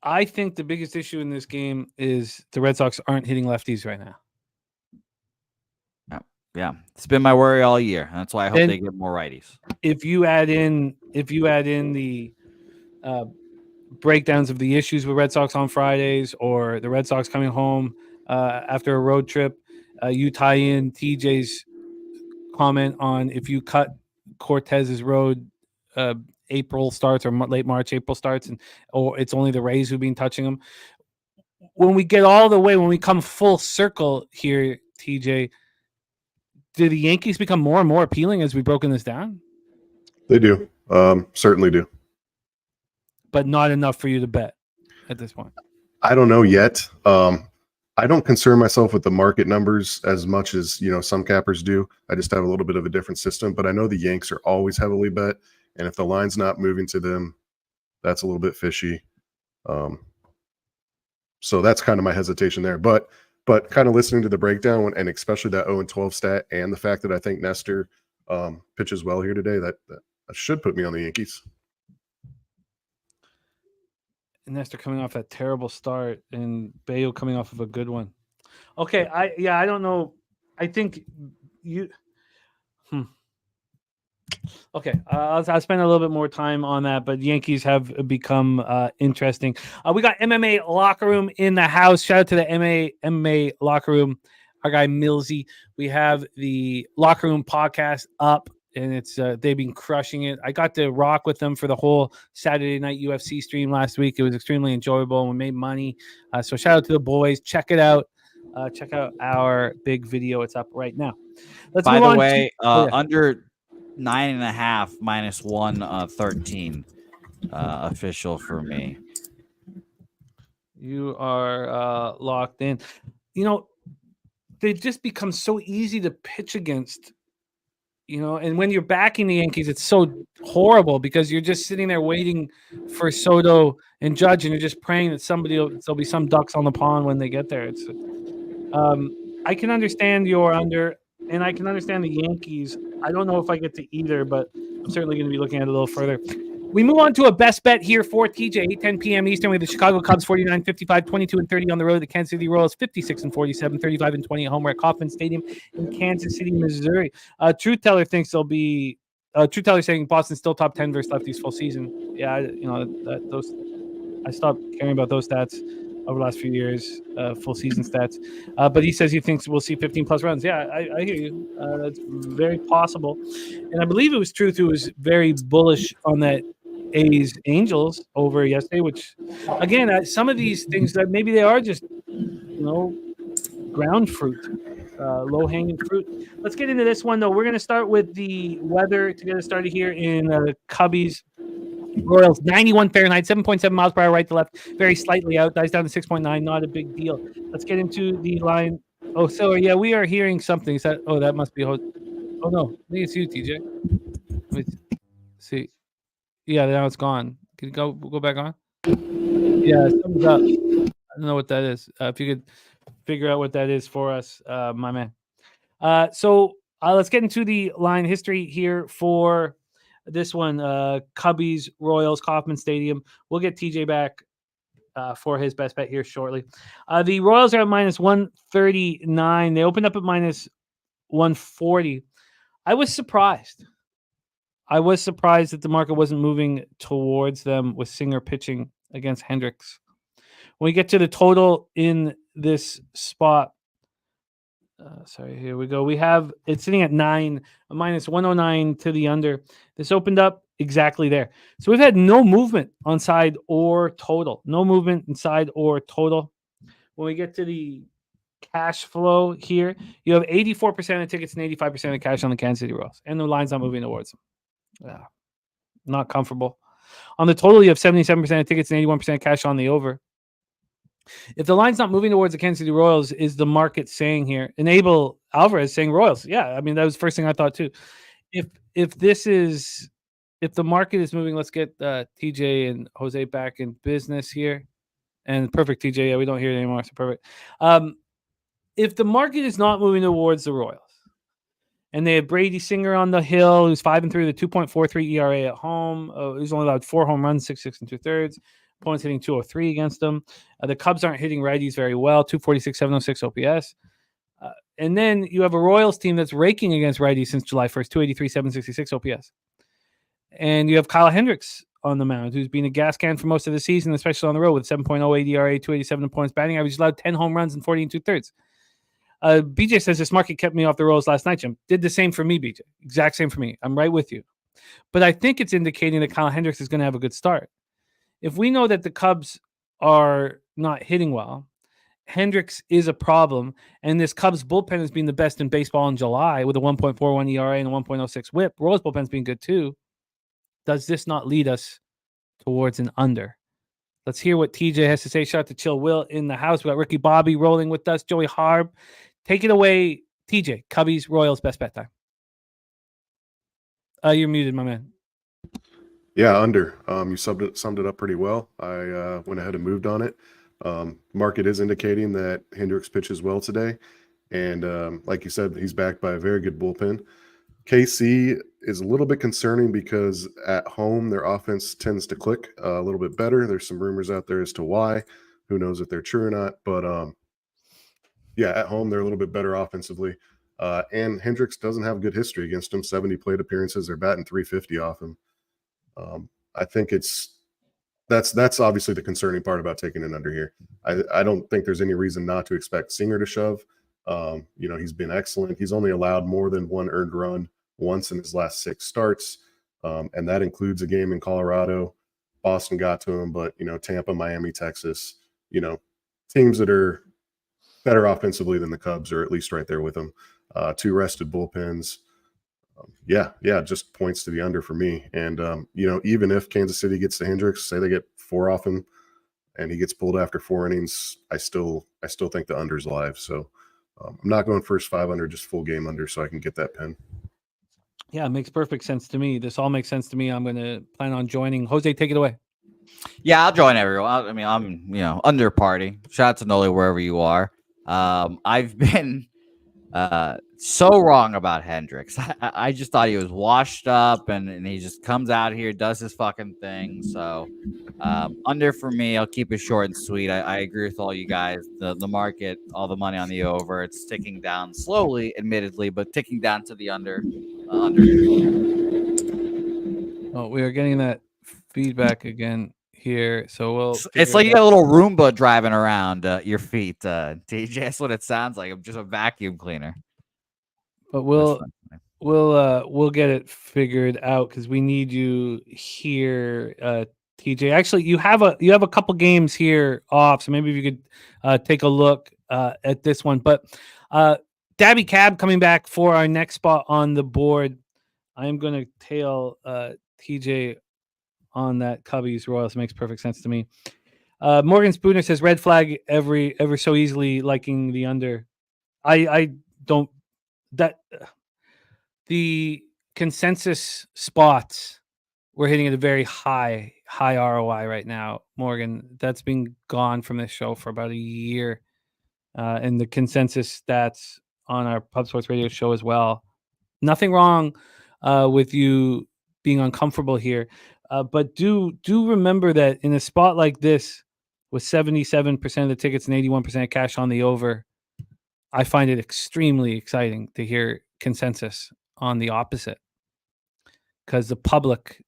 I think the biggest issue in this game is the Red Sox aren't hitting lefties right now. Yeah, it's been my worry all year, and that's why I hope they get more righties. If you add in the breakdowns of the issues with Red Sox on Fridays, or the Red Sox coming home after a road trip, you tie in TJ's comment on if you cut Cortez's road, April starts, or late March, April starts, or it's only the Rays who've been touching them. When we get all the way, when we come full circle here, TJ, do the Yankees become more and more appealing as we've broken this down? They do. Certainly do. But not enough for you to bet at this point. I don't know yet. I don't concern myself with the market numbers as much as, some cappers do. I just have a little bit of a different system, but I know the Yanks are always heavily bet. And if the line's not moving to them, that's a little bit fishy. So that's kind of my hesitation there. But kind of listening to the breakdown, and especially that 0-12 stat, and the fact that I think Nestor pitches well here today, that should put me on the Yankees. Nestor coming off that terrible start, and Bayo coming off of a good one. Okay, I don't know. I think you. Okay, I'll spend a little bit more time on that, but Yankees have become interesting. We got MMA Locker Room in the house. Shout out to the MMA Locker Room, our guy Millsy. We have the Locker Room podcast up, and it's they've been crushing it. I got to rock with them for the whole Saturday night UFC stream last week. It was extremely enjoyable, and we made money. So shout out to the boys. Check it out. Check out our big video. It's up right now. By the way, under 9.5 minus 113 official for me. You are locked in. They've just become so easy to pitch against. And when you're backing the Yankees, it's so horrible because you're just sitting there waiting for Soto and Judge, and you're just praying that there'll be some ducks on the pond when they get there. It's I can understand your under, and I can understand the Yankees. I don't know if I get to either, but I'm certainly going to be looking at it a little further. We move on to a best bet here for TJ, 8:10 p.m. Eastern. We have the Chicago Cubs 49, 55, 22 and 30 on the road. The Kansas City Royals 56 and 47, 35 and 20 at home. We're at Kauffman Stadium in Kansas City, Missouri. Truth Teller thinks they'll be. Truth Teller saying Boston's still top 10 versus lefties full season. Yeah, those. I stopped caring about those stats over the last few years, full season stats. But he says he thinks we'll see 15 plus runs. Yeah, I hear you. That's very possible. And I believe it was Truth who was very bullish on that A's Angels over yesterday, which again, some of these things that maybe they are just, ground fruit, low hanging fruit. Let's get into this one though. We're going to start with the weather to get us started here in Cubbies. Royals 91 Fahrenheit, 7.7 miles per hour right to left, very slightly out, dies down to 6.9, not a big deal. Let's get into the line. Oh, so yeah, we are hearing something. Is that? Oh, that must be. Oh no, I think it's you, TJ. Let me see. Yeah, now it's gone. Can you go back on? Yeah, something's up. I don't know what that is. If you could figure out what that is for us, my man. So let's get into the line history here for this one, Cubbies, Royals, Kauffman Stadium. We'll get TJ back for his best bet here shortly. The Royals are at minus 139. They opened up at minus 140. I was surprised that the market wasn't moving towards them with Singer pitching against Hendricks. When we get to the total in this spot, here we go. We have it sitting at 9, minus 109 to the under. This opened up exactly there. So we've had no movement on side or total. No movement inside or total. When we get to the cash flow here, you have 84% of tickets and 85% of cash on the Kansas City Royals. And the line's not moving towards them. Yeah, not comfortable. On the total, you have 77% of tickets and 81% of cash on the over. If the line's not moving towards the Kansas City Royals, is the market saying here? Enable Alvarez saying Royals. Yeah, I mean, that was the first thing I thought too. If the market is moving, let's get TJ and Jose back in business here. And perfect, TJ. Yeah, we don't hear it anymore. So perfect. If the market is not moving towards the Royals, and they have Brady Singer on the hill, who's 5-3 with a 2.43 ERA at home. He's only allowed 4 home runs, 6 2/3. Opponents hitting 203 against them. The Cubs aren't hitting righties very well, 246, 706 OPS. And then you have a Royals team that's raking against righties since July 1st, 283, 766 OPS. And you have Kyle Hendricks on the mound, who's been a gas can for most of the season, especially on the road with 7.08 ERA, 287 points batting average. He's allowed 10 home runs and 40 2/3. BJ says this market kept me off the Royals last night, Jim. Did the same for me, BJ. Exact same for me. I'm right with you. But I think it's indicating that Kyle Hendricks is going to have a good start. If we know that the Cubs are not hitting well, Hendricks is a problem, and this Cubs bullpen has been the best in baseball in July with a 1.41 ERA and a 1.06 whip. Royals bullpen's been good too. Does this not lead us towards an under? Let's hear what TJ has to say. Shout out to Chill Will in the house. We got Ricky Bobby rolling with us. Joey Harb. Take it away, TJ. Cubbies, Royals, best bet time. You're muted, my man. Yeah, under. You summed it up pretty well. I went ahead and moved on it. Market is indicating that Hendricks pitches well today. And like you said, he's backed by a very good bullpen. KC is a little bit concerning because at home, their offense tends to click a little bit better. There's some rumors out there as to why. Who knows if they're true or not. But yeah, at home, they're a little bit better offensively. And Hendricks doesn't have good history against them. 70 plate appearances. They're batting 350 off him. I think that's obviously the concerning part about taking an under here. I don't think there's any reason not to expect Singer to shove. He's been excellent. He's only allowed more than 1 earned run once in his last 6 starts. And that includes a game in Colorado. Boston got to him, but, Tampa, Miami, Texas, teams that are better offensively than the Cubs are at least right there with them. 2 rested bullpens. Just points to the under for me. And, even if Kansas City gets to Hendricks, say they get 4 off him and he gets pulled after 4 innings, I still think the under's live. So I'm not going first 5 under, just full game under so I can get that pen. Yeah, it makes perfect sense to me. This all makes sense to me. I'm going to plan on joining. Jose, take it away. Yeah, I'll join everyone. I'm under party. Shout out to Noli wherever you are. I've been So wrong about Hendricks. I just thought he was washed up, and he just comes out here, does his fucking thing. So under for me, I'll keep it short and sweet. I agree with all you guys. The market, all the money on the over, it's ticking down slowly, admittedly, but ticking down to the under. Oh, we are getting that feedback again here, so we'll. It's like you got a little Roomba driving around your feet, TJ. That's what it sounds like. I'm just a vacuum cleaner. But we'll get it figured out because we need you here, TJ. Actually, you have a couple games here off, so maybe if you could take a look at this one. But Dabby Cab coming back for our next spot on the board. I am going to tail TJ on that Cubbies Royals. Makes perfect sense to me. Morgan Spooner says red flag ever so easily, liking the under. I don't. That the consensus spots we're hitting at a very high ROI right now, Morgan. That's been gone from this show for about a year, and the consensus stats on our Pub Sports Radio show as well. Nothing wrong with you being uncomfortable here, but do remember that in a spot like this, with 77% of the tickets and 81% cash on the over, I find it extremely exciting to hear consensus on the opposite, because the public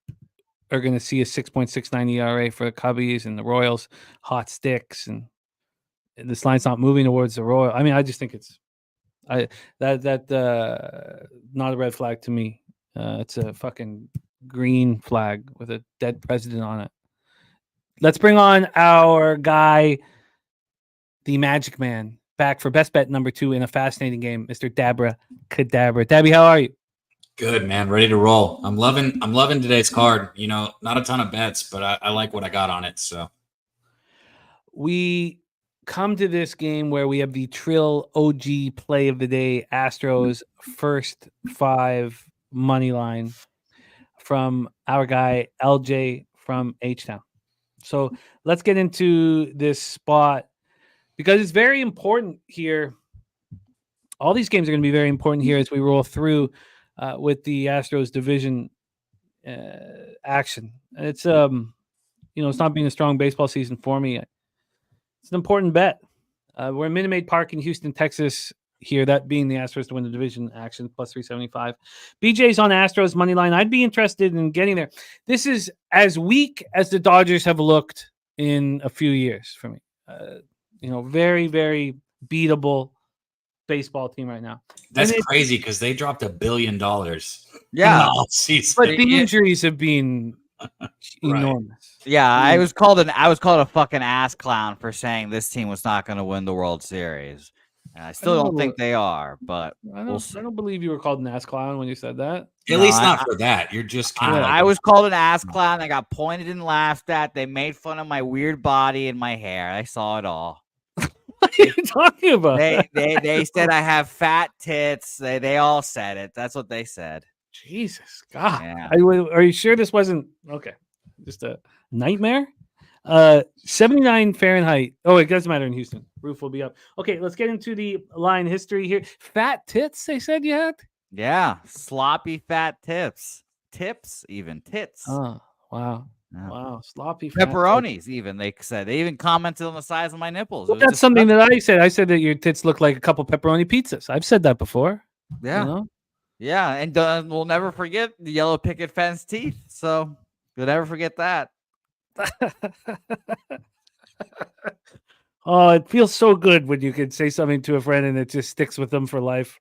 are going to see a 6.69 ERA for the Cubbies and the Royals, hot sticks, and this line's not moving towards the Royal. I mean, I just think it's not a red flag to me. It's a fucking green flag with a dead president on it. Let's bring on our guy, the Magic Man, back for best bet number 2 in a fascinating game, Mr. Dabra Cadabra. Dabby, how are you? Good, man. Ready to roll. I'm loving today's card. You know, not a ton of bets, but I like what I got on it. So we come to this game where we have the Trill OG play of the day, Astros first 5 money line from our guy LJ from H-Town. So let's get into this spot, because it's very important here. All these games are going to be very important here as we roll through with the Astros division action. It's it's not being a strong baseball season for me. It's an important bet. We're in Minute Maid Park in Houston, Texas. Here, that being the Astros to win the division action, plus 375. BJ's on Astros money line. I'd be interested in getting there. This is as weak as the Dodgers have looked in a few years for me. Very, very beatable baseball team right now. That's crazy because they dropped $1 billion. Yeah, but the injuries have been enormous. Yeah, I was called a fucking ass clown for saying this team was not going to win the World Series. And I still don't think they are, but I don't believe you were called an ass clown when you said that. At least not for that. You're just kind of. I was called an ass clown. I got pointed and laughed at. They made fun of my weird body and my hair. I saw it all. What are you talking about? They said I have fat tits. They all said it. That's what they said. Jesus God. Yeah. Are you sure this wasn't okay? Just a nightmare? 79 Fahrenheit. Oh, it doesn't matter in Houston. Roof will be up. Okay, let's get into the line history here. Fat tits, they said you had? Yeah, sloppy fat tips. Tips, even tits. Oh, wow. Yeah. Wow, sloppy fat pepperonis. tits. Even they said they even commented on the size of my nipples. Well, that's something that I said. I said that your tits look like a couple pepperoni pizzas. I've said that before. Yeah, yeah, and we'll never forget the yellow picket fence teeth. So you'll never forget that. Oh, it feels so good when you can say something to a friend and it just sticks with them for life.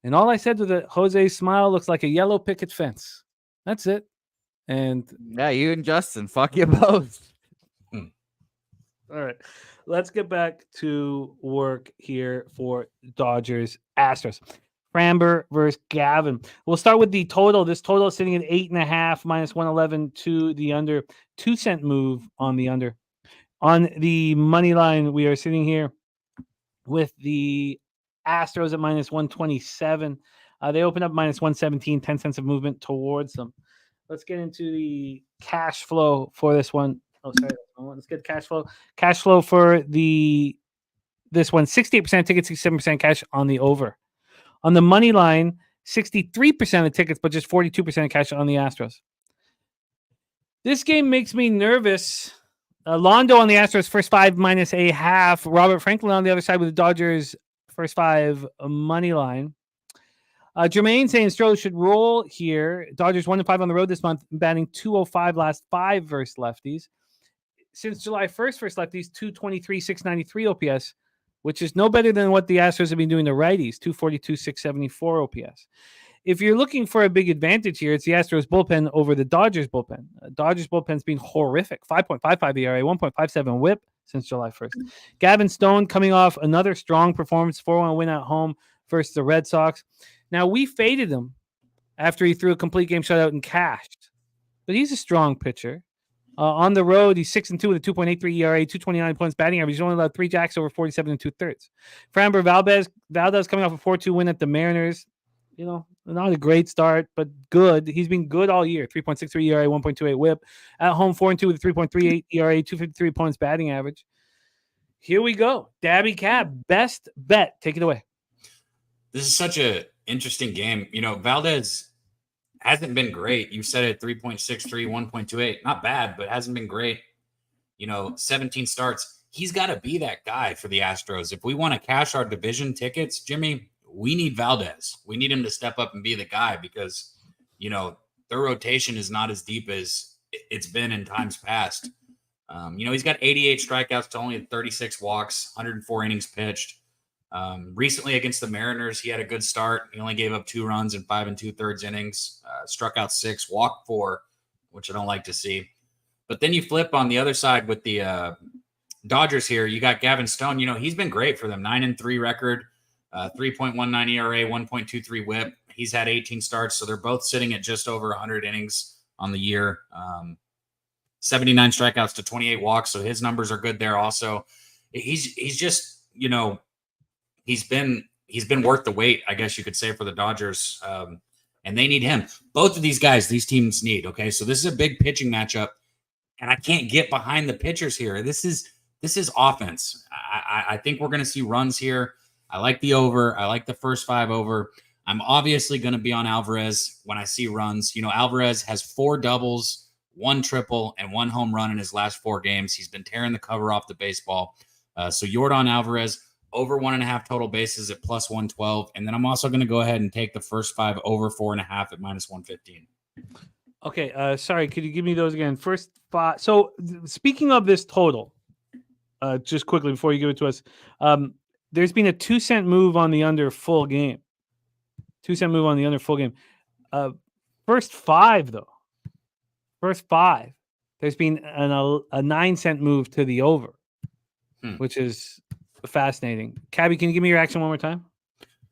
And all I said was that Jose's smile looks like a yellow picket fence. That's it. And yeah, you and Justin, fuck you both. All right, let's get back to work here for Dodgers Astros. Framber versus Gavin. We'll start with the total. This total is sitting at 8.5 minus 111 to the under. 2-cent move on the under. On the money line, we are sitting here with the Astros at minus 127. They open up minus 117, 10 cents of movement towards them. Let's get into the cash flow for this one. Oh, sorry. Let's get cash flow. Cash flow for this one, 68% ticket, 67% cash on the over. On the money line, 63% of tickets, but just 42% cash on the Astros. This game makes me nervous. Londo on the Astros, first 5 minus a half. Robert Franklin on the other side with the Dodgers, first 5 money line. Jermaine saying Stroh should roll here. Dodgers 1-5 on the road this month, batting .205 last 5 versus lefties. Since July 1st versus lefties, 223, 693 OPS, which is no better than what the Astros have been doing to righties, 242, 674 OPS. If you're looking for a big advantage here, it's the Astros bullpen over the Dodgers bullpen. Dodgers bullpen's been horrific, 5.55 ERA, 1.57 WHIP since July 1st. Gavin Stone coming off another strong performance, 4-1 win at home versus the Red Sox. Now, we faded him after he threw a complete game shutout and cashed, but he's a strong pitcher. On the road, he's 6-2 with a 2.83 ERA, 229 points batting average. He's only allowed 3 jacks over 47 2/3. Framber Valdez coming off a 4-2 win at the Mariners. You know, not a great start, but good. He's been good all year. 3.63 ERA, 1.28 WHIP. At home, 4-2 with a 3.38 ERA, 253 points batting average. Here we go. Dabby Cab, best bet. Take it away. This is such a interesting game. You know, Valdez hasn't been great. You said it, 3.63, 1.28. Not bad, but hasn't been great. You know, 17 starts. He's got to be that guy for the Astros. If we want to cash our division tickets, Jimmy, we need Valdez. We need him to step up and be the guy because, you know, their rotation is not as deep as it's been in times past. You know, he's got 88 strikeouts to only 36 walks, 104 innings pitched. Recently against the Mariners, he had a good start. He only gave up 2 runs in 5 2/3 innings, struck out 6, walked 4, which I don't like to see. But then you flip on the other side with the Dodgers here. You got Gavin Stone. You know, he's been great for them. 9-3 record, 3.19 ERA, 1.23 WHIP. He's had 18 starts, so they're both sitting at just over 100 innings on the year. 79 strikeouts to 28 walks, so his numbers are good there also. He's just, you know, he's been worth the wait, I guess you could say, for the Dodgers, and they need him. Both of these guys, these teams need, okay? So this is a big pitching matchup, and I can't get behind the pitchers here. This is offense. I think we're going to see runs here. I like the over. I like the first 5 over. I'm obviously going to be on Alvarez when I see runs. You know, Alvarez has 4 doubles, 1 triple, and 1 home run in his last 4 games. He's been tearing the cover off the baseball. So Yordan Alvarez, over 1.5 total bases at plus 112. And then I'm also going to go ahead and take the first 5 over 4.5 at minus 115. Okay. Sorry. Could you give me those again? First 5. So speaking of this total, just quickly before you give it to us, there's been a 2-cent move on the under full game. 2-cent move on the under full game. First 5 though. First 5. There's been a 9-cent move to the over, which is fascinating. Cabby, can you give me your action one more time?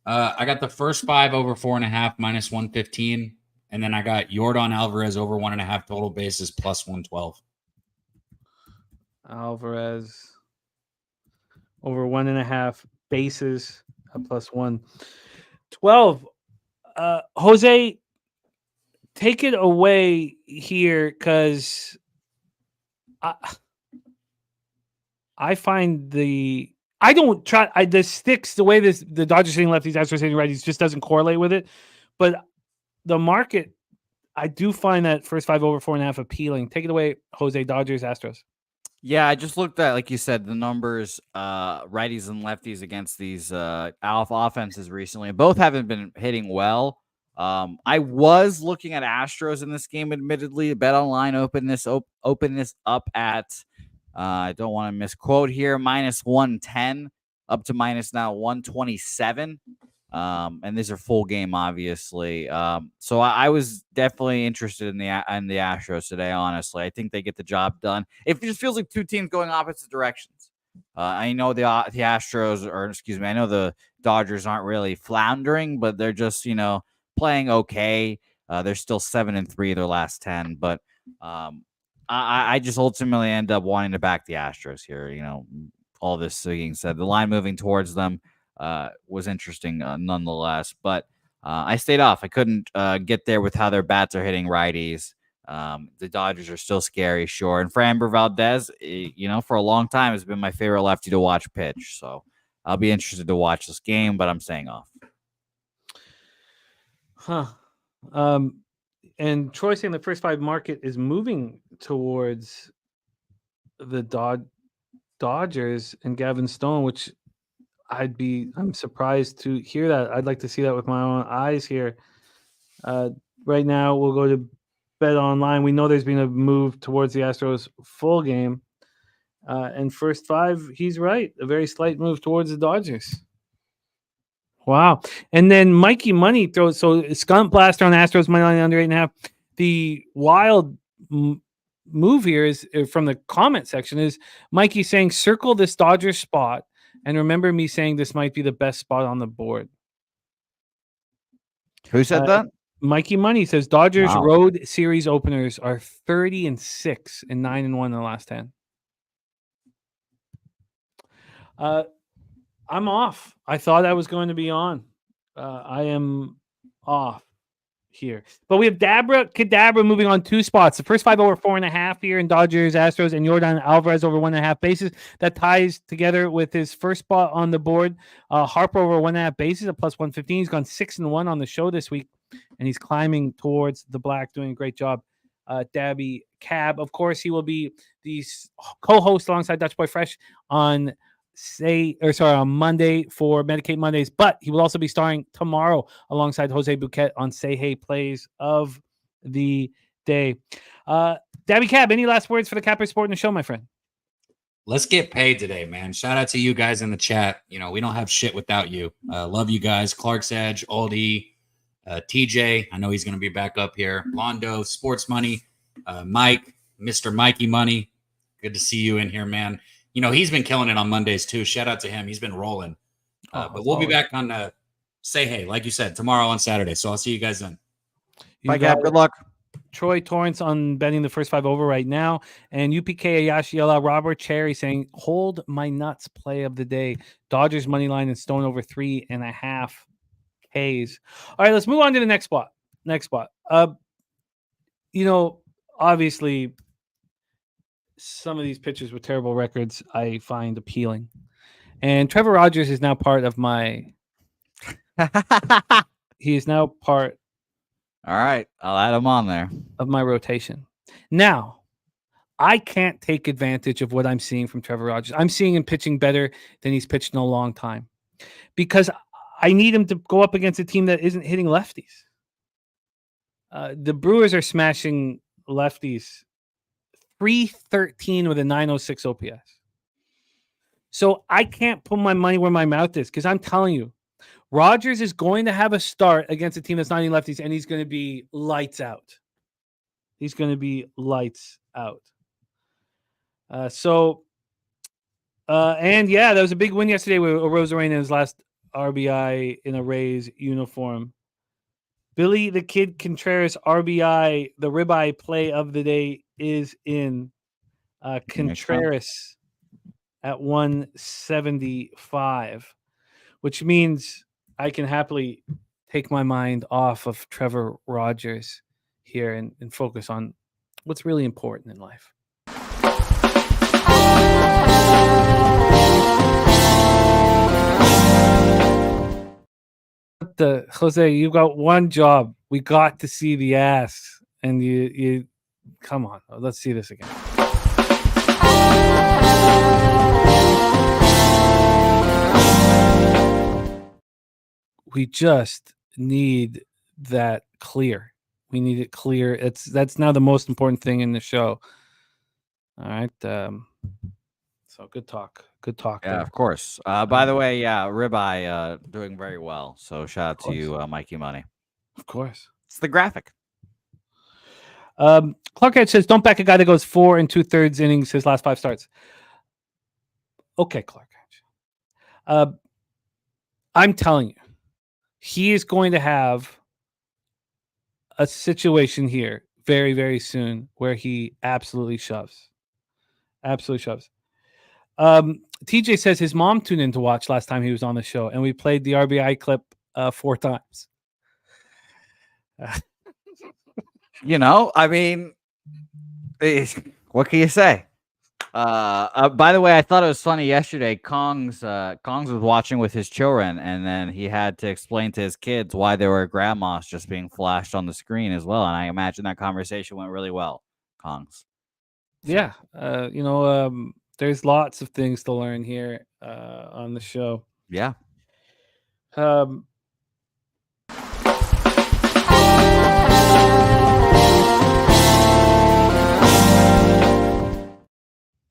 I got the first 5 over 4.5 minus 115, and then I got Yordan Alvarez over 1.5 total bases plus 112. Alvarez over 1.5 bases plus 112. Jose, take it away here because I find the sticks, the way the Dodgers hitting lefties, Astros hitting righties just doesn't correlate with it. But the market, I do find that first 5 over 4.5 appealing. Take it away, Jose. Dodgers, Astros. Yeah, I just looked at, like you said, the numbers, righties and lefties against these alpha offenses recently. Both haven't been hitting well. I was looking at Astros in this game, admittedly. Bet online open this up at, I don't want to misquote here, minus 110 up to minus now 127. And these are full game, obviously. So I was definitely interested in the Astros today, honestly. I think they get the job done. It just feels like 2 teams going opposite directions. I know the Astros, or excuse me, I know the Dodgers aren't really floundering, but they're just, you know, playing okay. They're still 7-3 their last 10, but I just ultimately end up wanting to back the Astros here. You know, all this being said, the line moving towards them was interesting nonetheless, but I stayed off. I couldn't get there with how their bats are hitting righties. The Dodgers are still scary, sure. And Framber Valdez, you know, for a long time has been my favorite lefty to watch pitch. So I'll be interested to watch this game, but I'm staying off. Huh. And Troy saying the first 5 market is moving towards the Dodgers and Gavin Stone, which I'm surprised to hear that. I'd like to see that with my own eyes here. Right now, we'll go to Bet Online. We know there's been a move towards the Astros full game. And first 5, he's right. A very slight move towards the Dodgers. Wow. And then Mikey Money throws, so Skunt Blaster on Astros, money line under 8.5. The wild move here is from the comment section is Mikey saying, circle this Dodgers spot. And remember me saying this might be the best spot on the board. Who said that? Mikey Money says Dodgers road series openers are 30-6 and 9-1 in the last 10. I'm off. I thought I was going to be on. I am off here. But we have Cadabra moving on 2 spots. The first 5 over 4.5 here in Dodgers, Astros, and Yordan Alvarez over 1.5 bases. That ties together with his first spot on the board. Harper over 1.5 bases at plus 115. He's gone 6-1 on the show this week, and he's climbing towards the black, doing a great job. Dabby Cab, of course, he will be the co-host alongside Dutch Boy Fresh on Monday for Medicate Mondays, but he will also be starring tomorrow alongside Jose Bouquet on Say Hey Plays of the Day. Dabby Cab, any last words for the Capper Sport in the show, my friend? Let's get paid today, man. Shout out to you guys in the chat. You know, we don't have shit without you. Love you guys. Clark's Edge, Aldi, TJ. I know he's going to be back up here. Londo, Sports Money, Mike, Mr. Mikey Money. Good to see you in here, man. You know, he's been killing it on Mondays, too. Shout out to him. He's been rolling. But we'll be back on Say Hey, like you said, tomorrow on Saturday. So I'll see you guys then. Bye, Cap. Good luck. Troy Torrance on betting the first 5 over right now. And UPK Ayashiela, Robert Cherry saying, hold my nuts play of the day. Dodgers money line and Stone over 3.5 Ks. All right, let's move on to the next spot. You know, obviously, some of these pitchers with terrible records I find appealing. And Trevor Rogers is now part of my he is now part all right, I'll add him on there of my rotation. Now, I can't take advantage of what I'm seeing from Trevor Rogers. I'm seeing him pitching better than he's pitched in a long time because I need him to go up against a team that isn't hitting lefties. The Brewers are smashing lefties 313 with a 906 OPS. So I can't put my money where my mouth is because I'm telling you, Rogers is going to have a start against a team that's not any lefties, and he's going to be lights out. And yeah, that was a big win yesterday with Rosarena, last RBI in a Rays uniform. Billy the Kid Contreras RBI, the ribeye play of the day is in Contreras at 175, which means I can happily take my mind off of Trevor Rogers here and focus on what's really important in life. Jose, you got one job. We got to see the ass, and you come on. Let's see this again. We just need that clear. We need it clear. That's now the most important thing in the show. All right. So good talk. Good talk. Yeah, there. of course. By the way, yeah, ribeye doing very well. So shout out to you, Mikey Money. Of course. It's the graphic. Clark Edge says, don't back a guy that goes 4 2/3 innings his last 5 starts. Okay, Clark Edge. I'm telling you, he is going to have a situation here very, very soon where he absolutely shoves. TJ says his mom tuned in to watch last time he was on the show, and we played the RBI clip 4 times. You know, I mean, what can you say? By the way, I thought it was funny yesterday. Kongs was watching with his children, and then he had to explain to his kids why there were grandmas just being flashed on the screen as well. And I imagine that conversation went really well. Kongs. Yeah, there's lots of things to learn here on the show. Yeah. Um,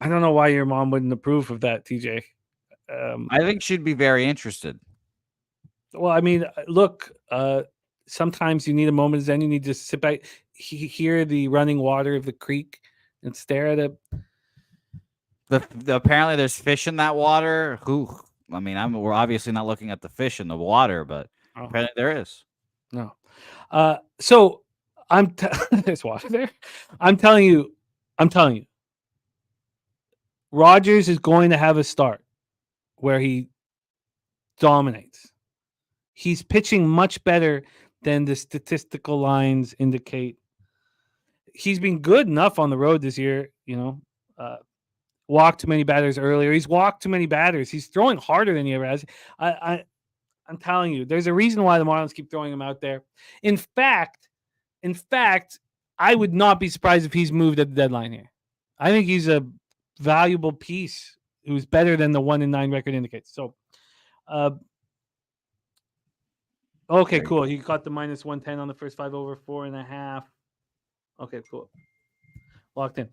I don't know why your mom wouldn't approve of that, TJ. I think she'd be very interested. Well, I mean, look, sometimes you need a moment of zen. You need to sit back, hear the running water of the creek, and stare at it. Apparently, there's fish in that water. I mean, we're obviously not looking at the fish in the water, but apparently there is. No. So there's water there. I'm telling you, Rogers is going to have a start where he dominates. He's pitching much better than the statistical lines indicate. He's been good enough on the road this year, walked too many batters earlier. He's walked too many batters. He's throwing harder than he ever has. I'm telling you, there's a reason why the Marlins keep throwing him out there. In fact, I would not be surprised if he's moved at the deadline here. I think he's a valuable piece who's better than the 1-9 record indicates. So, okay, cool. He got the -110 on the first 5 over 4.5. Okay, cool. Locked in.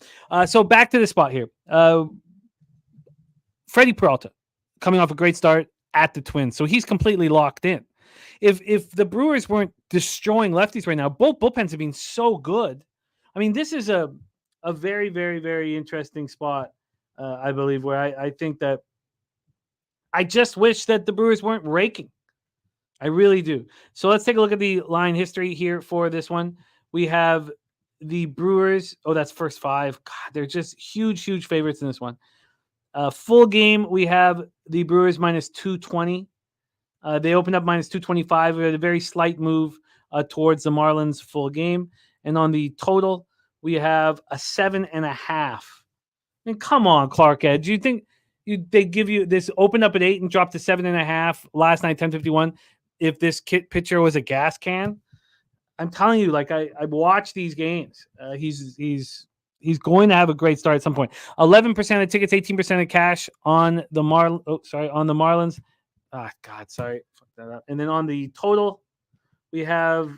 So back to the spot here. Freddie Peralta coming off a great start at the Twins. So he's completely locked in. If the Brewers weren't destroying lefties right now, both bullpens have been so good. I mean, this is a very, very, very interesting spot, I believe, where I think that I just wish that the Brewers weren't raking. I really do. So let's take a look at the line history here for this one. We have the Brewers. Oh, that's first 5. God, they're just huge, huge favorites in this one. Full game, we have the Brewers -220. They opened up -225. We had a very slight move towards the Marlins full game. And on the total, we have a 7.5. I mean, come on, Clark Ed. Do you think they give you this opened up at 8 and dropped to 7.5 last night, 10:51? If this pitcher was a gas can, I'm telling you, like I watched these games. He's going to have a great start at some point. 11% of tickets, 18% of cash on the Marlins. God, sorry, fuck that up. And then on the total, we have.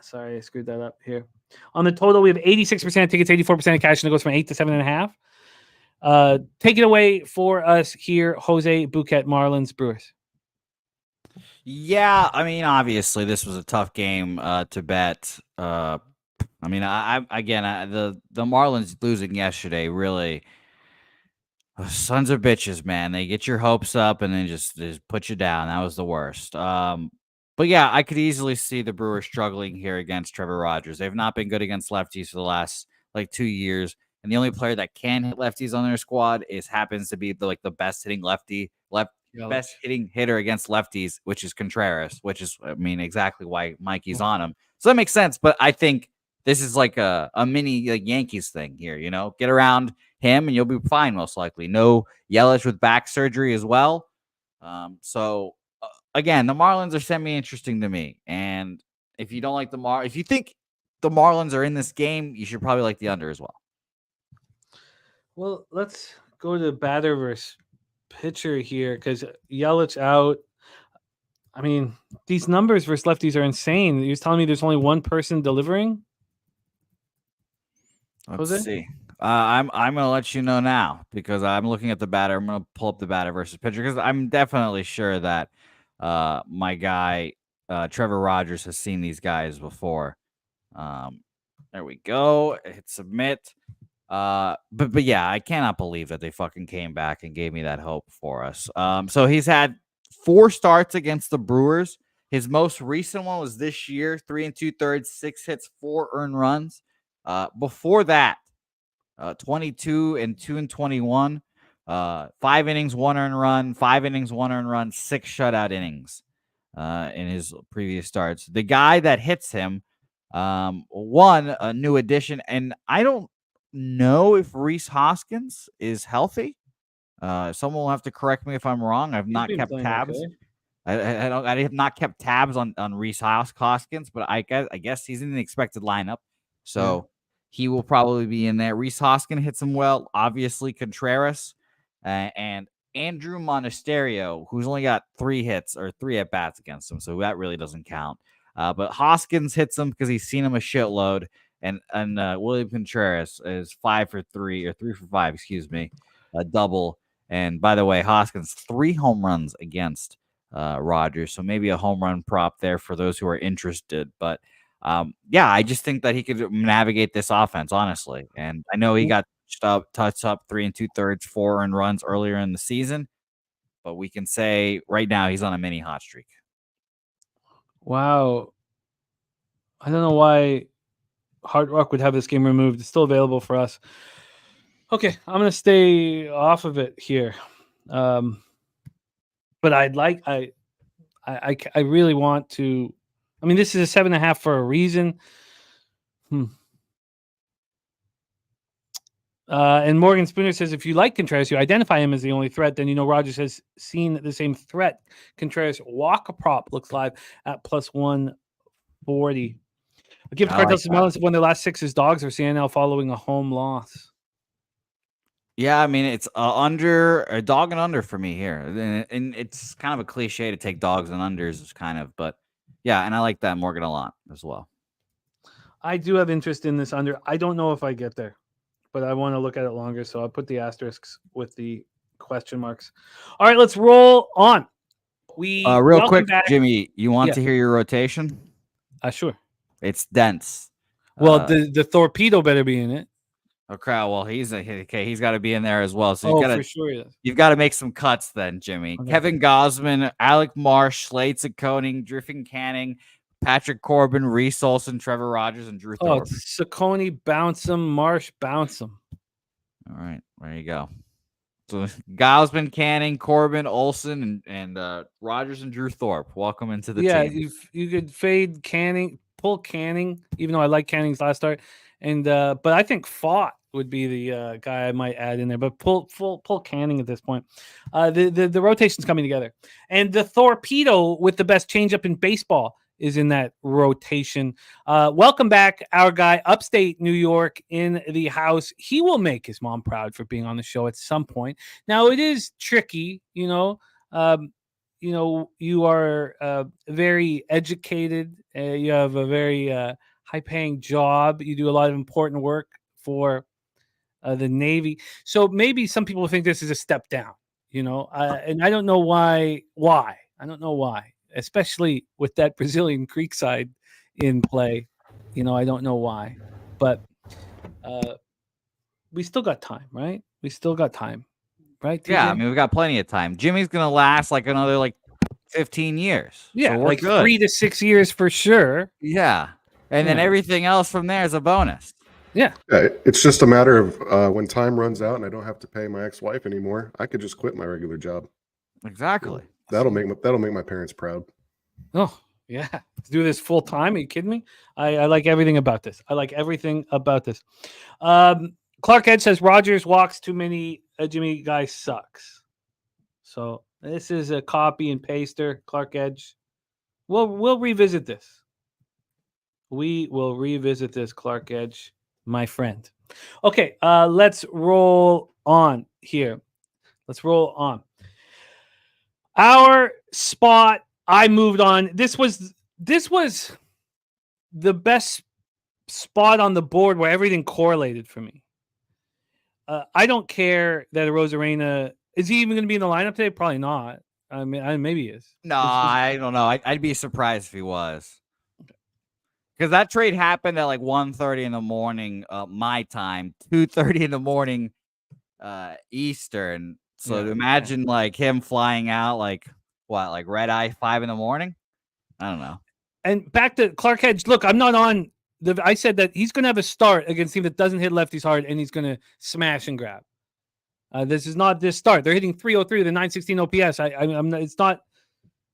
Sorry, I screwed that up here. On the total, we have 86% of tickets, 84% of cash, and it goes from 8 to 7.5. Take it away for us here, Jose Bouquet, Marlins, Brewers. Yeah, I mean, obviously, this was a tough game to bet. I mean, the Marlins losing yesterday really, sons of bitches, man. They get your hopes up and then just put you down. That was the worst. But yeah, I could easily see the Brewers struggling here against Trevor Rogers. They've not been good against lefties for the last 2 years, and the only player that can hit lefties on their squad happens to be the best hitting best hitting hitter against lefties, which is Contreras, which is, I mean, exactly why Mikey's on him. So that makes sense. But I think this is like a mini Yankees thing here, get around him and you'll be fine. Most likely. No Yelich with back surgery as well. So again, the Marlins are semi-interesting to me. And if you don't like if you think the Marlins are in this game, you should probably like the under as well. Well, let's go to batter versus pitcher here because Yelich out. I mean, these numbers versus lefties are insane. He was telling me there's only one person delivering. Let's see. I'm gonna let you know now because I'm looking at the batter. I'm gonna pull up the batter versus pitcher because I'm definitely sure that my guy Trevor Rogers has seen these guys before. There we go. Hit submit. But yeah, I cannot believe that they fucking came back and gave me that hope for us. So he's had 4 starts against the Brewers. His most recent one was this year, 3 2/3, 6 hits, 4 earned runs. Before that, 22 and 2-21, 5 innings, 1 earned run, 5 innings, 1 earned run, 6 shutout innings in his previous starts. The guy that hits him, one, a new addition, and I don't know if Reese Hoskins is healthy. Someone will have to correct me if I'm wrong. I've He's not been kept playing tabs. okay. I have not kept tabs on Reese Hoskins, but I guess he's in the expected lineup, so he will probably be in there. Reese Hoskins hits him well. Obviously, Contreras and Andrew Monasterio, who's only got 3 hits or 3 at bats against him, so that really doesn't count. But Hoskins hits him because he's seen him a shitload, and William Contreras is 5 for 3 or 3 for 5, excuse me, a double. And by the way, Hoskins 3 home runs against Rogers, so maybe a home run prop there for those who are interested. But yeah, I just think that he could navigate this offense, honestly. And I know he got touched up 3 2/3, 4 earned runs earlier in the season, but we can say right now he's on a mini hot streak. Wow. I don't know why Hard Rock would have this game removed. It's still available for us. Okay, I'm gonna stay off of it here. But I really want to. I mean, this is a 7.5 for a reason. And Morgan Spooner says, if you like Contreras, you identify him as the only threat, then you know Rogers has seen the same threat. Contreras walk-a prop looks live at plus 140. A gift card tells Melons won their last 6 as dogs or CNL following a home loss. Yeah, I mean, it's a dog and under for me here. And it's kind of a cliche to take dogs and unders, but yeah, and I like that Morgan a lot as well. I do have interest in this under. I don't know if I get there, but I want to look at it longer, so I'll put the asterisks with the question marks. All right, let's roll on. Real quick, Jimmy, you want to hear your rotation? Sure. It's dense. Well, the torpedo better be in it. Okay, well, he's got to be in there as well. So for sure, yes. You've got to make some cuts then, Jimmy. Okay. Kevin Gosman, Alec Marsh, Slade Ciccone, Griffin Canning, Patrick Corbin, Reese Olson, Trevor Rogers, and Drew Thorpe. Ciccone, bounce him. Marsh, bounce him. All right, there you go. So Gosman, Canning, Corbin, Olson, and Rogers and Drew Thorpe. Welcome into the team. Yeah, you could fade Canning, pull Canning, even though I like Canning's last start. And but I think Fott would be the guy I might add in there. But pull Canning at this point. The rotation's coming together. And the torpedo with the best changeup in baseball is in that rotation. Welcome back, our guy, upstate New York in the house. He will make his mom proud for being on the show at some point. Now, it is tricky, you are very educated. You have a very high-paying job. You do a lot of important work for the Navy. So maybe some people think this is a step down, and I don't know why. I don't know why, especially with that Brazilian Creekside in play. I don't know why, but we still got time, right? We still got time, right? TJ? Yeah, I mean, we've got plenty of time. Jimmy's going to last like another 15 years. Yeah, so we're like good. 3 to 6 years for sure. Yeah. And then everything else from there is a bonus. Yeah. It's just a matter of when time runs out and I don't have to pay my ex-wife anymore, I could just quit my regular job. Exactly. That'll make my parents proud. Oh, yeah. To do this full time? Are you kidding me? I like everything about this. Clark Edge says Rogers walks too many. Jimmy guy sucks. So this is a copy and paster. Clark Edge. We'll revisit this. We will revisit this, Clark Edge, my friend. Okay, let's roll on here. Let's roll on. Our spot, I moved on. This was the best spot on the board where everything correlated for me. I don't care that Arozarena is he even going to be in the lineup today? Probably not. I mean, maybe he is. No, I don't know. I'd be surprised if he was. Because that trade happened at 1:30 in the morning, my time, 2:30 in the morning, Eastern. So imagine him flying out red eye 5 in the morning. I don't know. And back to Clark Edge. Look, I'm not on I said that he's going to have a start against a team that doesn't hit lefties hard, and he's going to smash and grab. This is not this start. They're hitting 303 with a 916 OPS. I'm not, it's not.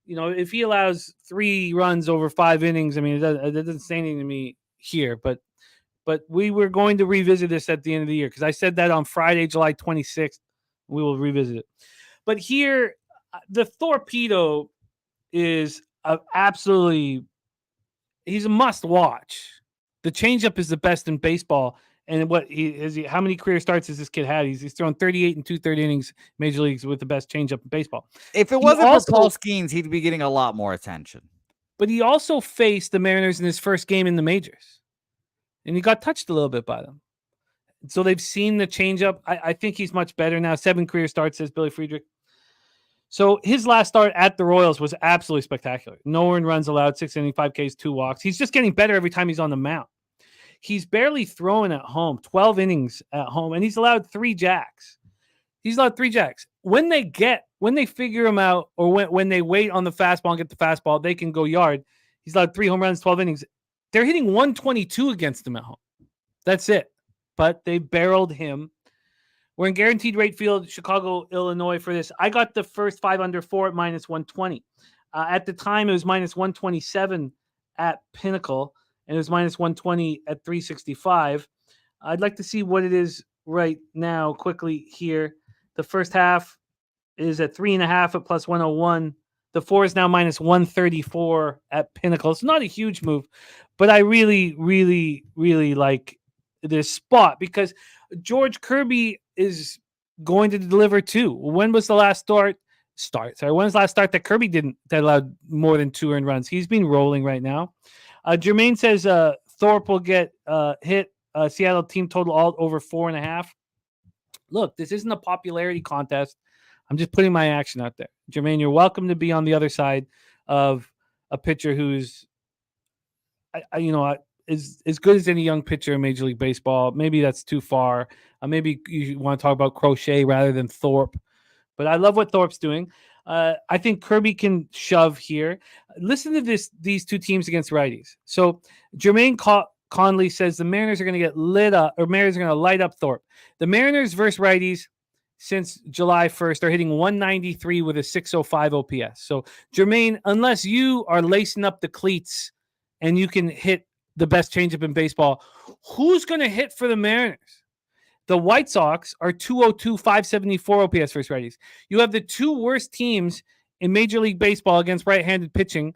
If he allows 3 runs over 5 innings, I mean, it doesn't say anything to me here. But But we were going to revisit this at the end of the year because I said that on Friday, July 26th. We will revisit it. But here, the Torpedo is absolutely, he's a must watch. The changeup is the best in baseball. And how many career starts has this kid had? He's thrown 38 and 2/3 innings, major leagues, with the best changeup in baseball. If it wasn't for Paul Skeens, he'd be getting a lot more attention. But he also faced the Mariners in his first game in the majors, and he got touched a little bit by them. So they've seen the changeup. I think he's much better now. 7 career starts, says Billy Friedrich. So his last start at the Royals was absolutely spectacular. No earned runs allowed, 6 innings, 5 Ks, 2 walks. He's just getting better every time he's on the mound. He's barely throwing at home, 12 innings at home, and he's allowed 3 jacks. When they figure him out, or when they wait on the fastball and get the fastball, they can go yard. He's allowed 3 home runs, 12 innings. They're hitting 122 against him at home. That's it. But they barreled him. We're in guaranteed rate field, Chicago, Illinois for this. I got the first 5 under 4 at -120. At the time, it was -127 at Pinnacle, and it was -120 at 365. I'd like to see what it is right now quickly here. The first half is at 3.5 at +101. The 4 is now -134 at Pinnacle. It's not a huge move, but I really, really, really like this spot because George Kirby is going to deliver too. When was the last start that Kirby that allowed more than 2 earned runs? He's been rolling right now. Jermaine says Thorpe will get hit. Seattle team total all over 4.5. Look, this isn't a popularity contest. I'm just putting my action out there. Jermaine, you're welcome to be on the other side of a pitcher who's, as good as any young pitcher in Major League Baseball. Maybe that's too far. Maybe you want to talk about Crochet rather than Thorpe. But I love what Thorpe's doing. I think Kirby can shove here. Listen to these 2 teams against righties. So Jermaine Conley says the Mariners are going to get lit up, or Mariners are going to light up Thorpe. The Mariners versus righties since July 1st are hitting 193 with a 605 OPS. So Jermaine, unless you are lacing up the cleats and you can hit the best changeup in baseball, who's going to hit for the Mariners? The White Sox are 202, 574 OPS versus righties. You have the 2 worst teams in Major League Baseball against right-handed pitching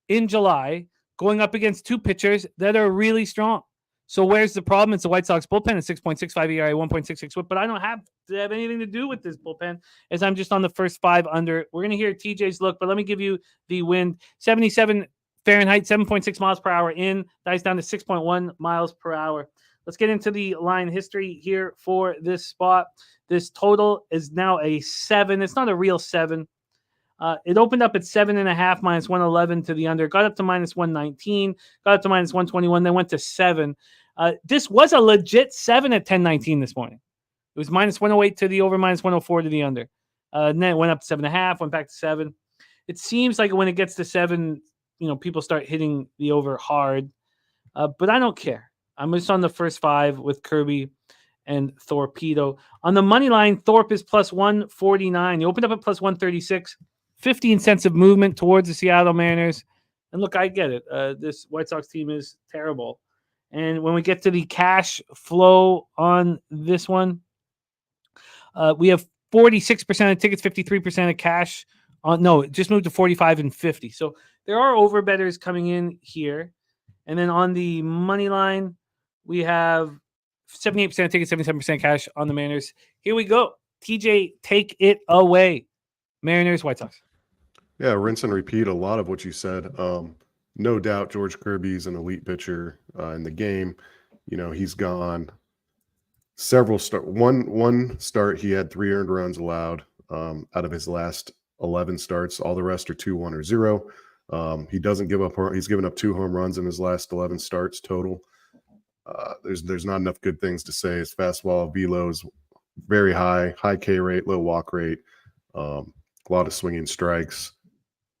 in July, going up against 2 pitchers that are really strong. So where's the problem? It's the White Sox bullpen at 6.65 ERA, 1.66 WHIP, but I don't have to have anything to do with this bullpen as I'm just on the first 5 under. We're going to hear TJ's look, but let me give you the wind. 77 Fahrenheit, 7.6 miles per hour in, dies down to 6.1 miles per hour. Let's get into the line history here for this spot. This total is now a 7. It's not a real 7. It opened up at 7.5, -111 to the under, got up to -119, got up to -121, then went to 7. This was a legit 7 at 10:19 this morning. It was -108 to the over, -104 to the under. And then it went up to 7.5, went back to 7. It seems like when it gets to 7, people start hitting the over hard. But I don't care. I'm just on the first 5 with Kirby and Torpedo. On the money line, Thorpe is +149. He opened up at +136. 15 cents of movement towards the Seattle Mariners. And look, I get it. This White Sox team is terrible. And when we get to the cash flow on this one, we have 46% of tickets, 53% of cash. It just moved to 45 and 50. So there are overbettors coming in here. And then on the money line, we have 78% of tickets, 77% cash on the Mariners. Here we go. TJ, take it away. Mariners, White Sox. Yeah, rinse and repeat a lot of what you said. No doubt George Kirby's an elite pitcher in the game. He's gone several one start he had 3 earned runs allowed out of his last 11 starts. All the rest are 2-1 or 0. He doesn't give up. He's given up 2 home runs in his last 11 starts total. There's not enough good things to say. His fastball velo is very high K rate, low walk rate, a lot of swinging strikes,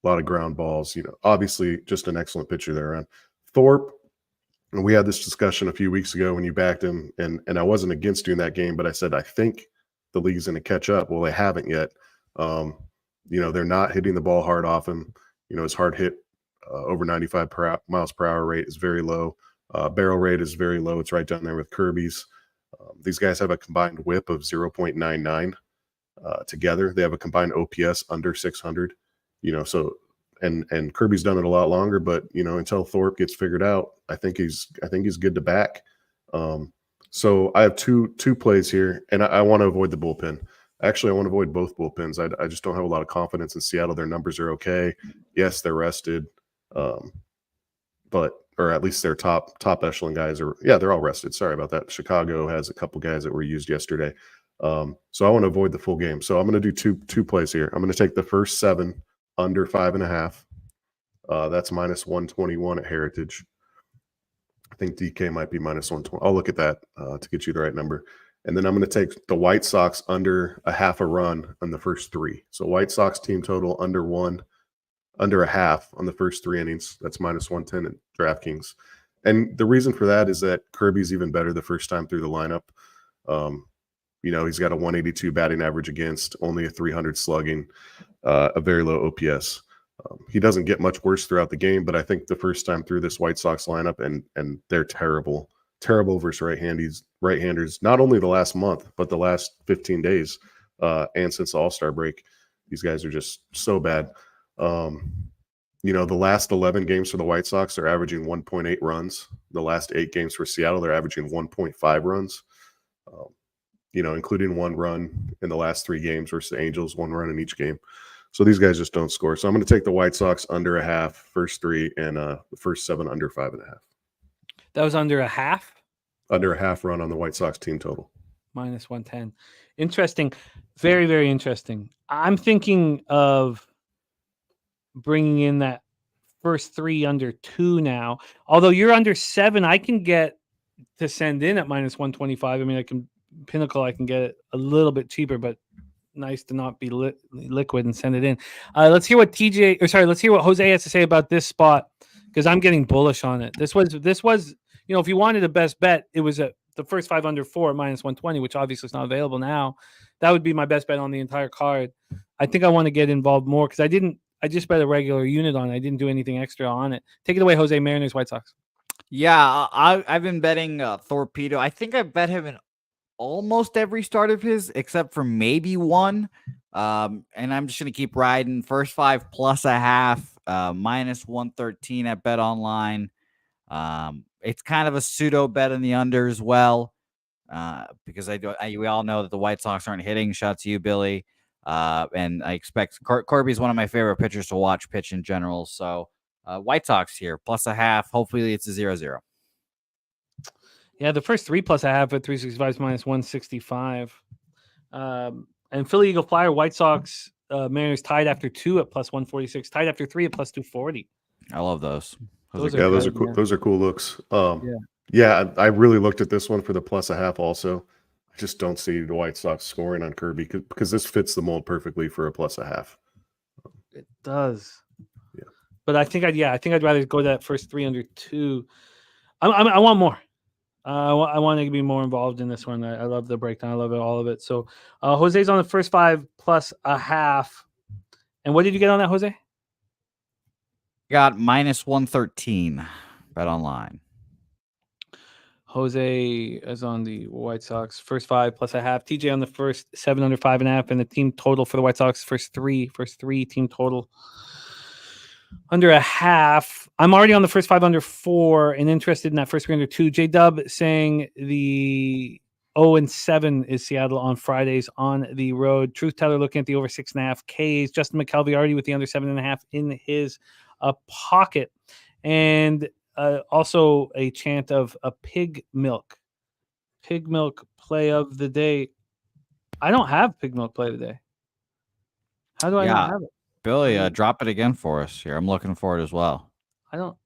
a lot of ground balls. Obviously just an excellent pitcher there. And Thorpe, and we had this discussion a few weeks ago when you backed him, and I wasn't against you in that game, but I said I think the league's going to catch up. Well, they haven't yet. They're not hitting the ball hard off him. His hard hit over 95 miles per hour rate is very low. Barrel rate is very low. It's right down there with Kirby's. These guys have a combined whip of 0.99 together. They have a combined OPS under 600. So and Kirby's done it a lot longer, but until Thorpe gets figured out, I think he's good to back. So I have two plays here, and I want to avoid the bullpen. Actually, I want to avoid both bullpens. I just don't have a lot of confidence in Seattle. Their numbers are okay. Yes, they're rested, or at least their top echelon guys they're all rested. Sorry about that. Chicago has a couple guys that were used yesterday. So I want to avoid the full game. So I'm going to do two plays here. I'm going to take the first 7 under 5.5. That's minus 121 at Heritage. I think DK might be minus 120. I'll look at that to get you the right number. And then I'm going to take the White Sox under a half a run on the first 3. So White Sox team total under a half on the first 3 innings. That's minus 110 at DraftKings. And the reason for that is that Kirby's even better the first time through the lineup. He's got a 182 batting average against, only a 300 slugging, a very low OPS. He doesn't get much worse throughout the game, but I think the first time through this White Sox lineup, and they're terrible versus right-handers, not only the last month, but the last 15 days and since the All-Star break. These guys are just so bad. The last 11 games for the White Sox, they're averaging 1.8 runs. The last 8 games for Seattle, they're averaging 1.5 runs. Including 1 run in the last 3 games versus the Angels, 1 run in each game. So these guys just don't score. So I'm going to take the White Sox under a half, first 3, and the first 7 under 5.5. That was under a half? Under a half run on the White Sox team total. Minus 110. Interesting. Very, very interesting. I'm thinking of bringing in that first 3 under 2 now. Although you're under 7, I can get to send in at minus 125. I mean, Pinnacle, I can get it a little bit cheaper, but nice to not be liquid and send it in. Let's hear what let's hear what Jose has to say about this spot, because I'm getting bullish on it. This was, if you wanted a best bet, it was the first 5 under 4 at minus 120, which obviously is not available now. That would be my best bet on the entire card. I think I want to get involved more because I just bet a regular unit on it. I didn't do anything extra on it. Take it away, Jose. Mariners, White Sox. Yeah, I've been betting Torpedo. I think I bet him in almost every start of his, except for maybe 1. And I'm just going to keep riding. First 5 plus a half, minus 113 at Bet Online. It's kind of a pseudo bet in the under as well, because we all know that the White Sox aren't hitting. Shout to you, Billy. And I expect Corby's one of my favorite pitchers to watch pitch in general. So White Sox here, plus a half. Hopefully it's a 0-0. Yeah, the first 3 plus a half at 365 is minus 165. And Philly Eagle Flyer, White Sox, Mariners tied after 2 at plus 146, tied after 3 at plus 240. I love those. Those are cool. Those are cool looks. Yeah, I really looked at this one for the plus a half also. I just don't see the White Sox scoring on Kirby because this fits the mold perfectly for a plus a half. It does. Yeah. But I think I'd rather go that first 3 under 2. I want more. I want to be more involved in this one. I love the breakdown. I love it, all of it. So Jose's on the first 5 plus a half. And what did you get on that, Jose? Got minus 113. Bet Online. Jose is on the White Sox first 5 plus a half. TJ on the first 7 under 5.5, and the team total for the White Sox first three team total under a half. I'm already on the first 5 under 4 and interested in that first 3 under 2. J Dub saying the 0-7 is Seattle on Fridays on the road. Truth Teller looking at the over 6.5 Ks. Justin McKelvey already with the under 7.5 in his pocket. And also a chant of a pig milk play of the day. I don't have pig milk play of the day. How do I not have it? Billy, drop it again for us here. I'm looking for it as well. I don't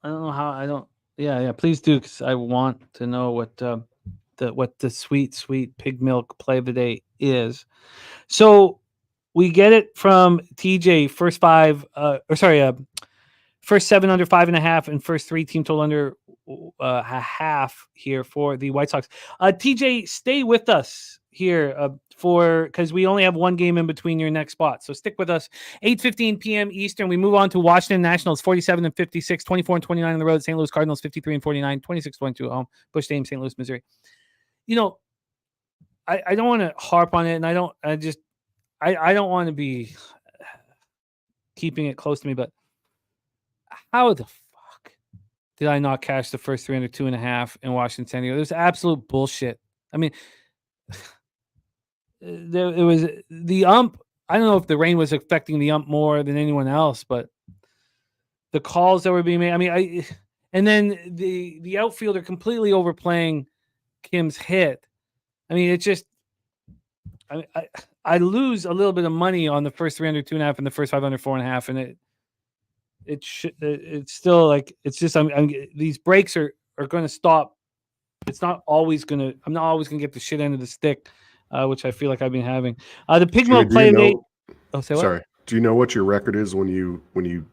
know how. Yeah, please do, because I want to know what the sweet pig milk play of the day is. So we get it from TJ. First 7 under 5.5 and first 3 team total under a half here for the White Sox. TJ, stay with us here because we only have one game in between your next spot. So stick with us. 8:15 p.m. Eastern. We move on to Washington Nationals, 47-56, 24-29 on the road. St. Louis Cardinals, 53-49, 26-22 at home. Busch Stadium, St. Louis, Missouri. I don't want to harp on it, and I don't want to be keeping it close to me, but how the fuck did I not cash the first 302.5 in Washington, San Diego? It was absolute bullshit. I mean, it was the ump. I don't know if the rain was affecting the ump more than anyone else, but the calls that were being made. And then the outfielder completely overplaying Kim's hit. I mean, it's just, I lose a little bit of money on the first 302.5 and the first 504.5, and it's still like, it's just, these breaks are going to stop. It's not always going to, I'm not always going to get the shit end of the stick, which I feel like I've been having. The Pigmo play date. Oh, say what? Sorry. Do you know what your record is when you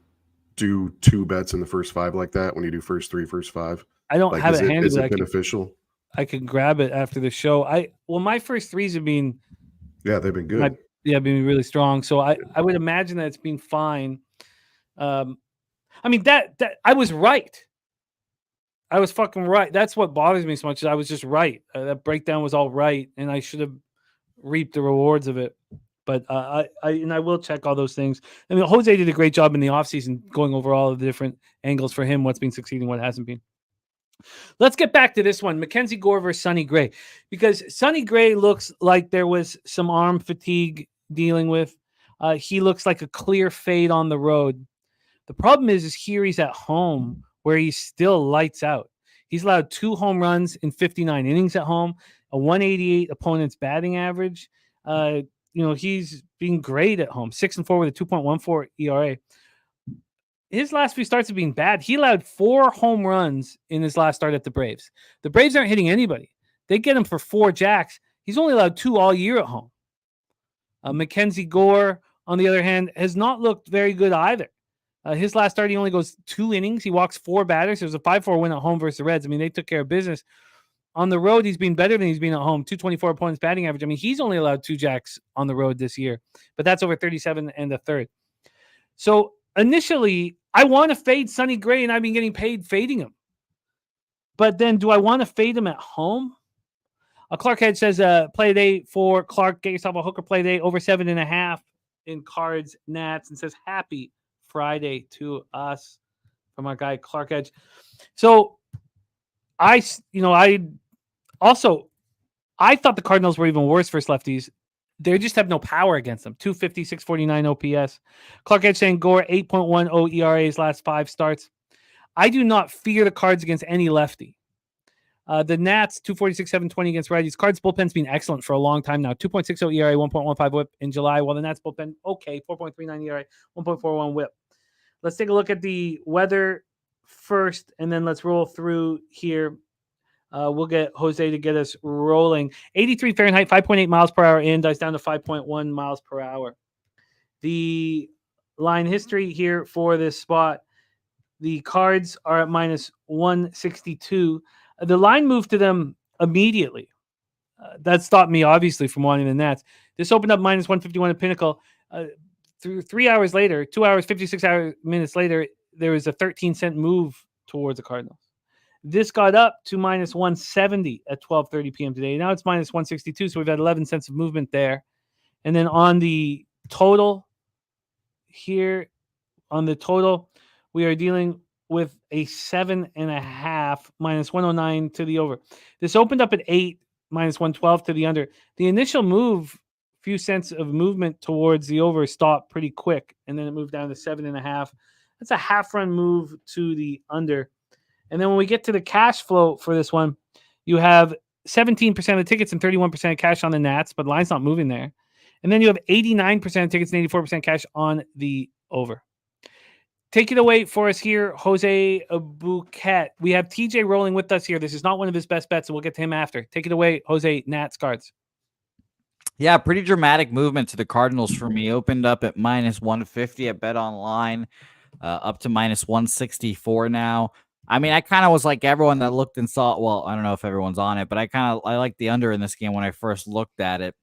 do 2 bets in the first 5 like that? When you do first 3, first 5? I don't have it handy. Is it beneficial? I can grab it after the show. My first 3s have been. Yeah, they've been good. Been really strong. So I would imagine that it's been fine. I mean that I was right. I was fucking right. That's what bothers me so much. Is I was just right. That breakdown was all right, and I should have reaped the rewards of it. But I will check all those things. I mean, Jose did a great job in the offseason going over all of the different angles for him, what's been succeeding, what hasn't been. Let's get back to this one. Mackenzie Gore versus Sonny Gray. Because Sonny Gray looks like there was some arm fatigue dealing with. He looks like a clear fade on the road. The problem is here he's at home where he still lights out. He's allowed 2 home runs in 59 innings at home, a 188 opponent's batting average. He's been great at home, 6-4 with a 2.14 ERA. His last few starts have been bad. He allowed 4 home runs in his last start at the Braves. The Braves aren't hitting anybody. They get him for 4 jacks. He's only allowed 2 all year at home. Mackenzie Gore, on the other hand, has not looked very good either. His last start, he only goes 2 innings. He walks 4 batters. There was a 5-4 win at home versus the Reds. I mean, they took care of business. On the road, he's been better than he's been at home. 224 opponent's batting average. I mean, he's only allowed 2 jacks on the road this year, but that's over 37 and a third. So initially, I want to fade Sonny Gray, and I've been getting paid fading him. But then do I want to fade him at home? Clark Head says, play day for Clark. Get yourself a hooker play day over 7.5 in Cards Nats, and says happy Friday to us from our guy Clark Edge. So I thought the Cardinals were even worse versus lefties. They just have no power against them. 250, 649 OPS. Clark Edge saying Gore 8.10 ERA his last 5 starts. I do not fear the Cards against any lefty. The Nats 246, 720 against righties. Cards bullpen's been excellent for a long time now. 2.60 ERA, 1.15 WHIP in July. While the Nats bullpen 4.39 ERA, 1.41 WHIP. Let's take a look at the weather first, and then let's roll through here. We'll get Jose to get us rolling. 83 Fahrenheit, 5.8 miles per hour in, dies down to 5.1 miles per hour. The line history here for this spot, the Cards are at minus 162. The line moved to them immediately. That stopped me, obviously, from wanting the Nats. This opened up minus 151 at Pinnacle. Through 3 hours later, 2 hours, 56 minutes later, there was a 13-cent move towards the Cardinals. This got up to minus 170 at 12:30 p.m. today. Now it's minus 162, so we've had 11 cents of movement there. And then on the total here, we are dealing with a 7.5, minus 109 to the over. This opened up at 8, minus 112 to the under. The initial move, few cents of movement towards the over, stopped pretty quick, and then it moved down to 7.5. That's a half-run move to the under. And then when we get to the cash flow for this one, you have 17% of the tickets and 31% of cash on the Nats, but the line's not moving there. And then you have 89% of tickets and 84% cash on the over. Take it away for us here, Jose Bouquet. We have TJ rolling with us here. This is not one of his best bets, and we'll get to him after. Take it away, Jose, Nats Cards. Yeah, pretty dramatic movement to the Cardinals for me. Opened up at minus 150 at Bet Online, up to minus 164 now. I mean, I kind of was like everyone that looked and saw. Well, I don't know if everyone's on it, but I like the under in this game when I first looked at it.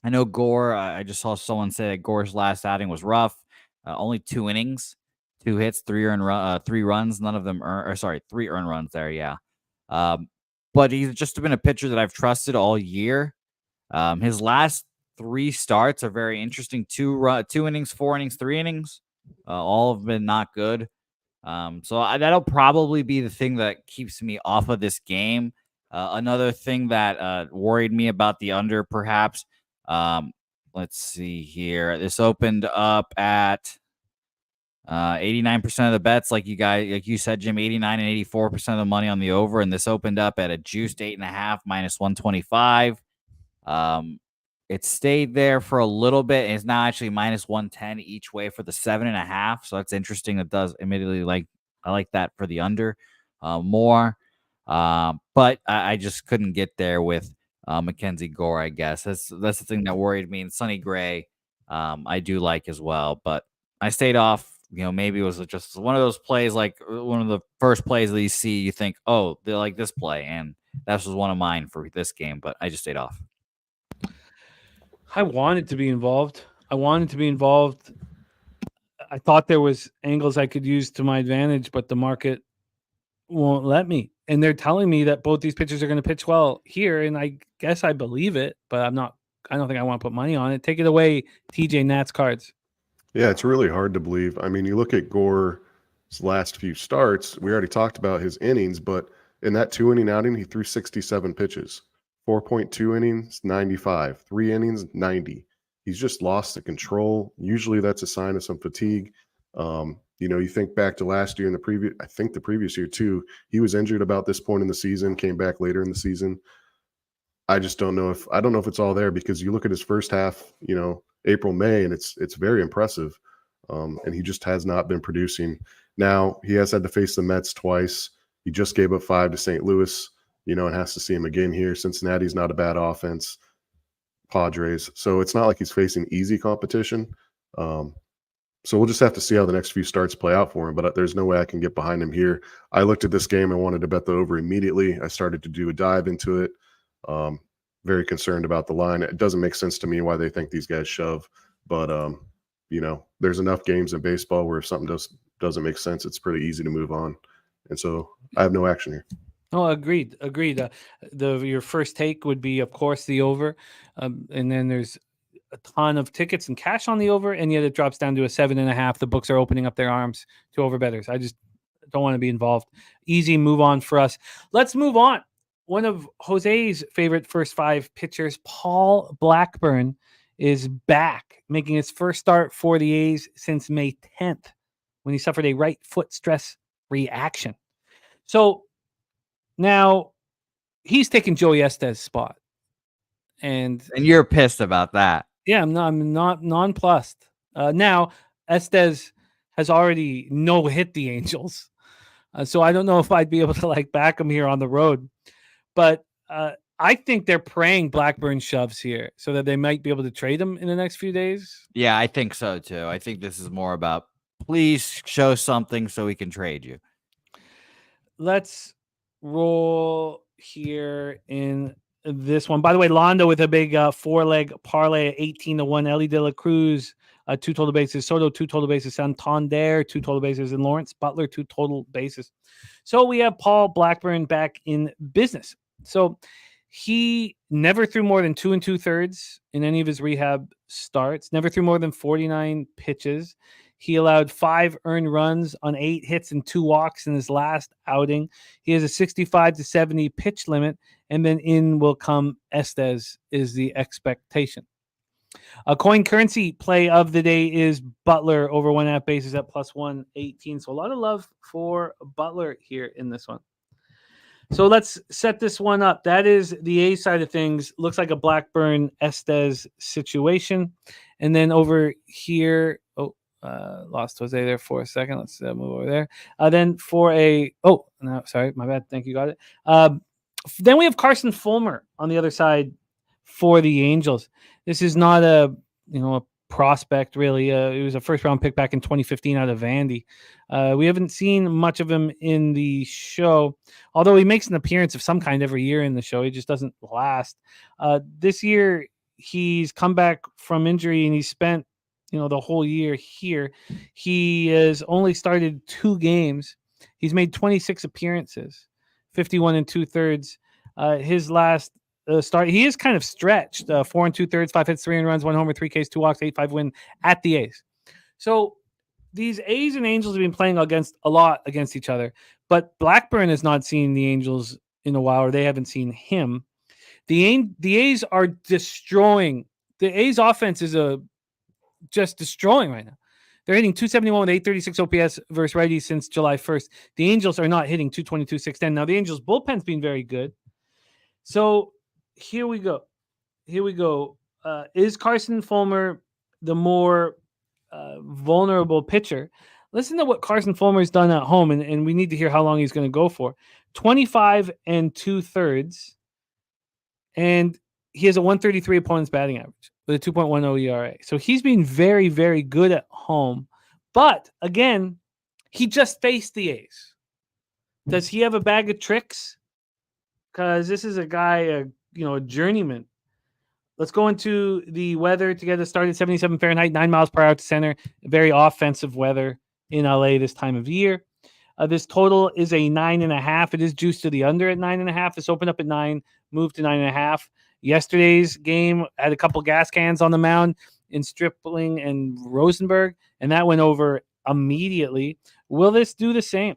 I know Gore. I just saw someone say that Gore's last outing was rough. Only 2 innings, 2 hits, 3 runs. None of them sorry, 3 earned runs there. Yeah. But he's just been a pitcher that I've trusted all year. His last 3 starts are very interesting. 2 innings, 4 innings, 3 innings. All have been not good. That'll probably be the thing that keeps me off of this game. Another thing that worried me about the under, perhaps. Let's see here. This opened up at 89% of the bets, like you said, Jim, 89 and 84% of the money on the over, and this opened up at a juiced 8.5 minus 125. It stayed there for a little bit, and it's now actually minus 110 each way for the 7.5. So that's interesting. It does admittedly I like that for the under more. But I just couldn't get there with Mackenzie Gore, I guess. That's the thing that worried me. And Sonny Gray, I do like as well, but I stayed off. Maybe it was just one of those plays, like one of the first plays that you see, you think, oh, they like this play, and that was one of mine for this game, but I just stayed off. I wanted to be involved. I thought there was angles I could use to my advantage, but the market won't let me. And they're telling me that both these pitchers are going to pitch well here, and I guess I believe it, but I don't think I want to put money on it. Take it away, TJ Nats cards. Yeah, it's really hard to believe. I mean, you look at Gore's last few starts, we already talked about his innings, but in that 2-inning outing, he threw 67 pitches, 4.2 innings, 95, 3 innings, 90. He's just lost the control. Usually that's a sign of some fatigue. You think back to last year and the previous year too, he was injured about this point in the season, came back later in the season. I don't know if it's all there, because you look at his first half, April, May, and it's very impressive. And he just has not been producing. Now he has had to face the Mets twice. He just gave up 5 to St. Louis, and has to see him again here. Cincinnati's not a bad offense. Padres. So it's not like he's facing easy competition. So we'll just have to see how the next few starts play out for him, but there's no way I can get behind him here. I looked at this game and wanted to bet the over immediately. I started to do a dive into it. Very concerned about the line. It doesn't make sense to me why they think these guys shove, but there's enough games in baseball where if something doesn't make sense, it's pretty easy to move on. And so I have no action here. Oh, agreed. Your first take would be, of course, the over, and then there's a ton of tickets and cash on the over, and yet it drops down to a 7.5. The books are opening up their arms to overbettors. I just don't want to be involved. Easy move on for us. Let's move on. One of Jose's favorite first 5 pitchers, Paul Blackburn, is back, making his first start for the A's since May 10th, when he suffered a right foot stress reaction. So now he's taking Joey Estev's spot. And you're pissed about that. Yeah, I'm not nonplussed. Now, Estes has already no-hit the Angels. So I don't know if I'd be able to back him here on the road. But I think they're praying Blackburn shoves here so that they might be able to trade him in the next few days. Yeah, I think so too. I think this is more about, please show something so we can trade you. Let's roll here in this one. By the way, Londo with a big 4-leg parlay at 18-1. Ellie De La Cruz, 2 total bases. Soto, 2 total bases. Santander, 2 total bases. And Lawrence Butler, 2 total bases. So we have Paul Blackburn back in business. So he never threw more than 2 2/3 in any of his rehab starts. Never threw more than 49 pitches. He allowed 5 earned runs on 8 hits and 2 walks in his last outing. He has a 65 to 70 pitch limit, and then in will come Estes is the expectation. A coin currency play of the day is Butler over 1.5 bases at plus 118. So a lot of love for Butler here in this one. So let's set this one up. That is the A side of things. Looks like a Blackburn Estes situation. And then over here, lost Jose there for a second. Let's move over there. Then for sorry, my bad. Think you got it. Then we have Carson Fulmer on the other side for the Angels. This is not a prospect really. It was a first round pick back in 2015 out of Vandy. We haven't seen much of him in the show, although he makes an appearance of some kind every year in the show. He just doesn't last. This year he's come back from injury and he spent, the whole year here. He has only started 2 games. He's made 26 appearances, 51 and 2/3. His last start, he is kind of stretched. 4 and 2/3, 5 hits, 3 and runs, 1 homer, 3 Ks, 2 walks, 8-5 win at the A's. So these A's and Angels have been playing a lot against each other, but Blackburn has not seen the Angels in a while, or they haven't seen him. The A's are destroying. The A's offense is just destroying right now. They're hitting 271 with 836 OPS versus righties since July 1st. The Angels are not hitting 222, 610. Now, the Angels' bullpen's been very good. So here we go. Is Carson Fulmer the more vulnerable pitcher? Listen to what Carson Fulmer's done at home, and we need to hear how long he's going to go for. 25 and 2/3, and he has a 133 opponent's batting average with a 2.10 ERA. So he's been very, very good at home. But again, he just faced the A's. Does he have a bag of tricks? Because this is a guy, a journeyman. Let's go into the weather to get us started. 77 Fahrenheit, 9 miles per hour to center. Very offensive weather in LA this time of year. This total is a 9.5. It is juiced to the under at 9.5. This opened up at 9, moved to 9.5. Yesterday's game had a couple gas cans on the mound in Stripling and Rosenberg, and that went over immediately. Will this do the same?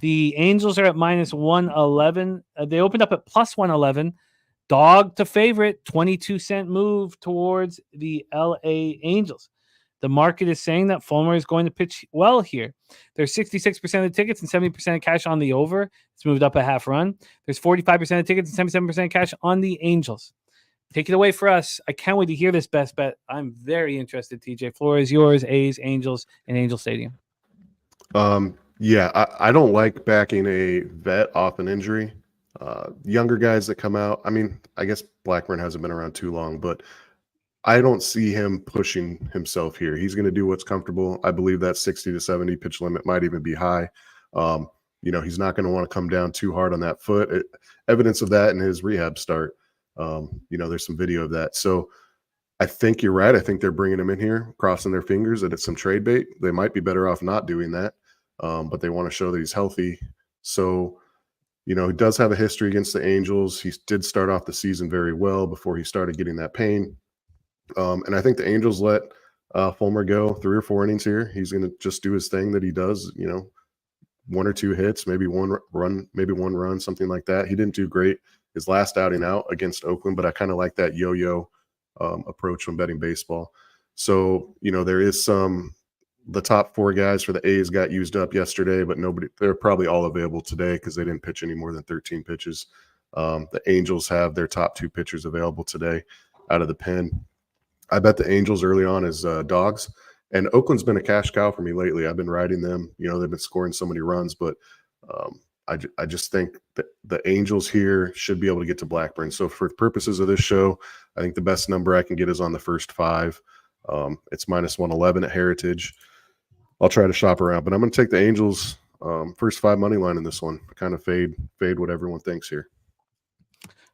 The Angels are at minus 111. They opened up at plus 111. Dog to favorite, 22-cent move towards the LA Angels. The market is saying that Fulmer is going to pitch well here. There's 66% of the tickets and 70% of cash on the over. It's moved up a half run. There's 45% of tickets and 77% cash on the Angels. Take it away for us. I can't wait to hear this best bet. I'm very interested, TJ. Floor is yours, A's, Angels, and Angel Stadium. Yeah, I don't like backing a vet off an injury. Younger guys that come out, I mean, I guess Blackburn hasn't been around too long, but I don't see him pushing himself here. He's going to do what's comfortable. I believe that 60 to 70 pitch limit might even be high. He's not going to want to come down too hard on that foot. Evidence of that in his rehab start. There's some video of that. So I think you're right. I think they're bringing him in here, crossing their fingers that it's some trade bait. They might be better off not doing that, but they want to show that he's healthy. So, he does have a history against the Angels. He did start off the season very well before he started getting that pain. And I think the Angels let Fulmer go 3 or 4 innings here. He's going to just do his thing that he does, 1 or 2 hits, maybe one run, something like that. He didn't do great his last outing out against Oakland, but I kind of like that yo-yo approach when betting baseball. So, there is the top 4 guys for the A's got used up yesterday, but they're probably all available today because they didn't pitch any more than 13 pitches. The Angels have their top 2 pitchers available today out of the pen. I bet the Angels early on as dogs, and Oakland's been a cash cow for me lately. I've been riding them. They've been scoring so many runs, but I just think that the Angels here should be able to get to Blackburn. So for purposes of this show, I think the best number I can get is on the first 5. It's minus 111 at Heritage. I'll try to shop around, but I'm going to take the Angels first 5 money line in this one. Kind of fade what everyone thinks here.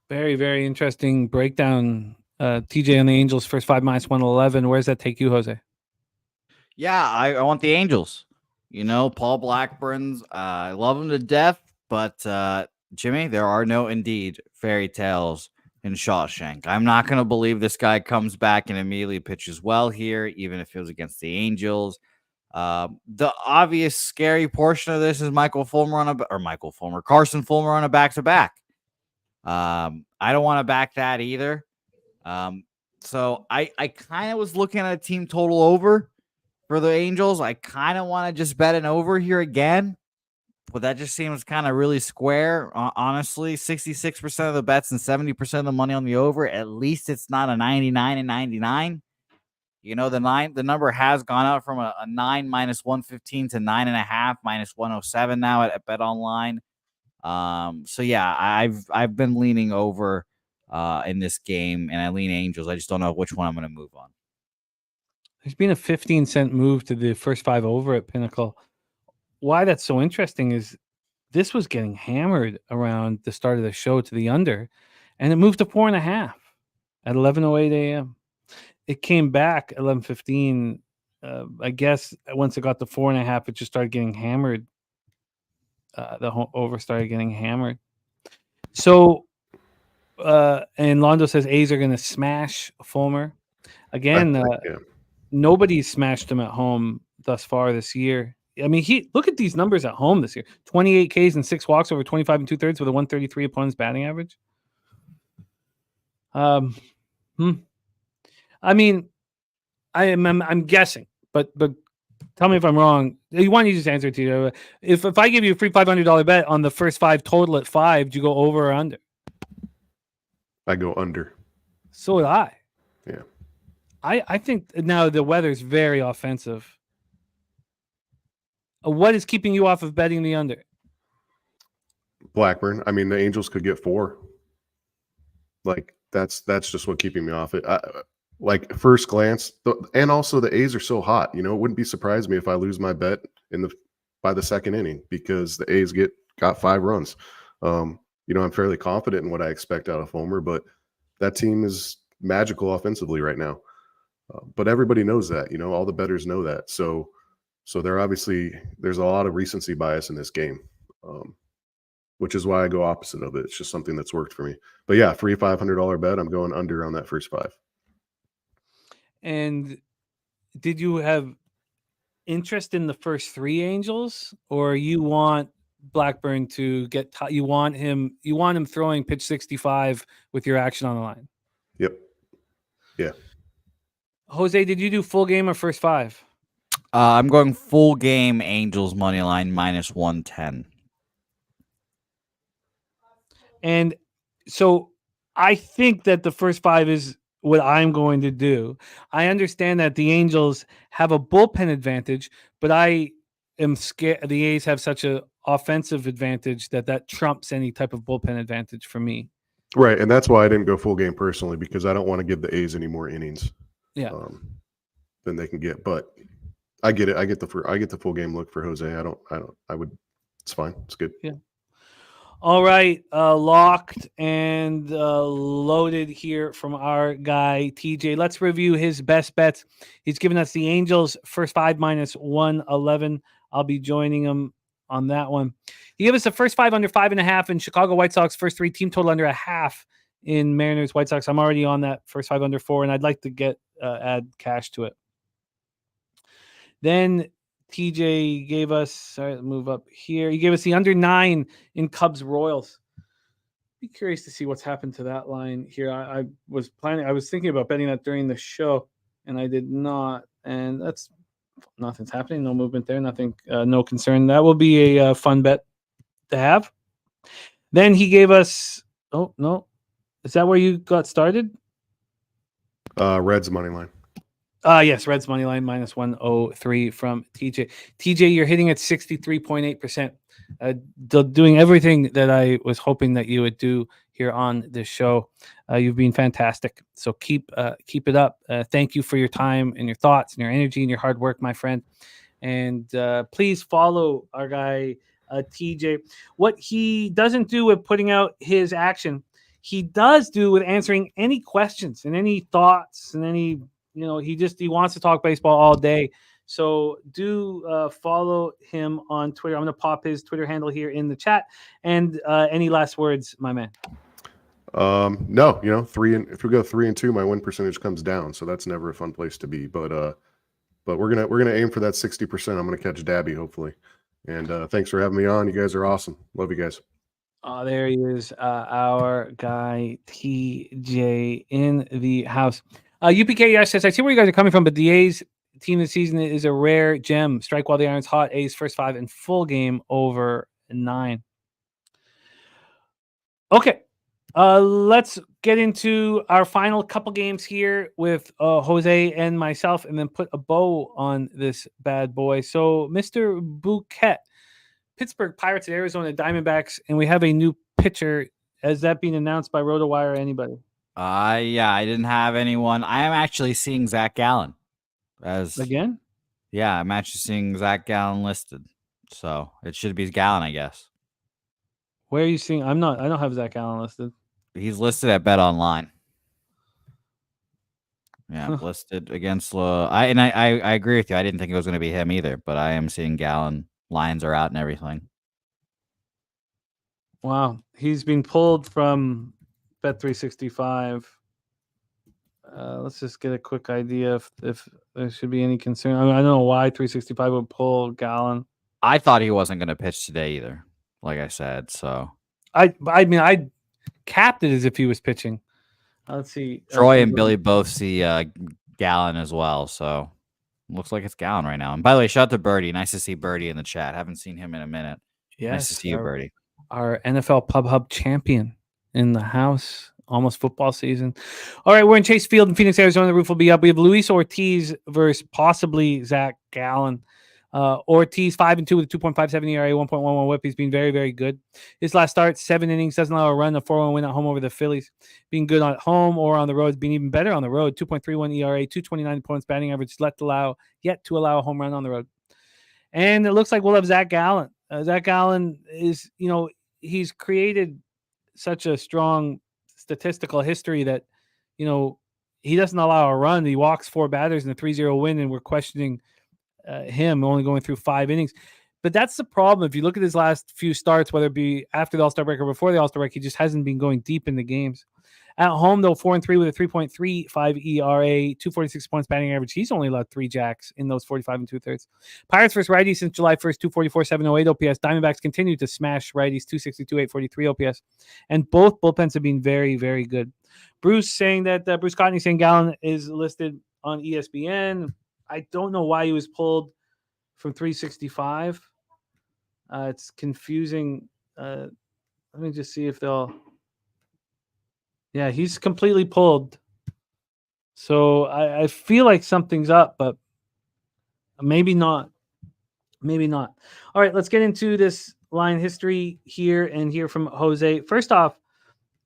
Very, very interesting breakdown. TJ on the Angels first 5 minus 111. Where does that take you, Jose? Yeah, I want the Angels. Paul Blackburn's, I love him to death, but Jimmy, there are no indeed fairy tales in Shawshank. I'm not going to believe this guy comes back and immediately pitches well here, even if it was against the Angels. The obvious scary portion of this is Carson Fulmer on a back-to-back. I don't want to back that either. So I kind of was looking at a team total over for the Angels. I kind of want to just bet an over here again, but that just seems kind of really square. Honestly, 66% of the bets and 70% of the money on the over. At least it's not a 99 and 99. The number has gone out from a 9 minus 115 to 9.5 minus 107 now at Bet Online. So yeah, I've been leaning over in this game, and I lean Angels. I just don't know which one I'm going to move on. There's been a 15-cent move to the first 5 over at Pinnacle. Why that's so interesting is this was getting hammered around the start of the show to the under, and it moved to 4.5 at 11:08 a.m. It came back at 11:15. I guess once it got to 4.5, it just started getting hammered. The over started getting hammered. So, and Londo says A's are going to smash Fulmer again. Nobody's smashed him at home thus far this year. I mean, look at these numbers at home this year: 28 Ks and 6 walks over 25 2/3 with a 133 opponent's batting average. I mean, I'm guessing, but tell me if I'm wrong. You want to just answer it to you. If I give you a free $500 bet on the first 5 total at 5, do you go over or under? I go under. So would I. Yeah. I think now the weather's very offensive. What is keeping you off of betting the under? Blackburn. I mean, the Angels could get 4. Like that's just what keeping me off it. Like first glance, and also the A's are so hot. You know, it wouldn't be surprised me if I lose my bet by the second inning because the A's got 5 runs. You know, I'm fairly confident in what I expect out of Fulmer, but that team is magical offensively right now. But everybody knows that. You know, all the bettors know that. So there's a lot of recency bias in this game, which is why I go opposite of it. It's just something that's worked for me. But yeah, free $500 bet. I'm going under on that first 5. And did you have interest in the first 3 Angels, or you want Blackburn to get? You want him throwing pitch 65 with your action on the line? Yep. Yeah. Jose, did you do full game or first 5? I'm going full game Angels money line -110. And so I think that the first 5 is what I'm going to do. I understand that the Angels have a bullpen advantage, but I am scared the A's have such an offensive advantage that trumps any type of bullpen advantage for me. Right, and that's why I didn't go full game personally, because I don't want to give the A's any more innings. Yeah. Than they can get. But I get it. I get the full game look for Jose. It's fine. It's good. Yeah. All right, locked and loaded here from our guy TJ. Let's review his best bets. He's given us the Angels first 5 -111. I'll be joining him on that one. He gave us the first 5 under 5.5 in Chicago White Sox, first 3 team total under 0.5 in Mariners White Sox. I'm already on that first 5 under 4, and I'd like to add cash to it. Then TJ gave us, sorry, let's move up here. He gave us the under 9 in Cubs Royals. Be curious to see what's happened to that line here. I was thinking about betting that during the show, and I did not. And nothing's happening. No movement there. Nothing, no concern. That will be a fun bet to have. Then he gave us, oh, no. Is that where you got started? Reds money line. Yes, Reds money line -103 from TJ. TJ, you're hitting at 63.8%. Doing everything that I was hoping that you would do here on this show. You've been fantastic. So keep it up. Thank you for your time and your thoughts and your energy and your hard work, my friend. And please follow our guy TJ. What he doesn't do with putting out his action, he does do with answering any questions and any thoughts and any. You know, he wants to talk baseball all day. So do follow him on Twitter. I'm going to pop his Twitter handle here in the chat. And any last words, my man? No, you know, if we go 3-2, my win percentage comes down. So that's never a fun place to be. But we're gonna aim for that 60%. I'm gonna catch Dabby, hopefully. And thanks for having me on. You guys are awesome. Love you guys. There he is, our guy TJ in the house. UPK says, I see where you guys are coming from, but the A's team this season is a rare gem. Strike while the iron's hot. A's first 5 in full game over 9. Okay. Let's get into our final couple games here with Jose and myself, and then put a bow on this bad boy. So, Mr. Bouquet, Pittsburgh Pirates at Arizona Diamondbacks, and we have a new pitcher. Has that been announced by RotoWire or anybody? Yeah, I didn't have anyone. I am actually seeing Zach Gallen. Again? Yeah, I'm actually seeing Zach Gallen listed. So it should be Gallen, I guess. Where are you seeing? I don't have Zach Gallen listed. He's listed at Bet Online. Yeah, listed against I agree with you. I didn't think it was going to be him either, but I am seeing Gallon. Lines are out and everything. Wow, he's been pulled from Bet365. Let's just get a quick idea if there should be any concern. I don't know why 365 would pull Gallon. I thought he wasn't going to pitch today either, like I said. So I mean, I capped it as if he was pitching. Let's see. Troy and Billy both see Gallon as well. So looks like it's Gallon right now. And by the way, shout out to Birdie. Nice to see Birdie in the chat. Haven't seen him in a minute. Yes, nice to see you, Birdie. Our NFL Pub Hub champion in the house. Almost football season. All right, we're in Chase Field in Phoenix, Arizona. The roof will be up. We have Luis Ortiz versus possibly Zach Gallen. Ortiz 5-2 with a 2.57 ERA, 1.11 WHIP. He's been very, very good. His last start, 7 innings, doesn't allow a run, a 4-1 win at home over the Phillies. Being good at home or on the road, being even better on the road. 2.31 ERA, 229 points batting average, yet to allow a home run on the road. And it looks like we'll have Zach Gallen. Zach Gallen is, he's created such a strong statistical history that, he doesn't allow a run. He walks 4 batters in a 3-0 win, and we're questioning him only going through 5 innings. But that's the problem. If you look at his last few starts, whether it be after the All-Star break or before the All-Star break, he just hasn't been going deep in the games. At home, though, 4-3 with a 3.35 ERA, 246 points batting average. He's only allowed 3 jacks in those 45 2/3. Pirates versus righties since July 1st, 244, 708 OPS. Diamondbacks continue to smash righties, 262, 843 OPS. And both bullpens have been very, very good. Bruce saying that Bruce Cotney saying Gallen is listed on ESPN. I don't know why he was pulled from 365. It's confusing. Let me just see if they'll. Yeah, he's completely pulled. So I feel like something's up, but maybe not. Maybe not. All right, let's get into this line history here and hear from Jose. First off,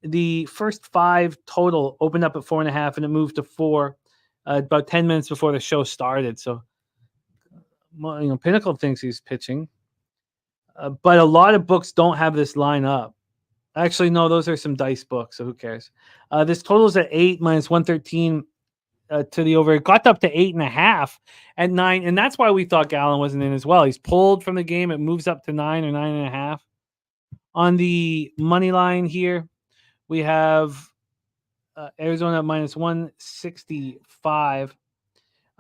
the first 5 total opened up at 4.5, and it moved to 4 about 10 minutes before the show started. So, Pinnacle thinks he's pitching. But a lot of books don't have this line up. Actually, no, those are some dice books, so who cares? This total is at 8 minus 113 to the over. It got up to 8.5 at 9, and that's why we thought Gallen wasn't in as well. He's pulled from the game. It moves up to 9 or 9.5. On the money line here, we have Arizona at minus 165.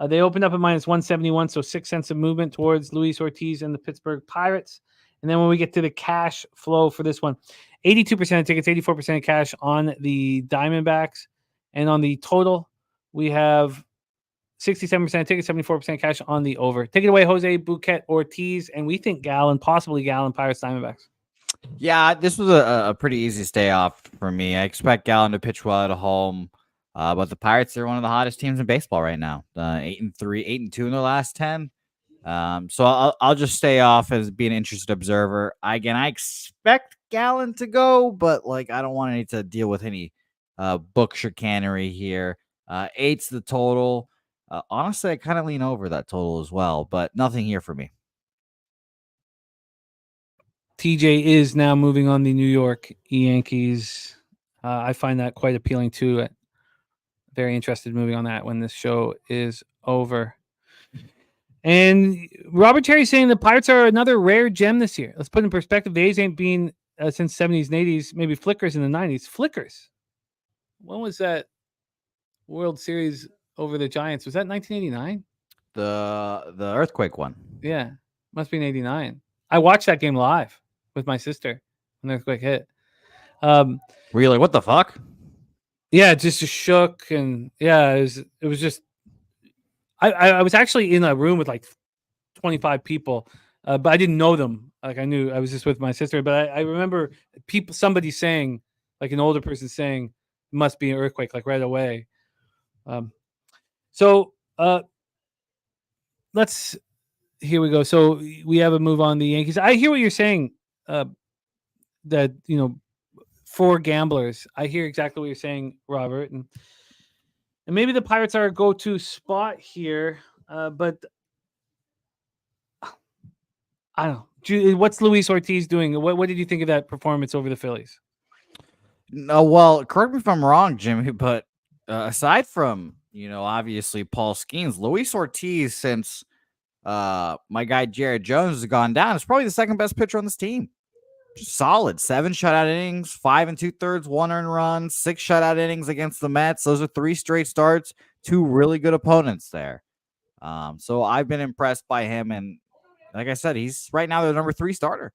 They opened up at minus 171, so 6 cents of movement towards Luis Ortiz and the Pittsburgh Pirates. And then when we get to the cash flow for this one, 82% of tickets, 84% of cash on the Diamondbacks. And on the total, we have 67% of tickets, 74% cash on the over. Take it away, Jose Bouquet Ortiz. And we think Gallen, possibly Gallen, Pirates, Diamondbacks. Yeah, this was a pretty easy stay off for me. I expect Gallen to pitch well at home. But the Pirates are one of the hottest teams in baseball right now. 8-3, 8-2 in their last 10. So I'll just stay off as being an interested observer. I expect Gallen to go, but I don't want to deal with any book chicanery here. 8's the total. Honestly, I kind of lean over that total as well, but nothing here for me. TJ is now moving on the New York Yankees. I find that quite appealing too. Very interested moving on that when this show is over. And Robert Terry saying the Pirates are another rare gem this year. Let's put in perspective. The A's ain't been since 70s and 80s, maybe flickers in the 90s. Flickers. When was that World Series over the Giants? Was that 1989? The earthquake one. Yeah, must be in 89. I watched that game live with my sister when the earthquake hit. Were you like, what the fuck? Yeah, just shook, and yeah, it was just. I was actually in a room with 25 people, but I didn't know them. I knew I was just with my sister, but I remember somebody saying, an older person saying, it must be an earthquake, right away. Here we go. So we have a move on the Yankees. I hear what you're saying, that, for gamblers. I hear exactly what you're saying, Robert. And maybe the Pirates are a go-to spot here, but I don't know. What's Luis Ortiz doing? What did you think of that performance over the Phillies? No, well, correct me if I'm wrong, Jimmy, but aside from obviously Paul Skeens. Luis Ortiz, since my guy Jared Jones has gone down, is probably the second best pitcher on this team. Just solid. 7 shutout innings, 5 2/3, 1 earned run, 6 shutout innings against the Mets. Those are 3 straight starts, 2 really good opponents there. So I've been impressed by him, and like I said, he's right now the number 3 starter.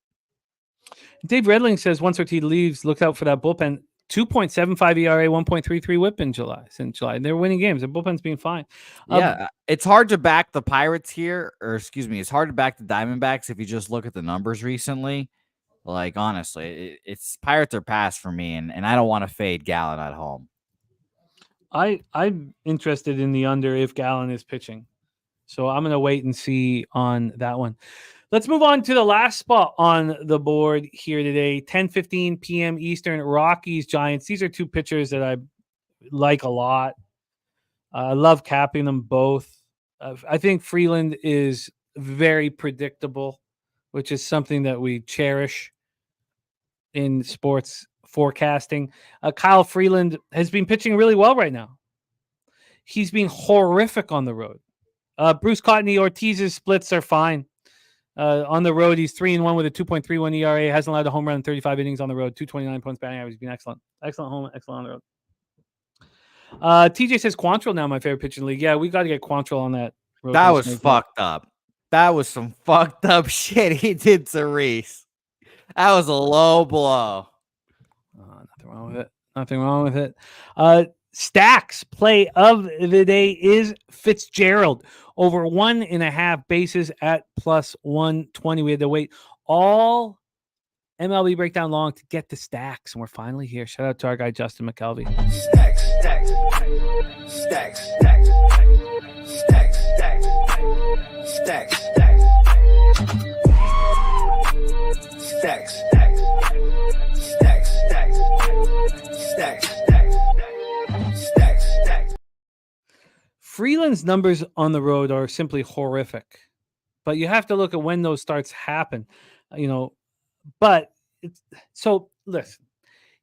Dave Redling says once Ortiz leaves, look out for that bullpen. 2.75 ERA, 1.33 WHIP in July. They're winning games. The bullpen's being fine. Yeah, it's hard to back the Pirates here, or excuse me, it's hard to back the Diamondbacks if you just look at the numbers recently. Like, honestly, it's Pirates are pass for me, and I don't want to fade Gallen at home. I'm interested in the under if Gallen is pitching. So I'm going to wait and see on that one. Let's move on to the last spot on the board here today. 10:15 p.m. Eastern, Rockies, Giants. These are 2 pitchers that I like a lot. I love capping them both. I think Freeland is very predictable, which is something that we cherish in sports forecasting. Kyle Freeland has been pitching really well right now. He's been horrific on the road. Bruce Cottney, Ortiz's splits are fine. On the road, he's 3-1 with a 2.31 ERA. Hasn't allowed a home run in 35 innings on the road. 229 points batting average. He's been excellent. Excellent home, excellent on the road. TJ says Quantrill now my favorite pitcher in the league. Yeah, we got to get Quantrill on that. That was fucked up. That was some fucked up shit he did to Reese. That was a low blow. Nothing wrong with it. Nothing wrong with it. Stacks play of the day is Fitzgerald over 1.5 bases at +120. We had to wait all MLB breakdown long to get to Stacks, and we're finally here. Shout out to our guy Justin McKelvey. Stacks, stacks, stacks, stacks, stacks, stacks, stacks, stacks, stacks, stacks, stacks. Freeland's numbers on the road are simply horrific, but you have to look at when those starts happen, but so listen,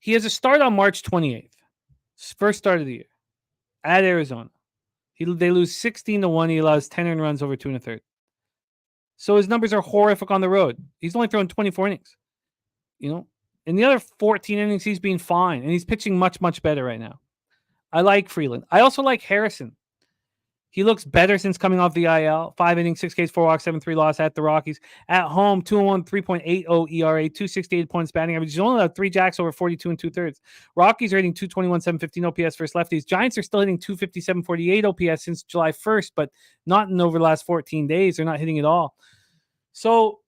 he has a start on March 28th, first start of the year at Arizona. They lose 16-1. He allows 10 earned runs over 2 1/3. So his numbers are horrific on the road. He's only thrown 24 innings, in the other 14 innings, he's been fine, and he's pitching much, much better right now. I like Freeland. I also like Harrison. He looks better since coming off the IL. 5 innings, 6 Ks, 4 walks, 7-3 loss at the Rockies. At home, 2-1, 3.80 ERA, 268 points batting average. He's only allowed 3 jacks over 42 2/3. Rockies are hitting 221, 715 OPS versus lefties. Giants are still hitting 257, 48 OPS since July 1st, but not in over the last 14 days. They're not hitting at all. So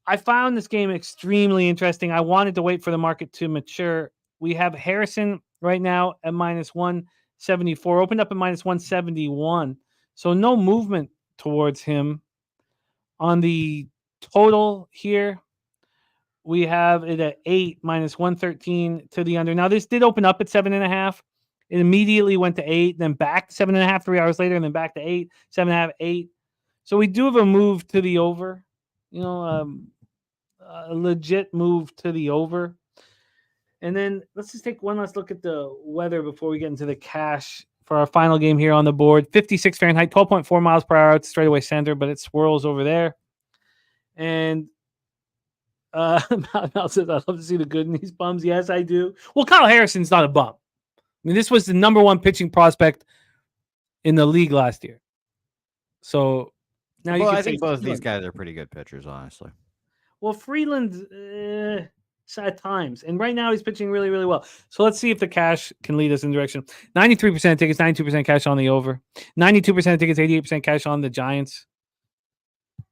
I found this game extremely interesting. I wanted to wait for the market to mature. We have Harrison right now at -174, opened up at -171. So no movement towards him. On the total here, we have it at 8, -113 to the under. Now, this did open up at 7.5. It immediately went to 8, then back to 7.5 3 hours later, and then back to 8, 7.5, 8. So we do have a move to the over, a legit move to the over. And then let's just take one last look at the weather before we get into the cash for our final game here on the board. 56 Fahrenheit, 12.4 miles per hour. It's straightaway center, but it swirls over there. And Mal says, I love to see the good in these bums. Yes, I do. Well, Kyle Harrison's not a bum. I mean, this was the number 1 pitching prospect in the league last year. So now you can I think both of these guys are pretty good pitchers, honestly. Well, Freeland at times, and right now he's pitching really, really well. So let's see if the cash can lead us in the direction. 93% of tickets, 92% cash on the over. 92% of tickets, 88% cash on the Giants.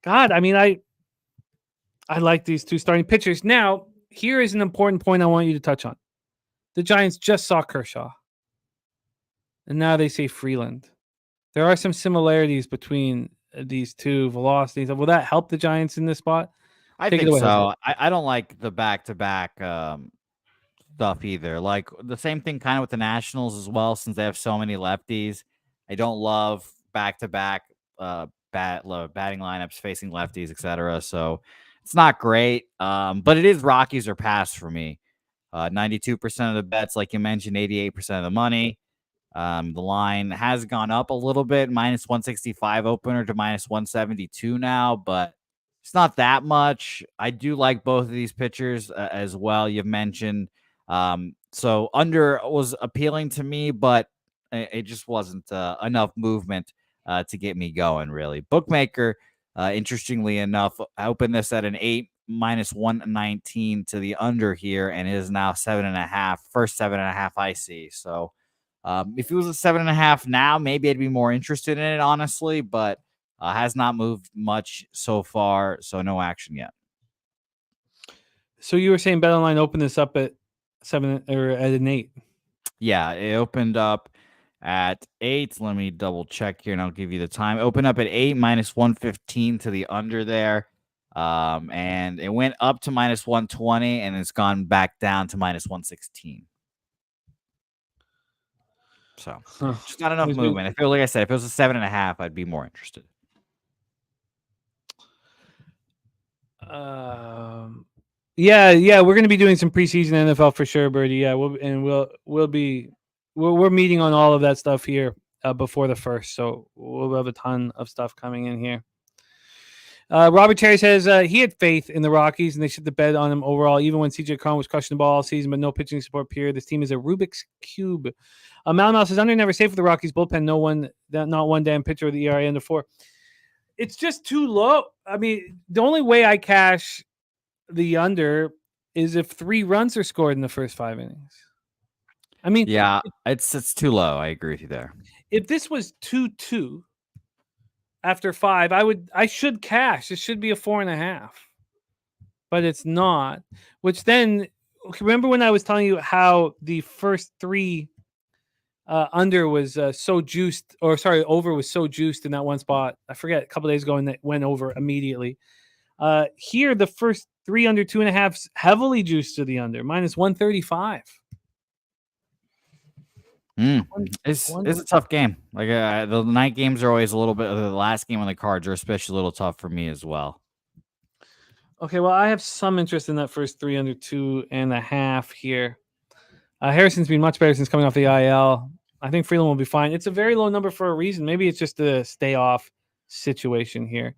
God, I mean, I like these 2 starting pitchers. Now, here is an important point I want you to touch on. The Giants just saw Kershaw, and now they say Freeland. There are some similarities between these 2 velocities. Will that help the Giants in this spot? I think so. I don't like the back-to-back stuff either. Like the same thing kind of with the Nationals as well, since they have so many lefties. I don't love back-to-back batting lineups facing lefties, etc. So it's not great. But it is Rockies or pass for me. 92% of the bets, like you mentioned, 88% of the money. The line has gone up a little bit, minus 165 opener to minus 172 now, but it's not that much. I do like both of these pitchers as well. You've mentioned. So under was appealing to me, but it just wasn't enough movement to get me going, really. Bookmaker, interestingly enough, I opened this at an 8 minus 119 to the under here, and it is now 7.5. First 7.5 I see. So if it was a 7.5 now, maybe I'd be more interested in it, honestly, but has not moved much so far, so no action yet. So you were saying BetOnline opened this up at 7 or at an 8? Yeah, it opened up at 8. Let me double check here, and I'll give you the time. Opened up at 8 minus 115 to the under there. And it went up to minus 120, and it's gone back down to minus 116. So just not enough movement. I feel like I said, if it was a 7.5, I'd be more interested. Yeah, we're going to be doing some preseason NFL for sure, Birdie. Yeah, we're meeting on all of that stuff here before the first, so we'll have a ton of stuff coming in here. Robert Terry says he had faith in the Rockies and they should have bet on him overall, even when CJ Cron was crushing the ball all season, but no pitching support period. This team is a Rubik's Cube. Mal says under never safe for the Rockies bullpen. Not one damn pitcher with the ERA under 4. It's just too low. I mean, the only way I cash the under is if 3 runs are scored in the first 5 innings. I mean, yeah, it's too low. I agree with you there. If this was 2-2 after 5, I should cash. It should be a 4.5, but it's not. Which then, remember when I was telling you how the first 3 under was so juiced, or sorry, over was so juiced in that one spot. I forget a couple days ago, and it went over immediately. Here, the first 3 under 2.5 heavily juiced to the under, minus 135. It's a tough game. Like the night games are always a little bit. The last game on the cards are especially a little tough for me as well. Okay, well, I have some interest in that first 3 under 2.5 here. Harrison's been much better since coming off the IL. I think Freeland will be fine. It's a very low number for a reason. Maybe it's just a stay off situation here.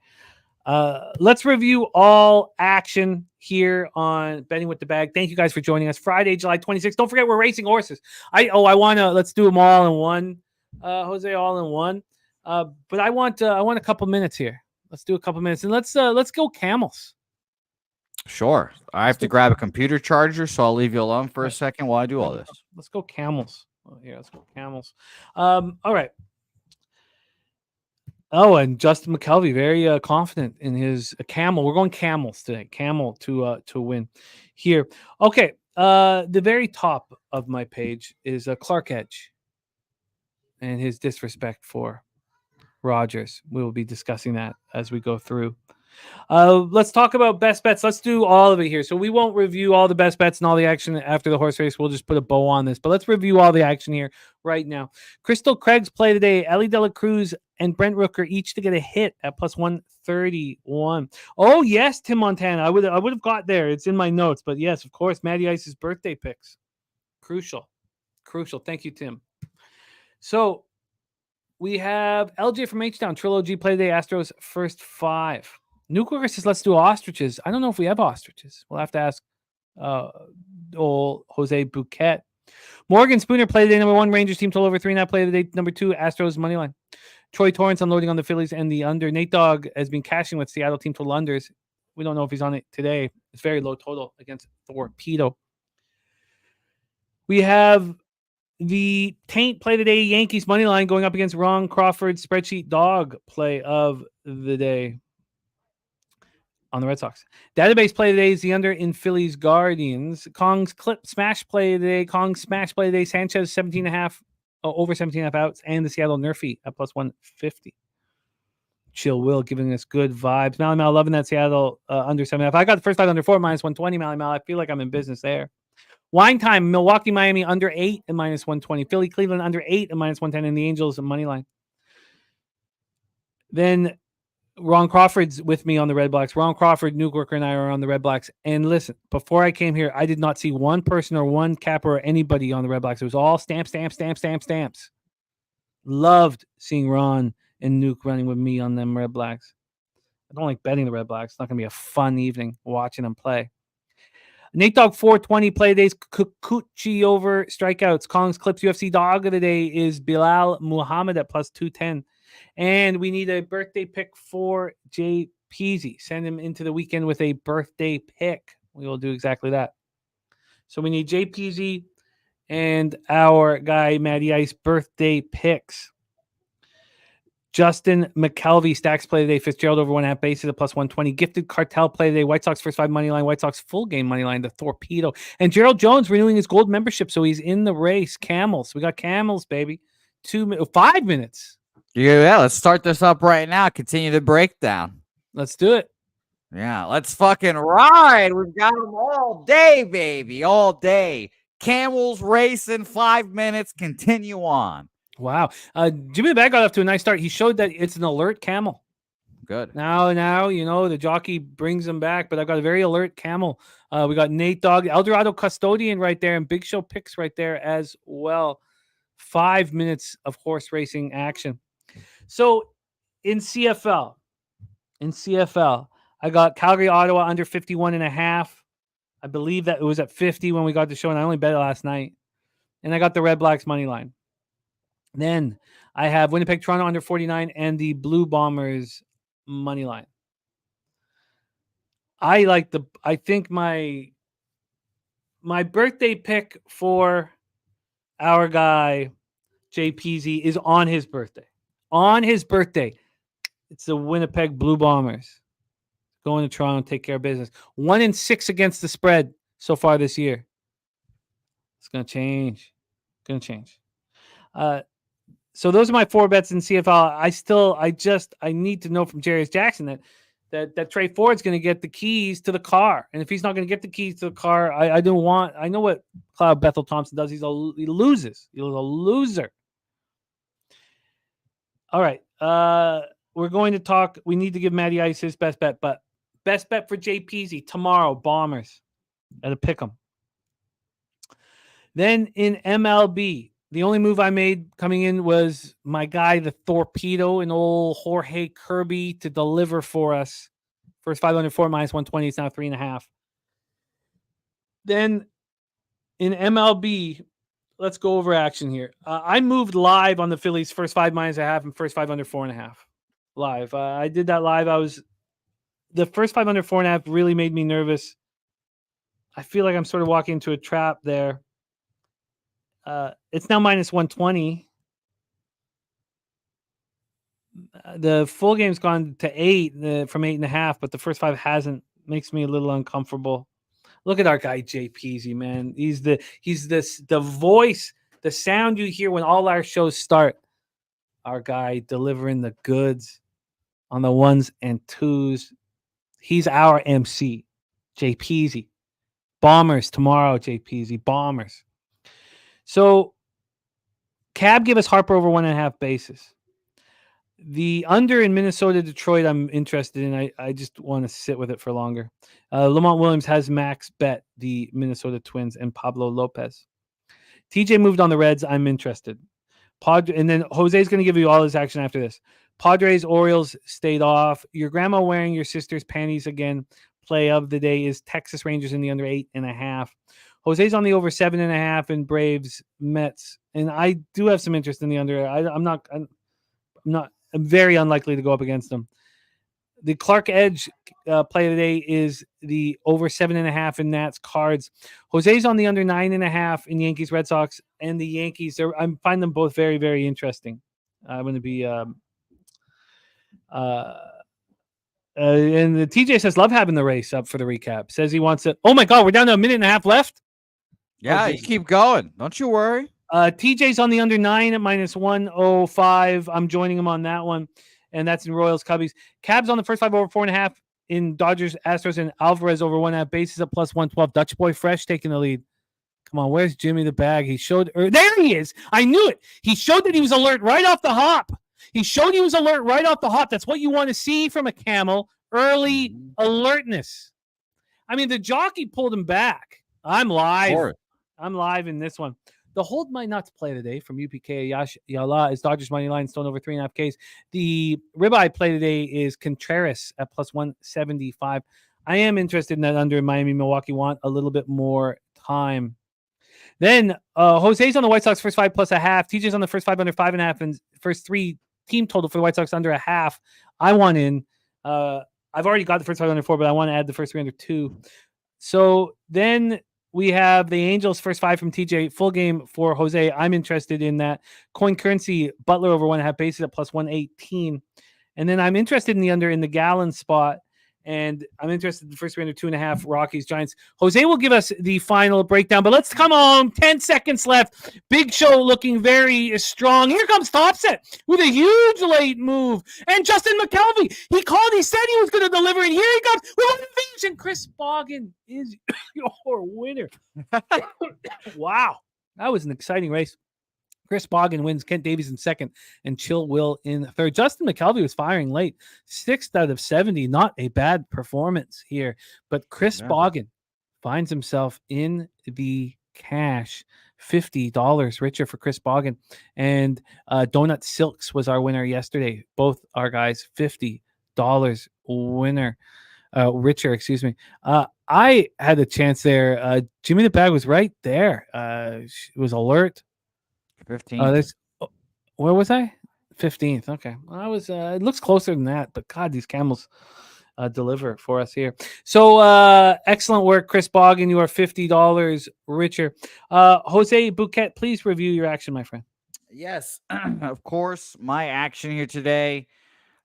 Let's review all action here on Betting with the Bag. Thank you guys for joining us. Friday, July 26th. Don't forget we're racing horses. Let's do them all in one. Jose, all in one. But I want a couple minutes here. Let's do a couple minutes, and let's go camels. Sure. I have to grab a computer charger, so I'll leave you alone for a second while I do all this. Let's go camels. Let's go camels. All right. Oh, and Justin McKelvey, very confident in his camel. We're going camels today. Camel to win here. Okay. The very top of my page is Clark Edge and his disrespect for Rogers. We will be discussing that as we go through. Let's talk about best bets. Let's do all of it here. So we won't review all the best bets and all the action after the horse race. We'll just put a bow on this. But let's review all the action here right now. Crystal Craig's play today. Ellie De La Cruz and Brent Rooker each to get a hit at plus 131. Oh, yes, Tim Montana. I would have got there. It's in my notes. But yes, of course, Matty Ice's birthday picks. Crucial. Thank you, Tim. So we have LJ from H-Town. Trilogy play today. Astros first 5. Newkirk says, let's do ostriches. I don't know if we have ostriches. We'll have to ask old Jose Bouquet. Morgan Spooner play today, number 1. Rangers team total over 3.5 play today, number 2. Astros money line. Troy Torrance unloading on the Phillies and the under. Nate Dogg has been cashing with Seattle team total unders. We don't know if he's on it today. It's very low total against the Torpedo. We have the Taint play today. Yankees money line going up against Ron Crawford's spreadsheet dog play of the day on the Red Sox. Database play today is the under in Phillies Guardians. Kong's clip smash play today. Sanchez 17.5 over 17.5 outs, and the Seattle Nerfy at plus 150. Chill Will giving us good vibes. Mal loving that Seattle under 7.5. I got the first line under 4 minus 120. Mal, I feel like I'm in business there. Wine time. Milwaukee Miami under 8 and minus 120. Philly Cleveland under 8 and minus 110, and the Angels money line. Then Ron Crawford's with me on the Redblacks. Ron Crawford, Newkirk, and I are on the Redblacks. And listen, before I came here, I did not see one person or one capper or anybody on the Redblacks. It was all stamps. Loved seeing Ron and Nuke running with me on them Redblacks. I don't like betting the Redblacks. It's not going to be a fun evening watching them play. Nate Dogg 420 play days. Kikuchi over strikeouts. Collins Clips UFC dog of the day is Bilal Muhammad at plus 210. And we need a birthday pick for Jay Peasy. Send him into the weekend with a birthday pick. We will do exactly that. So we need Jay Peasy and our guy Matty Ice birthday picks. Justin McKelvey stacks play today. Fitzgerald over 1.5 bases at plus 120. Gifted Cartel play today. White Sox first 5 money line. White Sox full game money line. The Torpedo. And Gerald Jones renewing his gold membership, so he's in the race. Camels. We got Camels, baby. 5 minutes. Yeah, let's start this up right now. Continue the breakdown. Let's do it. Yeah, let's fucking ride. We've got them all day, baby. All day. Camels racing 5 minutes. Continue on. Wow. Jimmy the Bag got off to a nice start. He showed that it's an alert camel. Good. Now, you know, the jockey brings him back, but I've got a very alert camel. We got Nate Dogg, Eldorado Custodian right there, and Big Show picks right there as well. 5 minutes of horse racing action. So in CFL, I got Calgary, Ottawa under 51.5. I believe that it was at 50 when we got the show, and I only bet it last night. And I got the Redblacks money line. Then I have Winnipeg, Toronto under 49 and the Blue Bombers money line. I think my birthday pick for our guy Jay Peasy is on his birthday. On his birthday, it's the Winnipeg Blue Bombers going to Toronto, take care of business. 1-6 against the spread so far this year. It's gonna change. So those are my 4 bets in CFL. I need to know from Jarius Jackson that Trey Ford's going to get the keys to the car, and if he's not going to get the keys to the car, I know what Cloud Bethel Thompson does. He loses. He's a loser. All right, we're going to talk. We need to give Matty Ice his best bet, but best bet for Jay Peasy tomorrow: Bombers at a pick'em. Then in MLB. The only move I made coming in was my guy, the Torpedo, and old Jorge Kirby to deliver for us. First 504 minus 120. It's now 3.5. Then in MLB, let's go over action here. I moved live on the Phillies first 5 minus a half and first 5 under 4.5 live. I did that live. The first 5 under 4.5 really made me nervous. I feel like I'm sort of walking into a trap there. It's now minus 120. The full game's gone to 8 from 8.5, but the first 5 hasn't. Makes me a little uncomfortable. Look at our guy Jay Peasy, man. He's the voice, the sound you hear when all our shows start. Our guy delivering the goods on the 1s and 2s. He's our MC, Jay Peasy. Bombers tomorrow, Jay Peasy. Bombers. So, Cab gave us Harper over 1.5 bases. The under in Minnesota, Detroit, I'm interested in. I just want to sit with it for longer. Lamont Williams has max bet the Minnesota Twins and Pablo Lopez. TJ moved on the Reds. I'm interested. And then Jose's going to give you all his action after this. Padres, Orioles stayed off. Your grandma wearing your sister's panties again. Play of the day is Texas Rangers in the under 8.5. Jose's on the over 7.5 and Braves, Mets. And I do have some interest in the under. I'm very unlikely to go up against them. The Clark Edge play today is the over 7.5 in Nats, Cards. Jose's on the under 9.5 in Yankees, Red Sox, and the Yankees. I find them both very, very interesting. I'm going to be and the TJ says love having the race up for the recap. Says he wants it. Oh my God, we're down to 1.5 minutes left. Yeah, you keep going. Don't you worry. TJ's on the under 9 at minus 105. I'm joining him on that one. And that's in Royals, Cubbies. Cab's on the first 5 over 4.5 in Dodgers, Astros, and Alvarez over 1.5 bases at plus 112. Dutch Boy Fresh taking the lead. Come on, where's Jimmy the Bag? He showed, there he is. I knew it. He showed that he was alert right off the hop. That's what you want to see from a camel. Early alertness. I mean, the jockey pulled him back. I'm live. I'm live in this one. The hold might not play today from UPK Yash Yala is Dodgers money line, stone over 3.5 Ks. The ribeye play today is Contreras at plus 175. I am interested in that under in Miami. Milwaukee want a little bit more time. Then Jose's on the White Sox first 5 plus a half. TJ's on the first 5 under 5.5, and first 3 team total for the White Sox under a half. I want in. I've already got the first 5 under 4, but I want to add the first 3 under 2. So then we have the Angels first 5 from TJ, full game for Jose. I'm interested in that. Coin currency, Butler over 1.5 bases at plus 118. And then I'm interested in the under in the Gallon spot. And I'm interested in the first 3 under 2.5 Rockies Giants. Jose will give us the final breakdown, but let's come on. 10 seconds left. Big Show looking very strong. Here comes Topset with a huge late move. And Justin McKelvey, he called, he said he was going to deliver, and here he comes with a finish. And Chris Boggin is your winner. Wow. That was an exciting race. Chris Boggin wins. Kent Davies in second and Chill Will in third. Justin McKelvey was firing late. 6th out of 70. Not a bad performance here. But Chris Boggin finds himself in the cash. $50 richer for Chris Boggin. And Donut Silks was our winner yesterday. Both our guys, $50 winner. Richer, excuse me. I had a chance there. Jimmy the Bag was right there. It was alert. 15th. Where was I? 15th. Okay. I was. It looks closer than that, but God, these camels deliver for us here. So excellent work, Chris Boggin. You are $50 richer. Jose Bouquet, please review your action, my friend. Yes, of course. My action here today.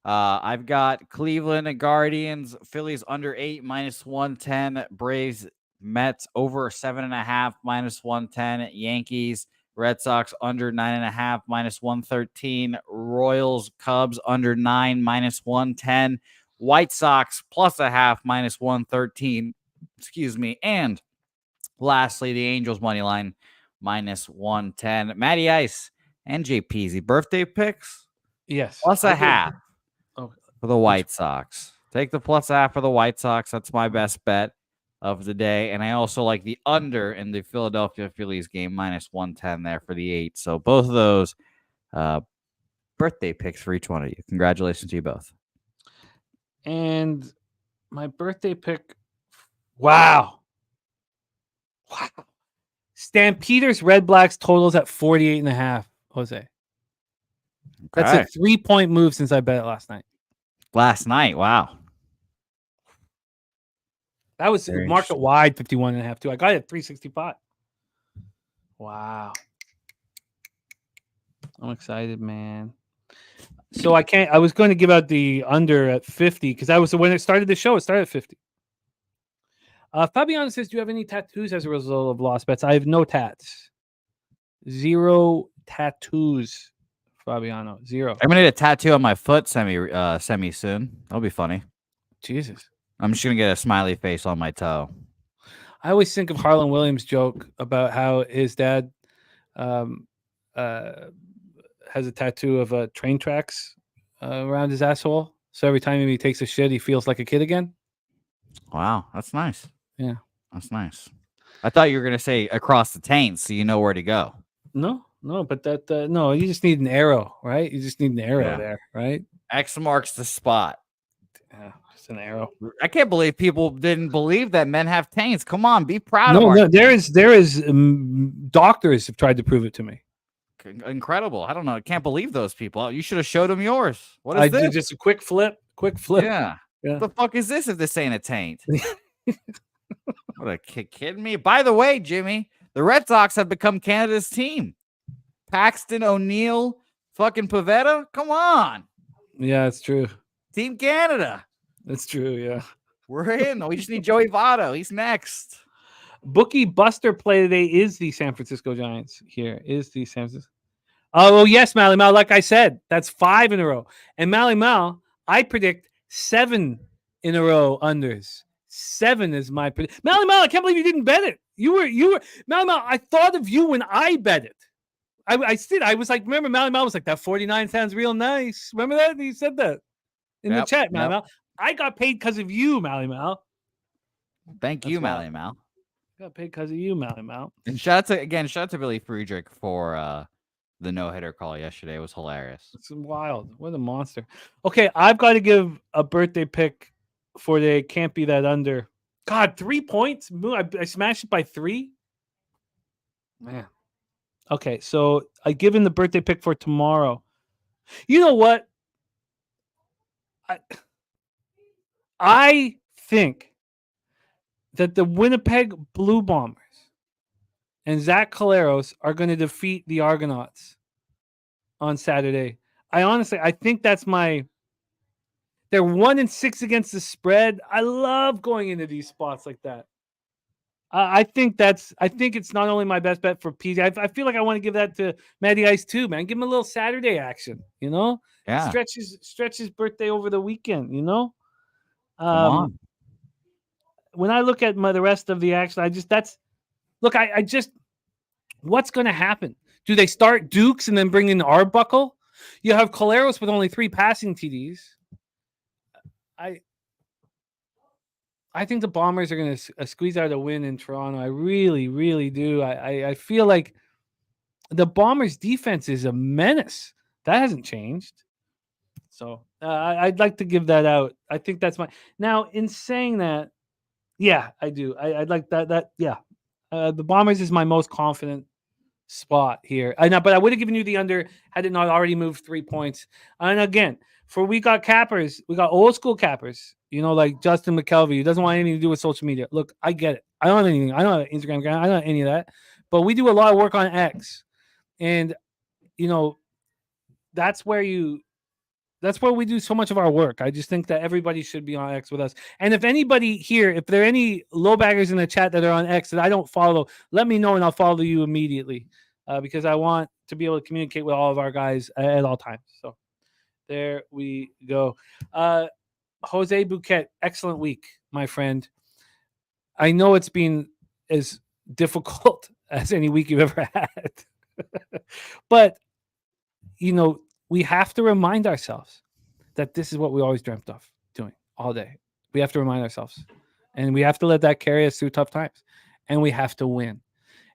I've got Cleveland and Guardians, Phillies under 8 minus 110, Braves, Mets over 7.5 minus 110, Yankees, Red Sox under 9.5 minus 113, Royals, Cubs under 9 minus 110, White Sox plus a half minus 113. Excuse me. And lastly, the Angels money line minus 110. Matty Ice and JPZ birthday picks. Yes. Plus a half for the White Sox. Take the plus a half for the White Sox. That's my best bet of the day. And I also like the under in the Philadelphia Phillies game, minus 110 there for the 8. So both of those birthday picks for each one of you. Congratulations to you both. And my birthday pick. Wow. Stampeders, Redblacks totals at 48.5, Jose. That's a 3-point move since I bet it last night. Wow. That was market wide 51.5 too. I got it at 365. Wow. I'm excited, man. So I was going to give out the under at 50 because that was when it started the show. It started at 50. Fabiano says, do you have any tattoos as a result of lost bets? I have no tats. 0 tattoos, Fabiano. 0. I'm going to get a tattoo on my foot semi soon. That'll be funny. Jesus. I'm just going to get a smiley face on my toe. I always think of Harlan Williams' joke about how his dad has a tattoo of train tracks around his asshole. So every time he takes a shit, he feels like a kid again. Wow, that's nice. Yeah, that's nice. I thought you were gonna say across the taint, so you know where to go. No, but that no, you just need an arrow, right? You just need an arrow there, right? X marks the spot. Yeah, just an arrow. I can't believe people didn't believe that men have taints. Come on, be proud of it. No, there is doctors have tried to prove it to me. Incredible. I don't know. I can't believe those people. You should have showed them yours. What is this? Just a quick flip. Yeah. What the fuck is this if this ain't a taint? What a kid kidding me? By the way, Jimmy, the Red Sox have become Canada's team. Paxton, O'Neill, fucking Pavetta. Come on. Yeah, it's true. Team Canada. That's true, yeah. We're in. We just need Joey Votto. He's next. Bookie Buster play today is the San Francisco Giants. Here is the San Francisco. Oh, yes, Mally Mal. Like I said, that's 5 in a row. And Mally Mal, I predict 7 in a row unders. 7 is my prediction. Mally Mal, I can't believe you didn't bet it. You were Mally Mal. I thought of you when I bet it. I did. I was like, remember, Mally Mal was like, that 49 sounds real nice. Remember that? He said that in the chat, Mally Mal. I got paid because of you, Mally Mal. Thank you, Mally Mal. Got paid because of you, Mount. And shout out to Billy Friedrich for the no-hitter call yesterday. It was hilarious. It's wild. What a monster. Okay, I've got to give a birthday pick for the can't be that under. God, 3 points? I smashed it by 3? Man. Okay, so I give him the birthday pick for tomorrow. You know what? I think that the Winnipeg Blue Bombers and Zach Collaros are going to defeat the Argonauts on Saturday. I think that's my. They're 1-6 against the spread. I love going into these spots like that. I think it's not only my best bet for PJ. I feel like I want to give that to Matty Ice too, man. Give him a little Saturday action, you know? Yeah. Stretch his birthday over the weekend, you know? Come on. When I look at the rest of the action, I just what's going to happen? Do they start Dukes and then bring in Arbuckle? You have Collaros with only 3 passing TDs. I think the Bombers are going to squeeze out a win in Toronto. I really, really do. I feel like the Bombers' defense is a menace. That hasn't changed. So I'd like to give that out. I think that's my. Now, in saying that, yeah, I do. I'd like that. Yeah, the Bombers is my most confident spot here. I know, but I would have given you the under had it not already moved 3 points. And again, we got cappers, we got old school cappers, you know, like Justin McKelvey, who doesn't want anything to do with social media. Look, I get it. I don't have anything. I don't have an Instagram account. I don't have any of that. But we do a lot of work on X. And, you know, that's where we do so much of our work. I just think that everybody should be on X with us. And if anybody here, if there are any low baggers in the chat that are on X that I don't follow, let me know and I'll follow you immediately because I want to be able to communicate with all of our guys at all times. So there we go. Jose Bouquet, excellent week, my friend. I know it's been as difficult as any week you've ever had. But, you know, we have to remind ourselves that this is what we always dreamt of doing all day. We have to remind ourselves. And we have to let that carry us through tough times. And we have to win.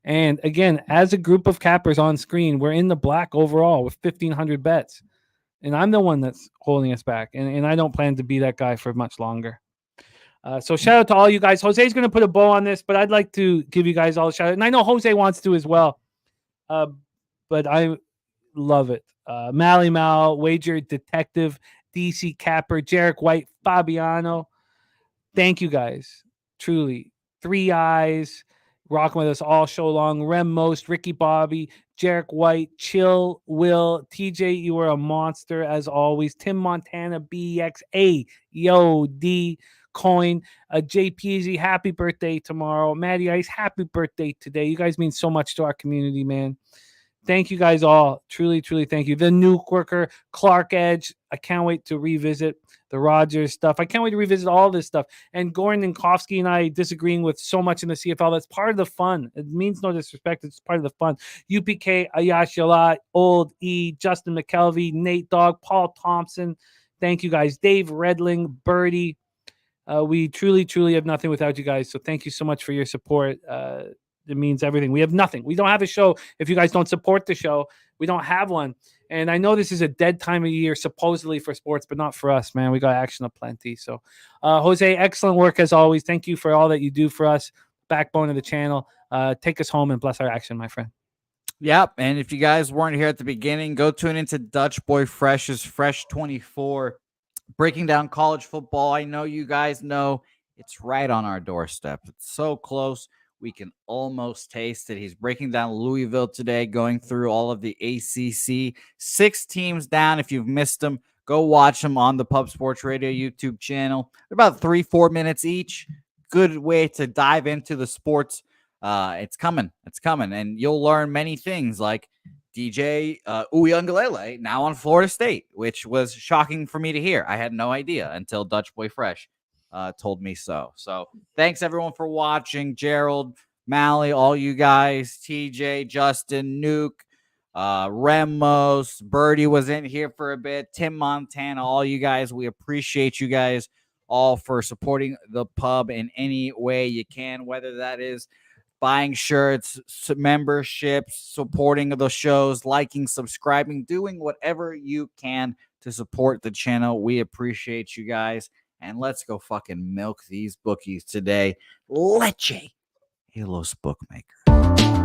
And again, as a group of cappers on screen, we're in the black overall with 1,500 bets. And I'm the one that's holding us back. And I don't plan to be that guy for much longer. So shout out to all you guys. Jose's going to put a bow on this, but I'd like to give you guys all a shout out. And I know Jose wants to as well. But I love it. Mally Mal, Wager Detective, DC Capper, Jarek White, Fabiano. Thank you guys. Truly. 3 Eyes, rocking with us all show long. Rem Most, Ricky Bobby, Jarek White, Chill, Will, TJ, you are a monster as always. Tim Montana, BXA, Yo, D, Coin, JPZ, happy birthday tomorrow. Matty Ice, happy birthday today. You guys mean so much to our community, man. Thank you guys all. Truly, truly thank you. The Nuke Worker, Clark Edge. I can't wait to revisit the Rogers stuff. I can't wait to revisit all this stuff. And Goran Ninkovsky and I disagreeing with so much in the CFL. That's part of the fun. It means no disrespect. It's part of the fun. UPK, Ayash Yalat, Old E, Justin McKelvey, Nate Dogg, Paul Thompson. Thank you guys. Dave Redling, Birdie. We truly, truly have nothing without you guys. So thank you so much for your support. It means everything. We have nothing. We don't have a show if you guys don't support the show. We don't have one. And I know this is a dead time of year, supposedly for sports, but not for us, man. We got action aplenty. So, Jose, excellent work as always. Thank you for all that you do for us. Backbone of the channel. Take us home and bless our action, my friend. Yep. And if you guys weren't here at the beginning, go tune into Dutch Boy Fresh's Fresh 24, breaking down college football. I know you guys know it's right on our doorstep. It's so close. We can almost taste it. He's breaking down Louisville today, going through all of the ACC. 6 teams down. If you've missed them, go watch them on the Pub Sports Radio YouTube channel. They're about 3-4 minutes each. Good way to dive into the sports. It's coming. It's coming. And you'll learn many things like DJ Uyunglele now on Florida State, which was shocking for me to hear. I had no idea until Dutch Boy Fresh told me so. So thanks everyone for watching. Gerald, Mally, all you guys, TJ, Justin, Nuke, Remos, Birdie was in here for a bit, Tim Montana, all you guys. We appreciate you guys all for supporting the pub in any way you can, whether that is buying shirts, memberships, supporting the shows, liking, subscribing, doing whatever you can to support the channel. We appreciate you guys. And let's go fucking milk these bookies today. Leche, Los Bookmaker.